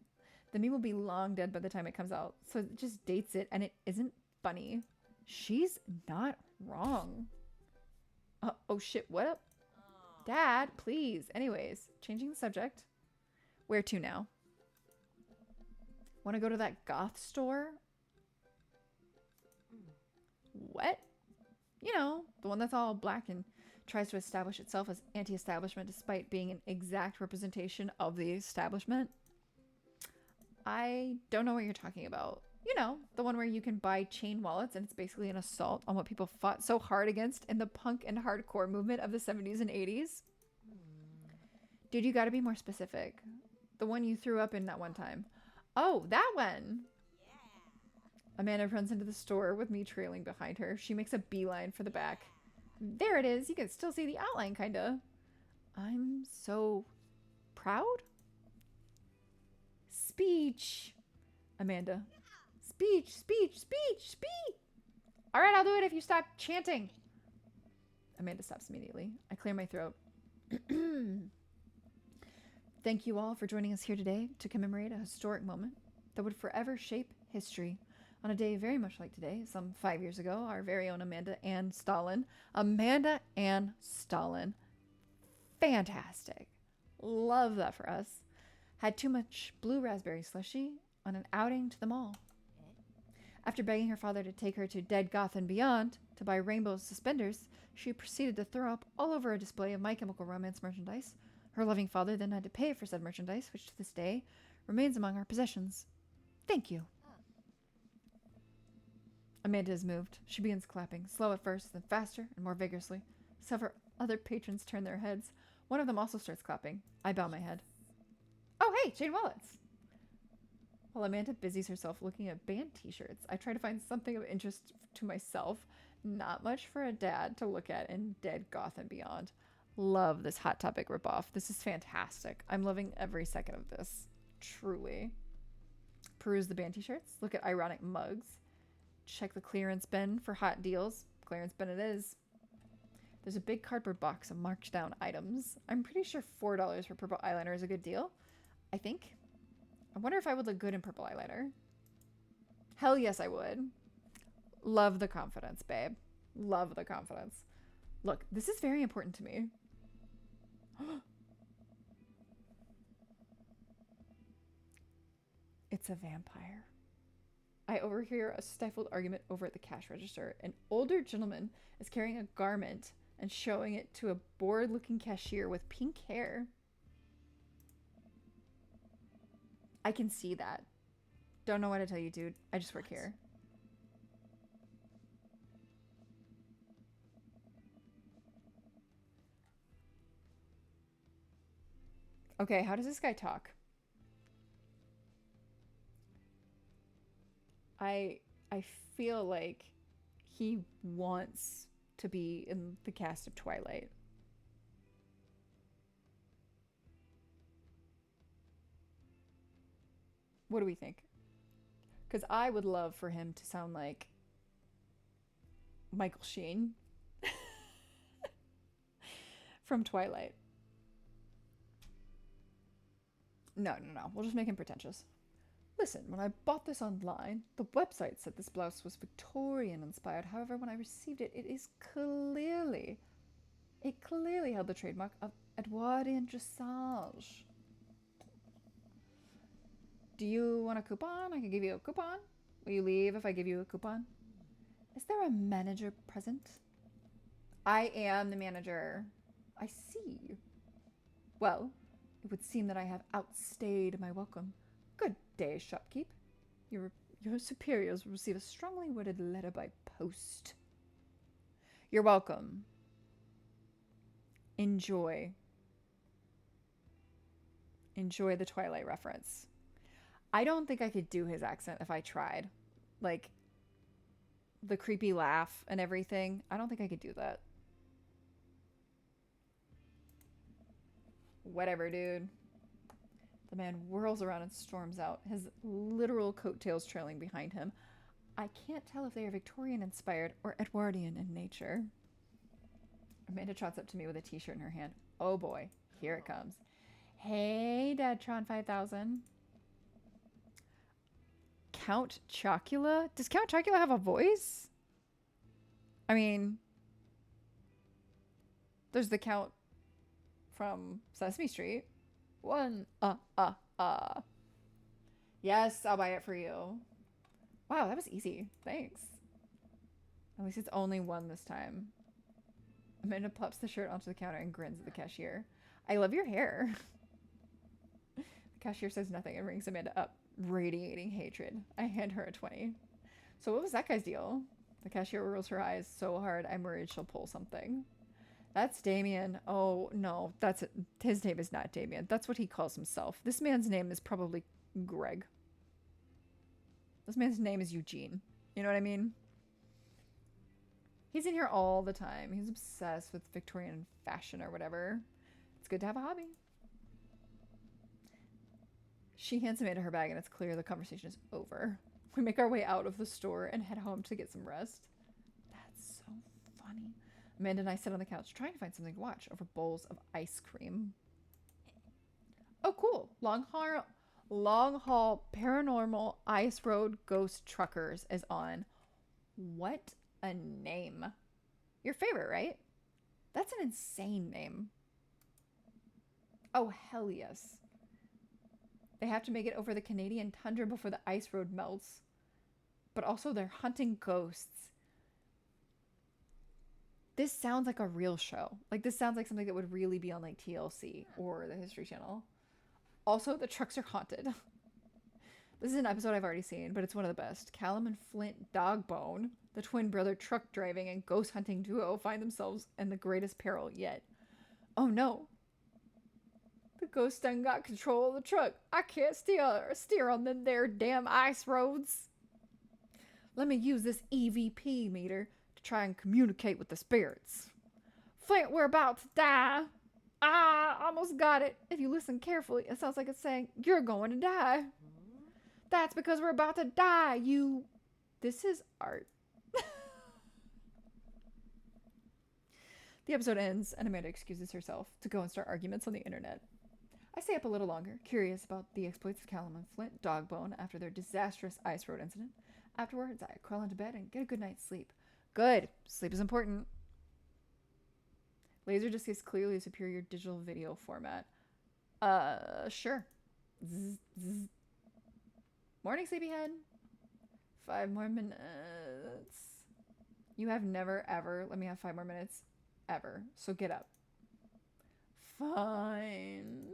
Speaker 1: the meme will be long dead by the time it comes out. So it just dates it, and it isn't funny. She's not wrong. Oh shit, what up? Dad, please. Anyways, changing the subject. Where to now? Want to go to that goth store? What? You know, the one that's all black and tries to establish itself as anti-establishment despite being an exact representation of the establishment. I don't know what you're talking about. You know, the one where you can buy chain wallets and it's basically an assault on what people fought so hard against in the punk and hardcore movement of the 70s and 80s. Dude, you gotta be more specific. The one you threw up in that one time. Oh, that one! Amanda runs into the store with me trailing behind her. She makes a beeline for the back. There it is. You can still see the outline, kinda. I'm so proud? Speech. Amanda. Speech. All right, I'll do it if you stop chanting. Amanda stops immediately. I clear my throat. Thank you all for joining us here today to commemorate a historic moment that would forever shape history. On a day very much like today, some 5 years ago, our very own Amanda Ann Stalin. Amanda Ann Stalin. Fantastic. Love that for us. Had too much blue raspberry slushy on an outing to the mall. After begging her father to take her to Dead Goth and beyond to buy rainbow suspenders, she proceeded to throw up all over a display of My Chemical Romance merchandise. Her loving father then had to pay for said merchandise, which to this day remains among our possessions. Thank you. Amanda is moved. She begins clapping, slow at first, then faster and more vigorously. Several other patrons turn their heads. One of them also starts clapping. I bow my head. Oh, hey, Jane Wallets! While Amanda busies herself looking at band t-shirts, I try to find something of interest to myself. Not much for a dad to look at in Dead Goth and Beyond. Love this Hot Topic ripoff. This is fantastic. I'm loving every second of this. Truly. Peruse the band t-shirts. Look at ironic mugs. Check the clearance bin for hot deals. Clearance bin it is. There's a big cardboard box of marked down items. I'm pretty sure $4 for purple eyeliner is a good deal. I think. I wonder if I would look good in purple eyeliner. Hell yes, I would. Love the confidence, babe. Love the confidence. Look, this is very important to me. It's a vampire. I overhear a stifled argument over at the cash register. An older gentleman is carrying a garment and showing it to a bored-looking cashier with pink hair. I can see that. Don't know what to tell you, dude. I just work here. Okay, how does this guy talk? I feel like he wants to be in the cast of Twilight. What do we think? Because I would love for him to sound like Michael Sheen from Twilight. No. We'll just make him pretentious. Listen, when I bought this online, the website said this blouse was Victorian inspired. However, when I received it, it clearly held the trademark of Edwardian dressage. Do you want a coupon? I can give you a coupon. Will you leave if I give you a coupon? Is there a manager present? I am the manager. I see. Well, it would seem that I have outstayed my welcome. Good day, shopkeep. Your superiors will receive a strongly worded letter by post. You're welcome. Enjoy. Enjoy the Twilight reference. I don't think I could do his accent if I tried. Like, the creepy laugh and everything. I don't think I could do that. Whatever, dude. The man whirls around and storms out, his literal coattails trailing behind him. I can't tell if they are Victorian-inspired or Edwardian in nature. Amanda trots up to me with a t-shirt in her hand. Oh boy, here it comes. Hey, Dadtron 5000. Count Chocula? Does Count Chocula have a voice? I mean, there's the Count from Sesame Street. Yes, I'll buy it for you. Wow, that was easy. Thanks. At least it's only one this time. Amanda plops the shirt onto the counter and grins at the cashier. I love your hair. The cashier says nothing and rings Amanda up, radiating hatred. I hand her a 20. So what was that guy's deal? The cashier rolls her eyes so hard I'm worried she'll pull something. That's Damien. Oh, no. His name is not Damien. That's what he calls himself. This man's name is probably Greg. This man's name is Eugene. You know what I mean? He's in here all the time. He's obsessed with Victorian fashion or whatever. It's good to have a hobby. She hands Amanda her bag and it's clear the conversation is over. We make our way out of the store and head home to get some rest. That's so funny. Amanda and I sit on the couch trying to find something to watch over bowls of ice cream. Oh, cool. Long haul paranormal ice road ghost truckers is on. What a name. Your favorite, right? That's an insane name. Oh, hell yes. They have to make it over the Canadian tundra before the ice road melts. but also they're hunting ghosts. This sounds like a real show. Like, this sounds like something that would really be on, like, TLC or the History Channel. Also, the trucks are haunted. This is an episode I've already seen, but it's one of the best. Callum and Flint Dogbone, the twin brother truck driving and ghost hunting duo, find themselves in the greatest peril yet. Oh no. The ghost done got control of the truck. I can't steer on them there damn ice roads. Let me use this EVP meter to try and communicate with the spirits. Flint, we're about to die. I almost got it. If you listen carefully, it sounds like it's saying, you're going to die. That's because we're about to die, you... This is art. The episode ends, and Amanda excuses herself to go and start arguments on the internet. I stay up a little longer, curious about the exploits of Callum and Flint Dogbone after their disastrous ice road incident. Afterwards, I crawl into bed and get a good night's sleep. Good. Sleep is important. Laserdisc is clearly a superior digital video format. Sure. Zzz, zzz. Morning, sleepyhead. 5 more minutes. You have never, ever let me have 5 more minutes. Ever. So get up. Fine.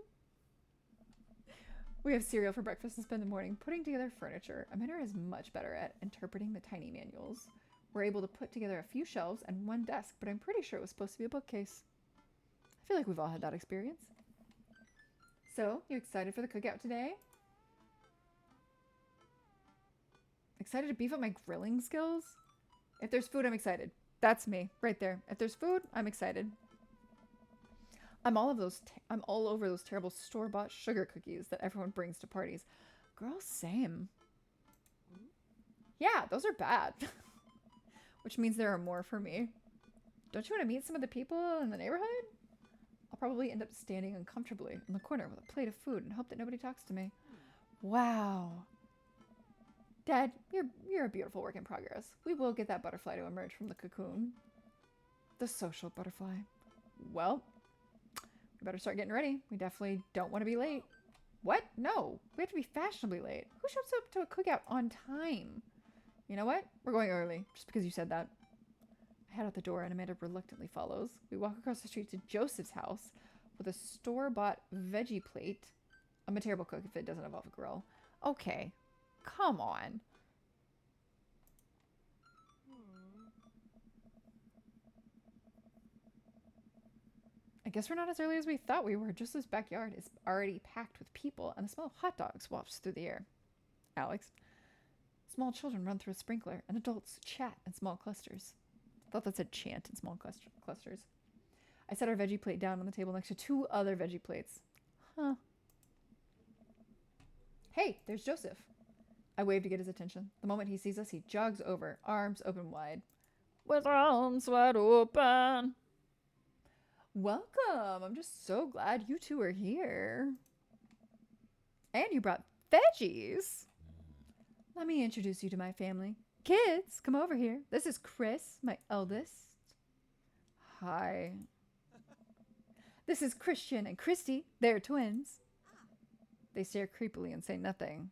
Speaker 1: We have cereal for breakfast and spend the morning putting together furniture. Amanda is much better at interpreting the tiny manuals. We're able to put together a few shelves and one desk, but I'm pretty sure it was supposed to be a bookcase. I feel like we've all had that experience. So, you excited for the cookout today? Excited to beef up my grilling skills? If there's food, I'm excited. That's me, right there. If there's food, I'm excited. I'm all over those terrible store-bought sugar cookies that everyone brings to parties. Girl, same. Yeah, those are bad. Which means there are more for me. Don't you want to meet some of the people in the neighborhood? I'll probably end up standing uncomfortably in the corner with a plate of food and hope that nobody talks to me. Wow. Dad, you're a beautiful work in progress. We will get that butterfly to emerge from the cocoon. The social butterfly. Well, we better start getting ready. We definitely don't want to be late. What? No. We have to be fashionably late. Who shows up to a cookout on time? You know what? We're going early, just because you said that. I head out the door and Amanda reluctantly follows. We walk across the street to Joseph's house with a store-bought veggie plate. I'm a terrible cook if it doesn't involve a grill. Okay. Come on. I guess we're not as early as we thought we were. Just this backyard is already packed with people, and the smell of hot dogs wafts through the air. Alex. Small children run through a sprinkler, and adults chat in small clusters. I thought that said chant in small clusters. I set our veggie plate down on the table next to 2 other veggie plates. Huh. Hey, there's Joseph. I wave to get his attention. The moment he sees us, he jogs over, arms open wide. With arms wide open. Welcome. I'm just so glad you two are here. And you brought veggies. Let me introduce you to my family. Kids, come over here. This is Chris, my eldest. Hi. This is Christian and Christy. They're twins. They stare creepily and say nothing.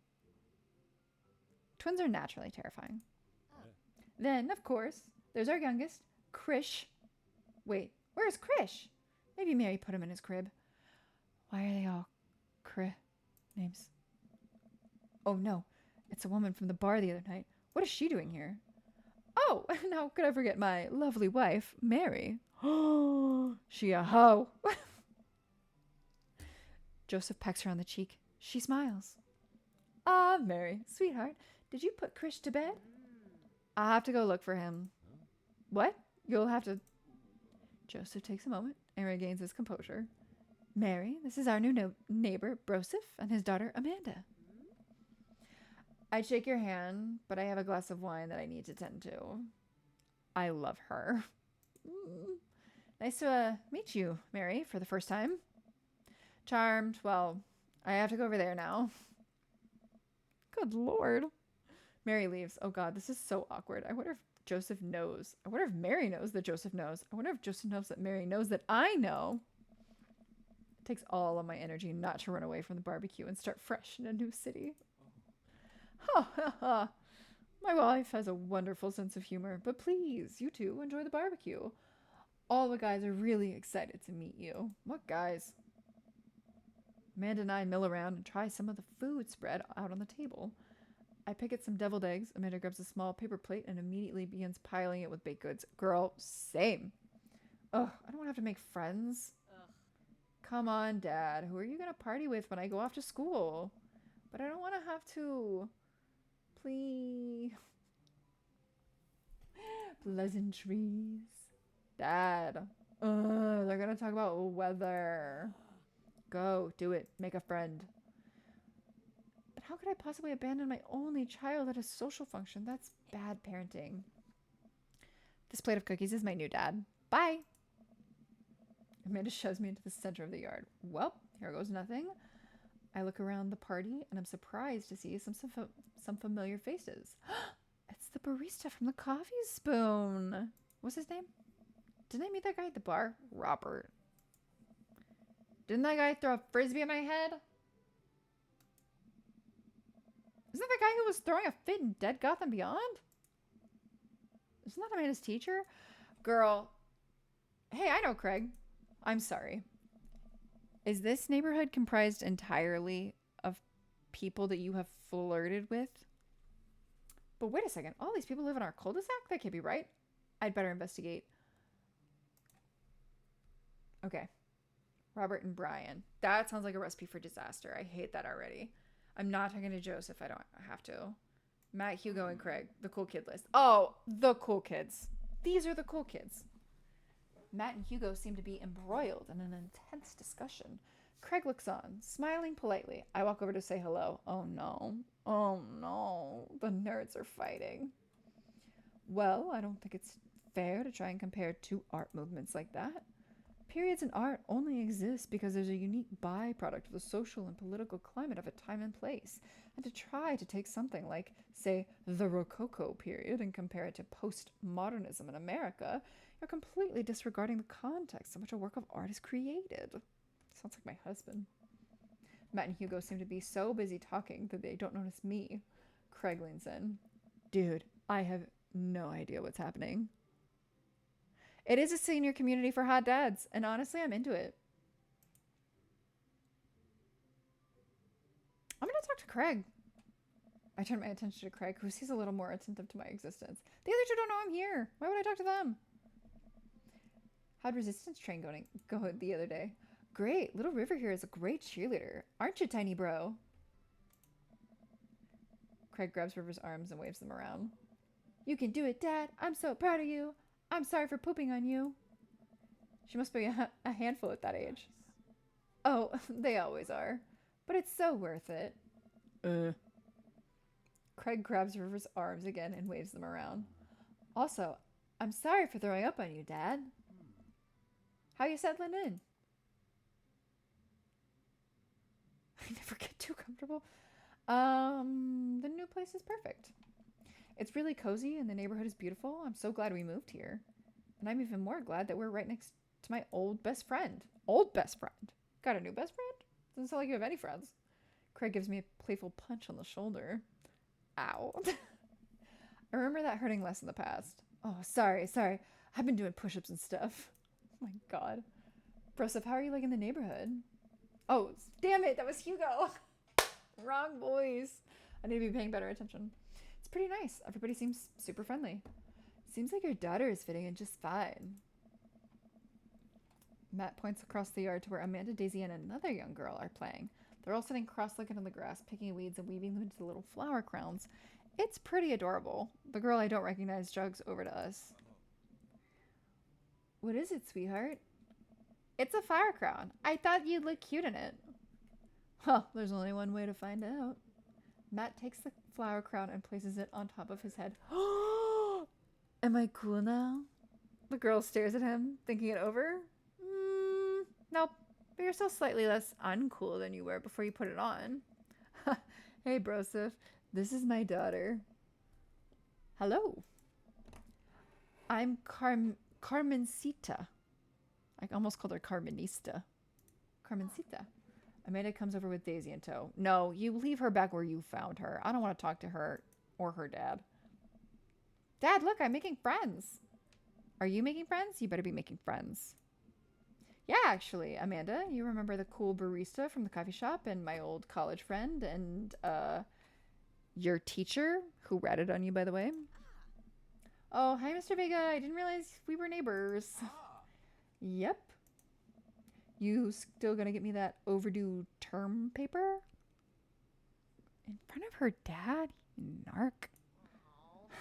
Speaker 1: Twins are naturally terrifying. Then, of course, there's our youngest, Krish. Wait, where's Krish? Maybe Mary put him in his crib. Why are they all names? Oh no, it's a woman from the bar the other night. What is she doing here? Oh, and how could I forget my lovely wife, Mary? Oh, she a hoe. Joseph pecks her on the cheek. She smiles. Ah, Mary, sweetheart, did you put Krish to bed? I'll have to go look for him. What? You'll have to... Joseph takes a moment and regains his composure. Mary, this is our new neighbor, Broseph, and his daughter, Amanda. I'd shake your hand, but I have a glass of wine that I need to tend to. I love her. Nice to meet you, Mary, for the first time. Charmed. Well, I have to go over there now. Good Lord. Mary leaves. Oh God, this is so awkward. I wonder if Joseph knows. I wonder if Mary knows that Joseph knows. I wonder if Joseph knows that Mary knows that I know. It takes all of my energy not to run away from the barbecue and start fresh in a new city. Ha ha ha. My wife has a wonderful sense of humor, but please, you two, enjoy the barbecue. All the guys are really excited to meet you. What guys? Amanda and I mill around and try some of the food spread out on the table. I pick at some deviled eggs. Amanda grabs a small paper plate and immediately begins piling it with baked goods. Girl, same. Ugh, I don't want to have to make friends.
Speaker 3: Ugh.
Speaker 1: Come on, Dad. Who are you going to party with when I go off to school? But I don't want to have to. Please. Pleasantries. Dad. They're going to talk about weather. Go, do it. Make a friend. But how could I possibly abandon my only child at a social function? That's bad parenting. This plate of cookies is my new dad. Bye. Amanda shoves me into the center of the yard. Well, here goes nothing. I look around the party and I'm surprised to see some familiar faces. It's the barista from the Coffee Spoon. What's his name? Didn't I meet that guy at the bar? Robert. Didn't that guy throw a frisbee at my head? Isn't that the guy who was throwing a fit in Dead Gotham Beyond? Isn't that Amanda's teacher? Girl. Hey, I know Craig. I'm sorry. Is this neighborhood comprised entirely of people that you have flirted with? But wait a second. All these people live in our cul-de-sac? That can't be right. I'd better investigate. Okay. Robert and Brian. That sounds like a recipe for disaster. I hate that already. I'm not talking to Joseph. I don't have to. Matt, Hugo, and Craig. The cool kid list. Oh, the cool kids. These are the cool kids. Matt and Hugo seem to be embroiled in an intense discussion. Craig looks on, smiling politely. I walk over to say hello. Oh no. Oh no. The nerds are fighting. Well, I don't think it's fair to try and compare two art movements like that. Periods in art only exist because there's a unique byproduct of the social and political climate of a time and place. And to try to take something like, say, the Rococo period and compare it to postmodernism in America, you're completely disregarding the context in which a work of art is created. Sounds like my husband. Matt and Hugo seem to be so busy talking that they don't notice me. Craig leans in. Dude, I have no idea what's happening. It is a senior community for hot dads, and honestly, I'm into it. I'm going to talk to Craig. I turn my attention to Craig, who seems a little more attentive to my existence. The other two don't know I'm here. Why would I talk to them? How'd resistance train go the other day? Great. Little River here is a great cheerleader. Aren't you, tiny bro? Craig grabs River's arms and waves them around. You can do it, Dad. I'm so proud of you. I'm sorry for pooping on you. She must be a handful at that age. Oh, they always are. But it's so worth it. Craig grabs River's arms again and waves them around. Also, I'm sorry for throwing up on you, Dad. How you settling in? I never get too comfortable. The new place is perfect. It's really cozy and the neighborhood is beautiful. I'm so glad we moved here. And I'm even more glad that we're right next to my old best friend. Old best friend? Got a new best friend? Doesn't sound like you have any friends. Craig gives me a playful punch on the shoulder. Ow. I remember that hurting less in the past. Oh, sorry. I've been doing push-ups and stuff. Oh my god. Broseph, how are you liking the neighborhood? Oh, damn it. That was Hugo. Wrong boys. I need to be paying better attention. It's pretty nice. Everybody seems super friendly. Seems like your daughter is fitting in just fine. Matt points across the yard to where Amanda, Daisy, and another young girl are playing. They're all sitting cross-legged on the grass, picking weeds and weaving them into little flower crowns. It's pretty adorable. The girl I don't recognize jogs over to us. What is it, sweetheart? It's a flower crown. I thought you'd look cute in it. Huh, there's only one way to find out. Matt takes the flower crown and places it on top of his head. Am I cool now? The girl stares at him, thinking it over. Nope, but you're still slightly less uncool than you were before you put it on. Hey, Broseph, this is my daughter. Hello. I'm Carmencita. I almost called her Carmenista. Carmencita. Amanda comes over with Daisy in tow. No, you leave her back where you found her. I don't want to talk to her or her dad. Dad, look, I'm making friends. Are you making friends? You better be making friends. Yeah, actually, Amanda, you remember the cool barista from the coffee shop and my old college friend and your teacher who ratted on you, by the way? Oh, hi, Mr. Vega. I didn't realize we were neighbors. Yep. You still gonna get me that overdue term paper? In front of her dad? You narc.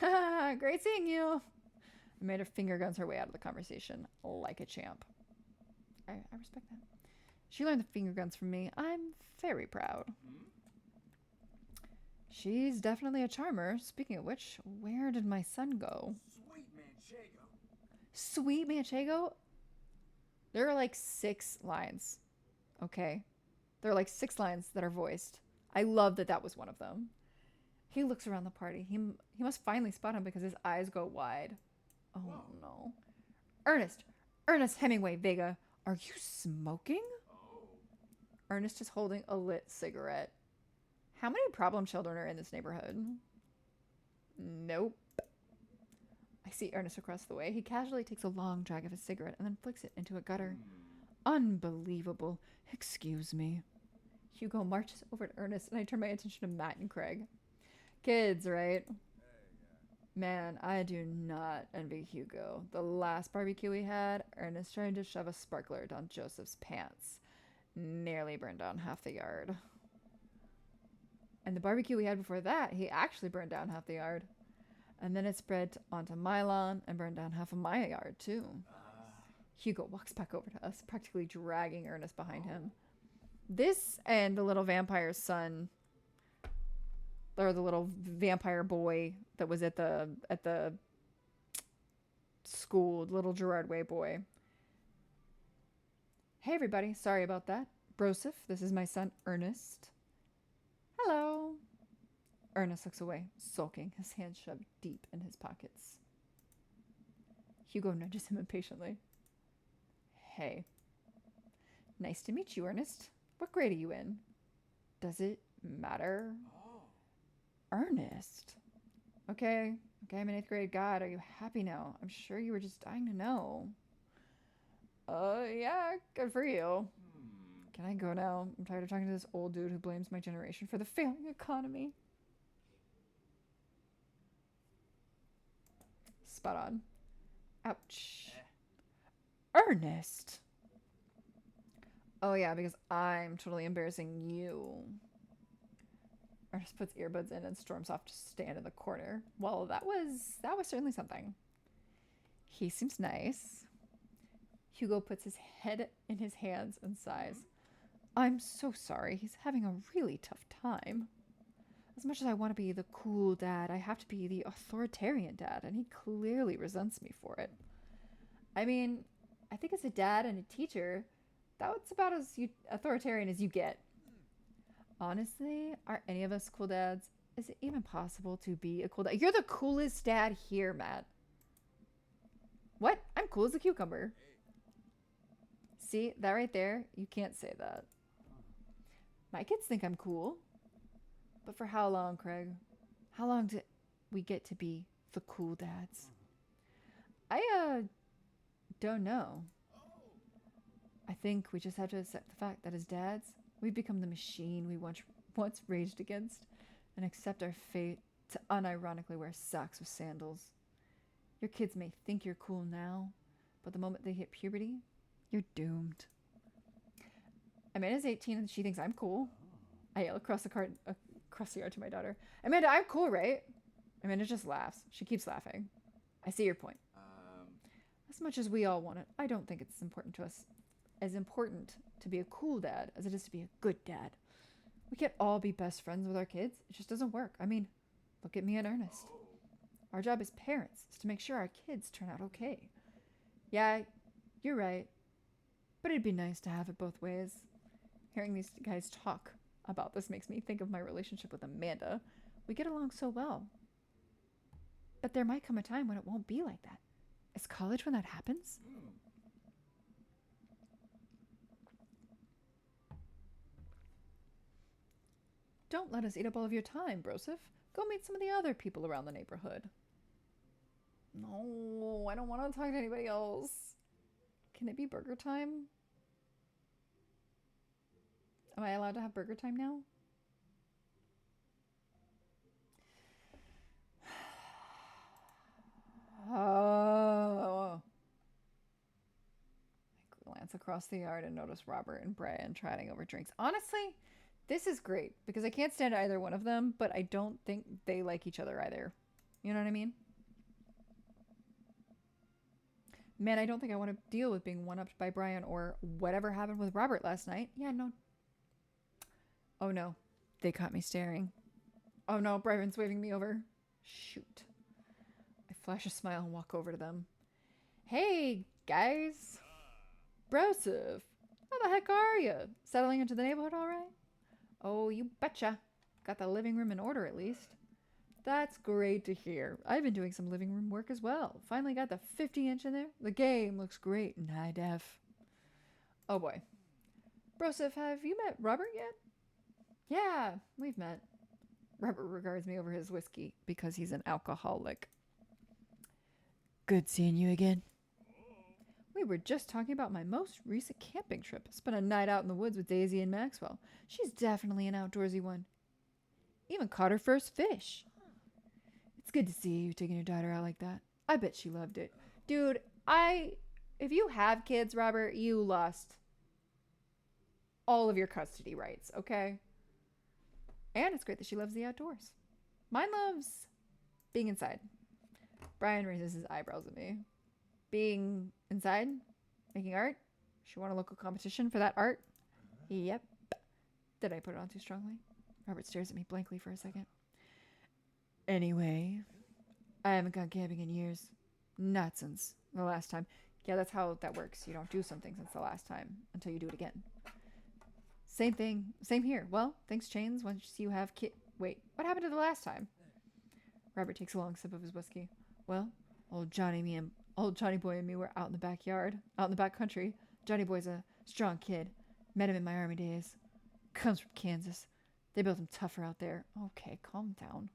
Speaker 1: Haha, great seeing you. Amanda finger guns her way out of the conversation like a champ. I respect that. She learned the finger guns from me. I'm very proud. She's definitely a charmer. Speaking of which, where did my son go?
Speaker 2: Sweet Manchego.
Speaker 1: Sweet Manchego? There are like 6 lines. Okay? There are like 6 lines that are voiced. I love that that was one of them. He looks around the party. He must finally spot him because his eyes go wide. Oh, whoa. No. Ernest Hemingway Vega, are you smoking?
Speaker 2: Oh.
Speaker 1: Ernest is holding a lit cigarette. How many problem children are in this neighborhood? Nope. I see Ernest across the way. He casually takes a long drag of his cigarette and then flicks it into a gutter. Unbelievable. Excuse me. Hugo marches over to Ernest and I turn my attention to Matt and Craig. Kids, right? Man, I do not envy Hugo. The last barbecue we had, Ernest tried to shove a sparkler down Joseph's pants. Nearly burned down half the yard. And the barbecue we had before that, he actually burned down half the yard. And then it spread onto my lawn and burned down half of my yard, too. Hugo walks back over to us, practically dragging Ernest behind him. This and the little vampire's son, or the little vampire boy that was at the school, little Gerard Way boy. Hey, everybody. Sorry about that. Broseph, this is my son, Ernest. Hello. Ernest looks away, sulking, his hands shoved deep in his pockets. Hugo nudges him impatiently. Hey. Nice to meet you, Ernest. What grade are you in? Does it matter?
Speaker 2: Oh.
Speaker 1: Ernest. Okay, I'm in 8th grade. God, are you happy now? I'm sure you were just dying to know. Yeah, good for you. Can I go now? I'm tired of talking to this old dude who blames my generation for the failing economy. Spot on. Ouch. Ernest! Oh yeah, because I'm totally embarrassing you. Ernest puts earbuds in and storms off to stand in the corner. Well, that was certainly something. He seems nice. Hugo puts his head in his hands and sighs. I'm so sorry. He's having a really tough time. As much as I want to be the cool dad, I have to be the authoritarian dad, and he clearly resents me for it. I mean, I think as a dad and a teacher, that's about as authoritarian as you get. Honestly, are any of us cool dads? Is it even possible to be a cool dad? You're the coolest dad here, Matt. What? I'm cool as a cucumber. See, that right there? You can't say that. My kids think I'm cool. But for how long, Craig? How long do we get to be the cool dads? I don't know. I think we just have to accept the fact that as dads, we've become the machine we once raged against and accept our fate to unironically wear socks with sandals. Your kids may think you're cool now, but the moment they hit puberty, you're doomed. Amanda's 18 and she thinks I'm cool. I yell across the yard to my daughter. Amanda, I'm cool, right? Amanda just laughs. She keeps laughing. I see your point. As much as we all want it, I don't think it's important to us. As important to be a cool dad as it is to be a good dad. We can't all be best friends with our kids. It just doesn't work. I mean, look at me and Ernest. Our job as parents is to make sure our kids turn out okay. Yeah, you're right. But it'd be nice to have it both ways. Hearing these guys talk about this makes me think of my relationship with Amanda. We get along so well. But there might come a time when it won't be like that. Is college when that happens? Don't let us eat up all of your time, Broseph. Go meet some of the other people around the neighborhood. No, I don't want to talk to anybody else. Can it be burger time? Am I allowed to have burger time now? Oh. I glance across the yard and notice Robert and Brian chatting over drinks. Honestly, this is great because I can't stand either one of them, but I don't think they like each other either. You know what I mean? Man, I don't think I want to deal with being one-upped by Brian or whatever happened with Robert last night. Yeah, no. Oh no, they caught me staring. Oh no, Brian's waving me over. Shoot. I flash a smile and walk over to them. Hey, guys. Broseph, how the heck are you? Settling into the neighborhood all right? Oh, you betcha. Got the living room in order at least. That's great to hear. I've been doing some living room work as well. Finally got the 50-inch in there. The game looks great in high def. Oh boy. Broseph, have you met Robert yet? Yeah, we've met. Robert regards me over his whiskey because he's an alcoholic. Good seeing you again. We were just talking about my most recent camping trip. Spent a night out in the woods with Daisy and Maxwell. She's definitely an outdoorsy one. Even caught her first fish. It's good to see you taking your daughter out like that. I bet she loved it. Dude, if you have kids, Robert, you lost all of your custody rights, okay? And it's great that she loves the outdoors. Mine loves being inside. Brian raises his eyebrows at me. Being inside? Making art? She won a local competition for that art? Yep. Did I put it on too strongly? Robert stares at me blankly for a second. Anyway, I haven't gone camping in years. Not since the last time. Yeah, that's how that works. You don't do something since the last time until you do it again. Same thing. Same here. Well, things change once you have Wait, what happened to the last time? Robert takes a long sip of his whiskey. Well, old Johnny Boy and me were out in the backyard, out in the back country. Johnny Boy's a strong kid. Met him in my army days. Comes from Kansas. They built him tougher out there. Okay, calm down.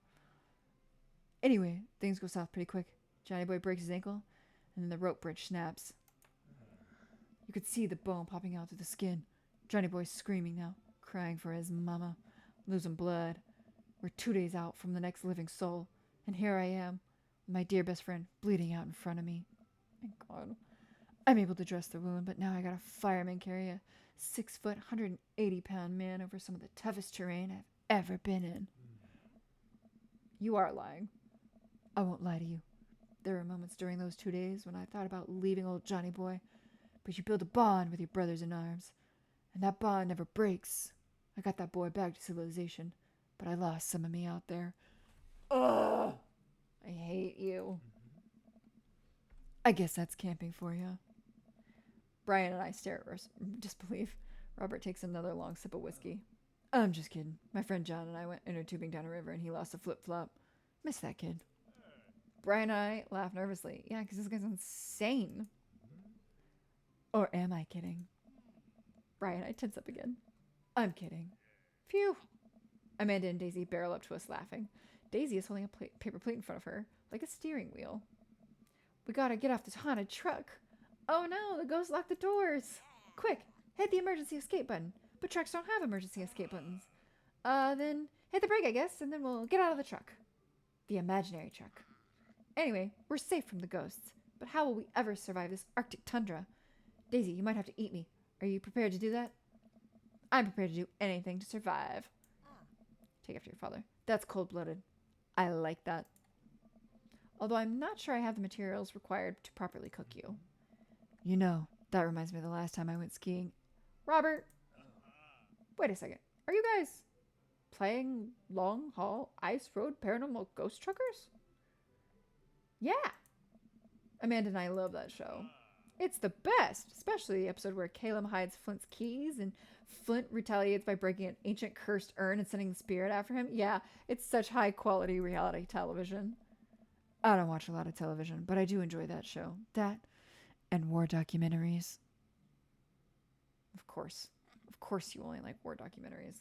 Speaker 1: Anyway, things go south pretty quick. Johnny Boy breaks his ankle, and then the rope bridge snaps. You could see the bone popping out through the skin. Johnny Boy's screaming now, crying for his mama, losing blood. We're 2 days out from the next living soul, and here I am, with my dear best friend bleeding out in front of me. Thank God. I'm able to dress the wound, but now I got a fireman carry a 6-foot, 180-pound man over some of the toughest terrain I've ever been in. You are lying. I won't lie to you. There were moments during those 2 days when I thought about leaving old Johnny Boy, but you build a bond with your brothers in arms, and that bond never breaks. I got that boy back to civilization, but I lost some of me out there. Ugh! I hate you. I guess that's camping for you. Brian and I stare at disbelief. Robert takes another long sip of whiskey. I'm just kidding. My friend John and I went inner tubing down a river and he lost a flip-flop. Miss that kid. Brian and I laugh nervously. Yeah, because this guy's insane. Or am I kidding? Brian, I tense up again. I'm kidding. Phew. Amanda and Daisy barrel up to us laughing. Daisy is holding a paper plate in front of her, like a steering wheel. We gotta get off this haunted truck. Oh no, the ghost locked the doors. Quick, hit the emergency escape button. But trucks don't have emergency escape buttons. Then hit the brake, I guess, and then we'll get out of the truck. The imaginary truck. Anyway, we're safe from the ghosts. But how will we ever survive this Arctic tundra? Daisy, you might have to eat me. Are you prepared to do that? I'm prepared to do anything to survive. Take after your father. That's cold-blooded. I like that. Although I'm not sure I have the materials required to properly cook you. You know, that reminds me of the last time I went skiing. Robert! Wait a second. Are you guys playing long-haul ice road paranormal ghost truckers? Yeah. Amanda and I love that show. It's the best, especially the episode where Caleb hides Flint's keys and Flint retaliates by breaking an ancient cursed urn and sending the spirit after him. Yeah, it's such high-quality reality television. I don't watch a lot of television, but I do enjoy that show. That and war documentaries. Of course. Of course you only like war documentaries.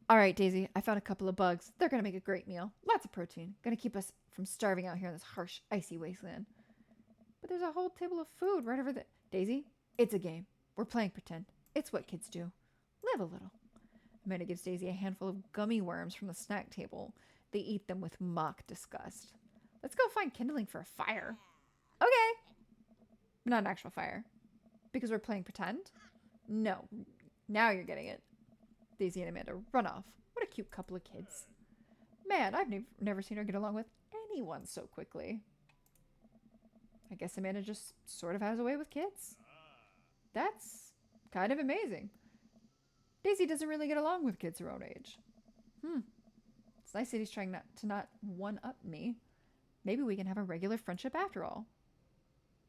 Speaker 1: All right, Daisy, I found a couple of bugs. They're going to make a great meal. Lots of protein. Going to keep us from starving out here in this harsh, icy wasteland. But there's a whole table of food right over there. Daisy, it's a game. We're playing pretend. It's what kids do. Live a little. Amanda gives Daisy a handful of gummy worms from the snack table. They eat them with mock disgust. Let's go find kindling for a fire. Okay. Not an actual fire. Because we're playing pretend? No. Now you're getting it. Daisy and Amanda run off. What a cute couple of kids. Man, I've never seen her get along with anyone so quickly. I guess Amanda just sort of has a way with kids. That's kind of amazing. Daisy doesn't really get along with kids her own age. It's nice that he's trying to not one-up me. Maybe we can have a regular friendship after all.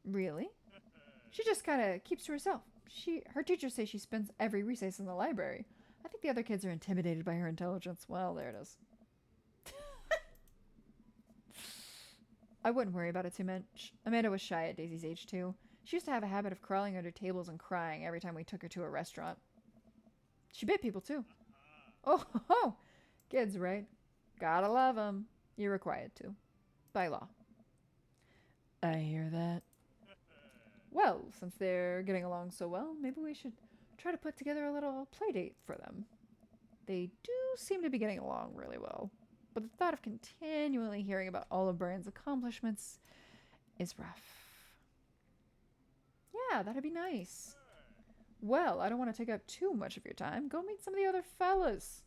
Speaker 1: Really? She just kind of keeps to herself. Her teachers say she spends every recess in the library. I think the other kids are intimidated by her intelligence. Well, there it is. I wouldn't worry about it too much. Amanda was shy at Daisy's age, too. She used to have a habit of crawling under tables and crying every time we took her to a restaurant. She bit people, too. Oh, kids, right? Gotta love them. You're required to. By law. I hear that. Well, since they're getting along so well, maybe we should try to put together a little play date for them. They do seem to be getting along really well, but the thought of continually hearing about all of Brian's accomplishments is rough. Yeah, that'd be nice. Well, I don't want to take up too much of your time. Go meet some of the other fellas.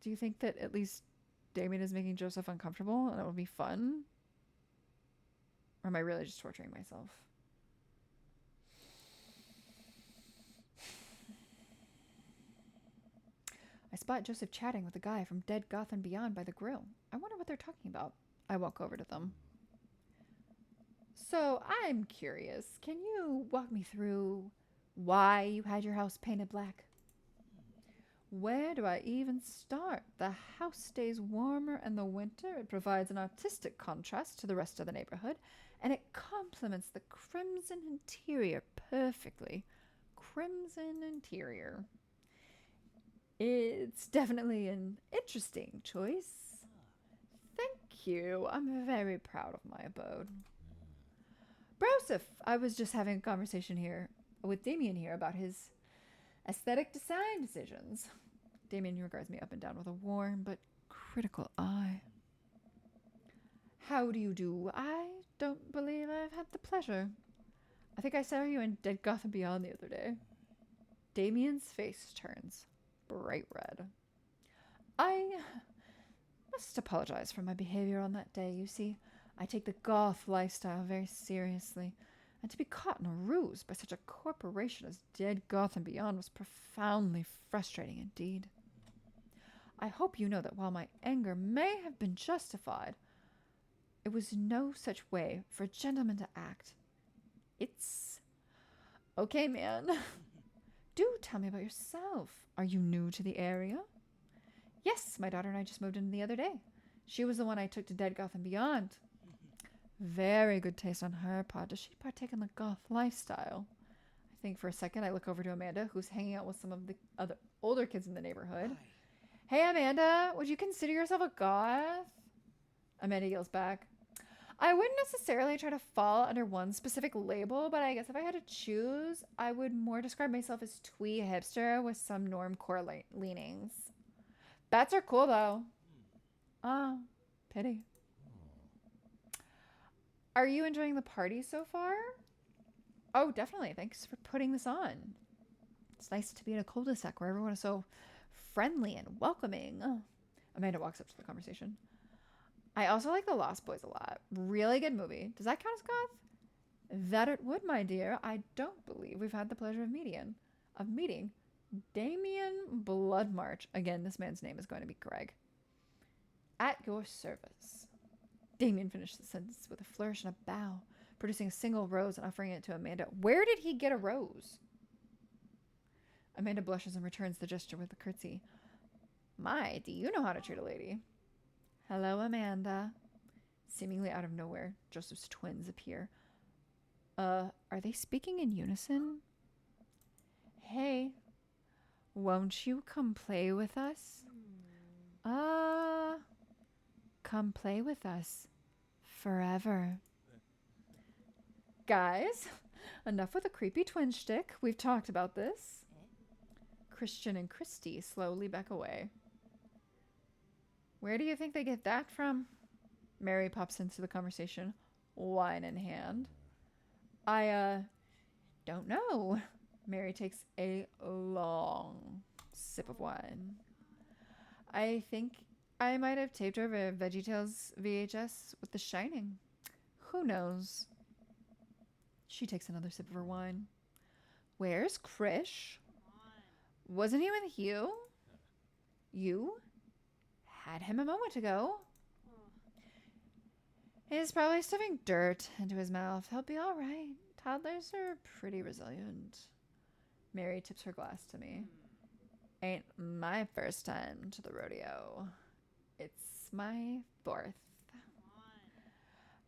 Speaker 1: Do you think that at least Damien is making Joseph uncomfortable and it will be fun? Or am I really just torturing myself? I spot Joseph chatting with a guy from Dead Gotham Beyond by the grill. I wonder what they're talking about. I walk over to them. So, I'm curious. Can you walk me through why you had your house painted black? Where do I even start? The house stays warmer in the winter. It provides an artistic contrast to the rest of the neighborhood, and it complements the crimson interior perfectly. Crimson interior. It's definitely an interesting choice. Thank you. I'm very proud of my abode. Broseph, I was just having a conversation here with Damien here about his aesthetic design decisions. Damien regards me up and down with a warm but critical eye. How do you do? I don't believe I've had the pleasure. I think I saw you in Dead Gotham Beyond the other day. Damien's face turns bright red. I must apologize for my behavior on that day. You see, I take the goth lifestyle very seriously, and to be caught in a ruse by such a corporation as Dead Gotham Beyond was profoundly frustrating indeed. I hope you know that while my anger may have been justified, it was no such way for a gentleman to act. It's okay, man. Do tell me about yourself. Are you new to the area? Yes, my daughter and I just moved in the other day. She was the one I took to Dead Gotham Beyond. Very good taste on her part. Does she partake in the goth lifestyle? I think for a second I look over to Amanda, who's hanging out with some of the other older kids in the neighborhood. Hi. Hey, Amanda, would you consider yourself a goth? Amanda yells back. I wouldn't necessarily try to fall under one specific label, but I guess if I had to choose, I would more describe myself as twee hipster with some normcore leanings. Bats are cool, though. Ah, pity. Are you enjoying the party so far? Oh, definitely. Thanks for putting this on. It's nice to be in a cul-de-sac where everyone is so friendly and welcoming. Oh. Amanda walks up to the conversation. I also like The Lost Boys a lot. Really good movie. Does that count as goth? That it would, my dear. I don't believe we've had the pleasure of meeting Damien Bloodmarch. Again, this man's name is going to be Greg. At your service. Damien finished the sentence with a flourish and a bow, producing a single rose and offering it to Amanda. Where did he get a rose? Amanda blushes and returns the gesture with a curtsy. My, do you know how to treat a lady? Hello, Amanda. Seemingly out of nowhere, Joseph's twins appear. Are they speaking in unison? Won't you come play with us? Come play with us forever. Guys, enough with the creepy twin shtick. We've talked about this. Christian and Christy slowly back away. Where do you think they get that from? Mary pops into the conversation, wine in hand. I don't know. Mary takes a long sip of wine. I think I might have taped over VeggieTales VHS with The Shining. Who knows? She takes another sip of her wine. Where's Krish? Wasn't he with you? You had him a moment ago. He's probably stuffing dirt into his mouth. He'll be all right. Toddlers are pretty resilient. Mary tips her glass to me. Ain't my first time to the rodeo. It's my 4th.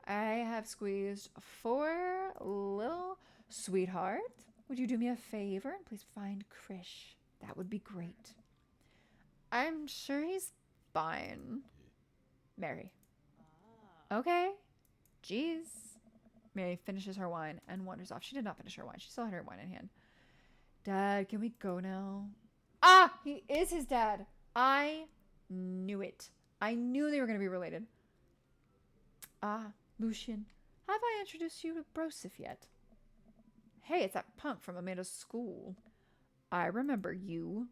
Speaker 1: I have squeezed 4 little sweetheart. Would you do me a favor and please find Krish? That would be great. I'm sure he's fine. Mary. Okay. Jeez. Mary finishes her wine and wanders off. She did not finish her wine. She still had her wine in hand. Dad, can we go now? Ah! He is his dad. I knew it. I knew they were going to be related. Ah, Lucian. Have I introduced you to Broseph yet? Hey, it's that punk from Amanda's school. I remember you.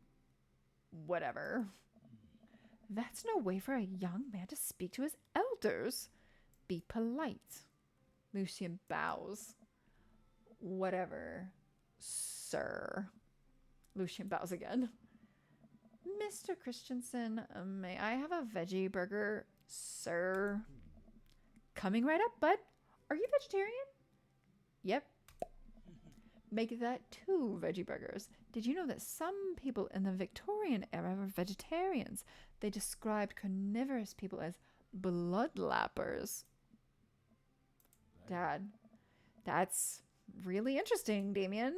Speaker 1: Whatever. That's no way for a young man to speak to his elders. Be polite. Lucian bows. Whatever, sir. Lucian bows again. Mr. Christensen, may I have a veggie burger, sir? Coming right up, bud. Are you vegetarian? Yep. Make that 2 veggie burgers. Did you know that some people in the Victorian era were vegetarians? They described carnivorous people as bloodlappers. Dad, that's really interesting, Damien.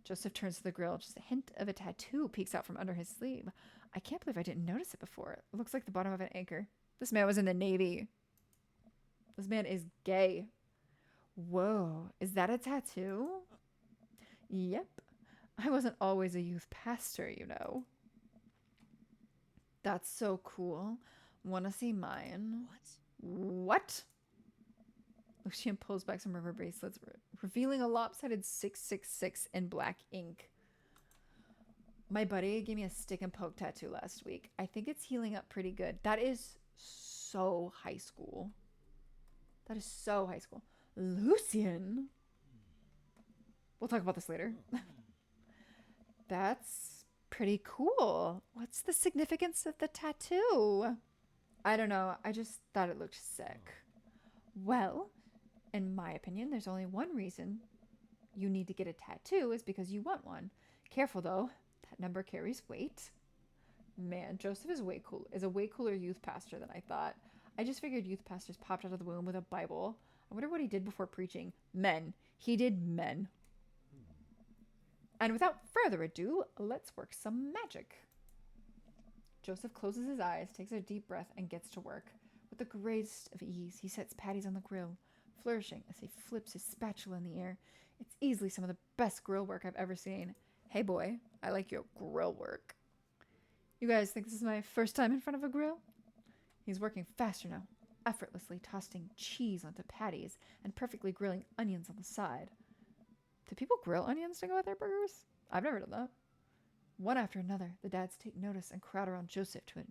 Speaker 1: Joseph turns to the grill. Just a hint of a tattoo peeks out from under his sleeve. I can't believe I didn't notice it before. It looks like the bottom of an anchor. This man was in the Navy. This man is gay. Whoa, is that a tattoo? Yep. I wasn't always a youth pastor, you know. That's so cool. Wanna see mine? What? Lucian pulls back some rubber bracelets, revealing a lopsided 666 in black ink. My buddy gave me a stick and poke tattoo last week. I think it's healing up pretty good. That is so high school. That is so high school. Lucian! We'll talk about this later. That's pretty cool. What's the significance of the tattoo? I don't know. I just thought it looked sick. Well, in my opinion, there's only one reason you need to get a tattoo is because you want one. Careful though, that number carries weight. Man, Joseph is a way cooler youth pastor than I thought. I just figured youth pastors popped out of the womb with a Bible. I wonder what he did before preaching. Men. He did men. And without further ado, let's work some magic. Joseph closes his eyes, takes a deep breath, and gets to work. With the greatest of ease, he sets patties on the grill, flourishing as he flips his spatula in the air. It's easily some of the best grill work I've ever seen. Hey boy, I like your grill work. You guys think this is my first time in front of a grill? He's working faster now, effortlessly tossing cheese onto patties and perfectly grilling onions on the side. Do people grill onions to go with their burgers? I've never done that. One after another, the dads take notice and crowd around Joseph to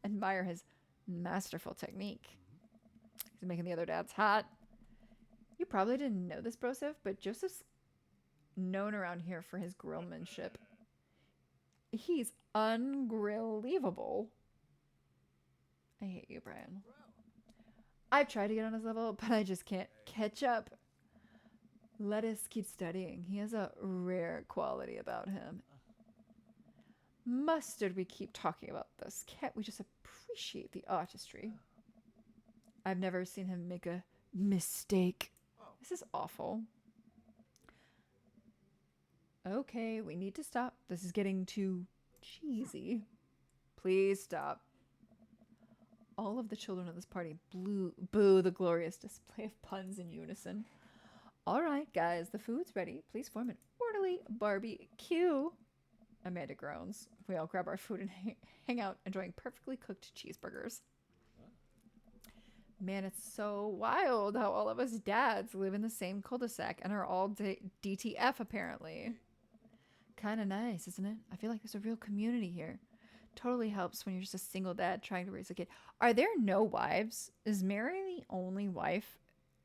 Speaker 1: admire his masterful technique. He's making the other dads hot. You probably didn't know this, Broseph, but Joseph's known around here for his grillmanship. He's ungrill-leavable. I hate you, Brian. I've tried to get on his level, but I just can't catch up. Let us keep studying. He has a rare quality about him. Mustard, we keep talking about this. Can't we just appreciate the artistry? I've never seen him make a mistake. This is awful. Okay, we need to stop. This is getting too cheesy. Please stop. All of the children of this party boo the glorious display of puns in unison. All right, guys, the food's ready. Please form an orderly barbecue. Amanda groans. We all grab our food and hang out, enjoying perfectly cooked cheeseburgers. Man, it's so wild how all of us dads live in the same cul-de-sac and are all DTF, apparently. Kind of nice, isn't it? I feel like there's a real community here. Totally helps when you're just a single dad trying to raise a kid. Are there no wives? Is Mary the only wife?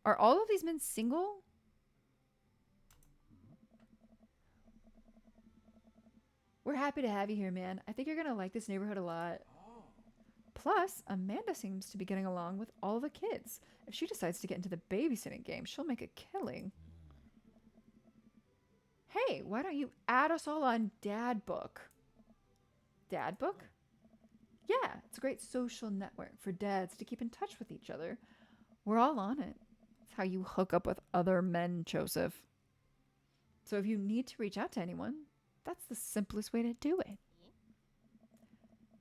Speaker 1: Are all of these men single? We're happy to have you here, man. I think you're going to like this neighborhood a lot. Plus, Amanda seems to be getting along with all the kids. If she decides to get into the babysitting game, she'll make a killing. Hey, why don't you add us all on Dad Book? Dad Book? Yeah, it's a great social network for dads to keep in touch with each other. We're all on it. It's how you hook up with other men, Joseph. So if you need to reach out to anyone, that's the simplest way to do it.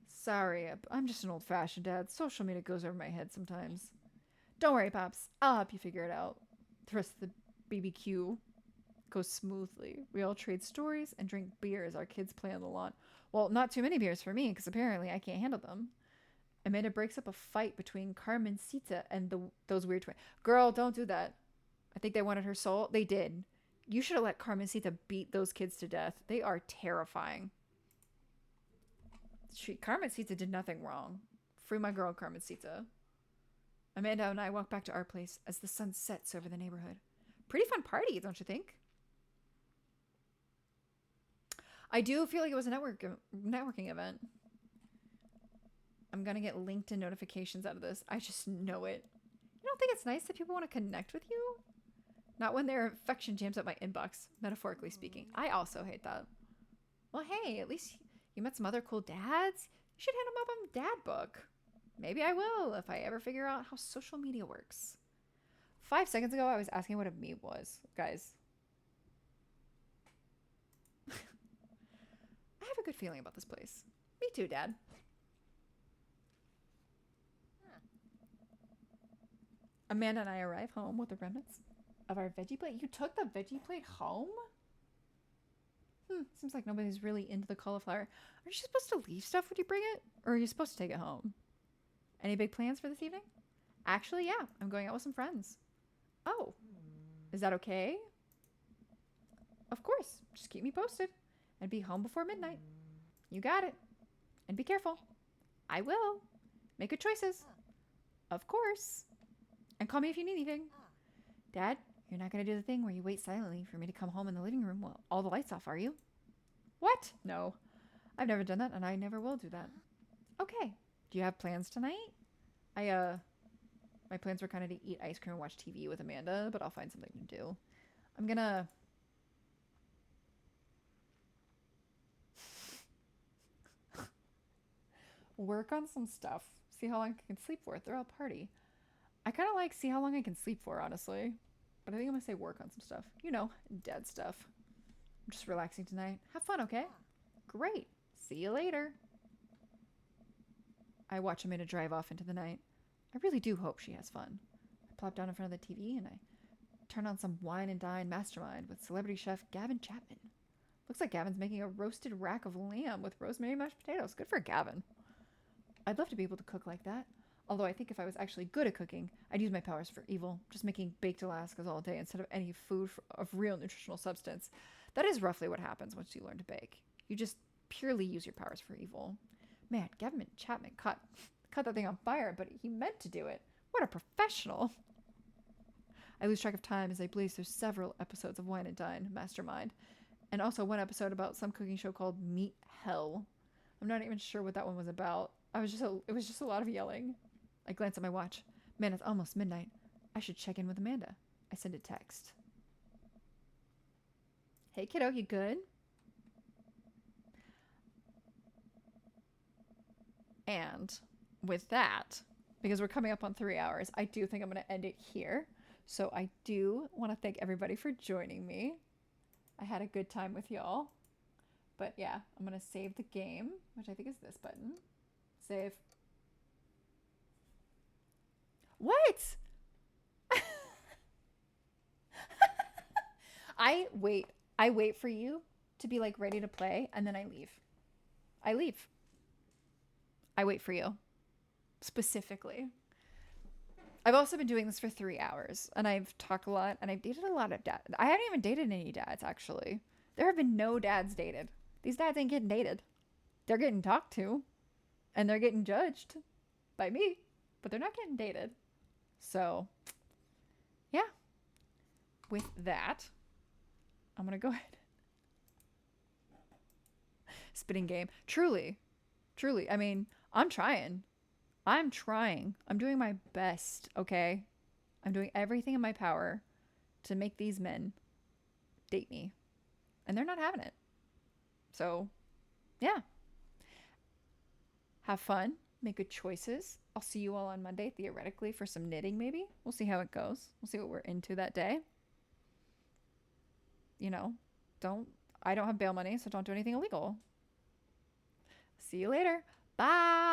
Speaker 1: Sorry, I'm just an old-fashioned dad. Social media goes over my head sometimes. Don't worry, Pops. I'll help you figure it out. The rest of the BBQ goes smoothly. We all trade stories and drink beer as our kids play on the lawn. Well, not too many beers for me, because apparently I can't handle them. Amanda breaks up a fight between Carmencita and those weird twins. Girl, don't do that. I think they wanted her soul. They did. You should have let Carmencita beat those kids to death. They are terrifying. Carmencita did nothing wrong. Free my girl, Carmencita. Amanda and I walk back to our place as the sun sets over the neighborhood. Pretty fun party, don't you think? I do feel like it was a networking event. I'm going to get LinkedIn notifications out of this. I just know it. You don't think it's nice that people want to connect with you? Not when their affection jams up my inbox, metaphorically speaking. I also hate that. Well, hey, at least you met some other cool dads. You should hit them up on Dad Book. Maybe I will if I ever figure out how social media works. 5 seconds ago, I was asking what a meme was. Guys. I have a good feeling about this place. Me too, Dad. Amanda and I arrive home with the remnants of our veggie plate. You took the veggie plate home? Seems like nobody's really into the cauliflower. Are you supposed to leave stuff when you bring it? Or are you supposed to take it home? Any big plans for this evening? Actually, yeah. I'm going out with some friends. Oh. Is that okay? Of course. Just keep me posted. And be home before midnight. You got it. And be careful. I will. Make good choices. Of course. And call me if you need anything. Dad, you're not going to do the thing where you wait silently for me to come home in the living room while all the lights off, are you? What? No. I've never done that, and I never will do that. Okay. Do you have plans tonight? My plans were kind of to eat ice cream and watch TV with Amanda, but I'll find something to do. I'm gonna... work on some stuff. See how long I can sleep for. Throw a party. I kind of like see how long I can sleep for, honestly. But I think I'm going to say work on some stuff. You know, dead stuff. I'm just relaxing tonight. Have fun, okay? Great. See you later. I watch Amanda drive off into the night. I really do hope she has fun. I plop down in front of the TV and I turn on some wine and dine mastermind with celebrity chef Gavin Chapman. Looks like Gavin's making a roasted rack of lamb with rosemary mashed potatoes. Good for Gavin. I'd love to be able to cook like that. Although I think if I was actually good at cooking, I'd use my powers for evil, just making baked Alaskas all day instead of any food of real nutritional substance. That is roughly what happens once you learn to bake. You just purely use your powers for evil. Man, Gavin Chapman caught that thing on fire, but he meant to do it. What a professional. I lose track of time as I blaze through several episodes of Wine and Dine Mastermind, and also one episode about some cooking show called Meat Hell. I'm not even sure what that one was about. It was just a lot of yelling. I glance at my watch. Man, it's almost midnight. I should check in with Amanda. I send a text. Hey, kiddo, you good? And with that, because we're coming up on 3 hours, I do think I'm going to end it here. So I do want to thank everybody for joining me. I had a good time with y'all. But yeah, I'm going to save the game, which I think is this button. Save. What? I wait for you to be like ready to play, and then I leave. I leave. I wait for you. Specifically. I've also been doing this for 3 hours, and I've talked a lot, and I've dated a lot of dads. I haven't even dated any dads, actually. There have been no dads dated. These dads ain't getting dated. They're getting talked to, and they're getting judged by me, but they're not getting dated. So, yeah. With that, I'm going to go ahead. Spitting game. Truly. I mean, I'm trying. I'm doing my best, okay? I'm doing everything in my power to make these men date me. And they're not having it. So, yeah. Have fun. Make good choices. I'll see you all on Monday, theoretically, for some knitting, maybe. We'll see how it goes. We'll see what we're into that day. You know, I don't have bail money, so don't do anything illegal. See you later. Bye.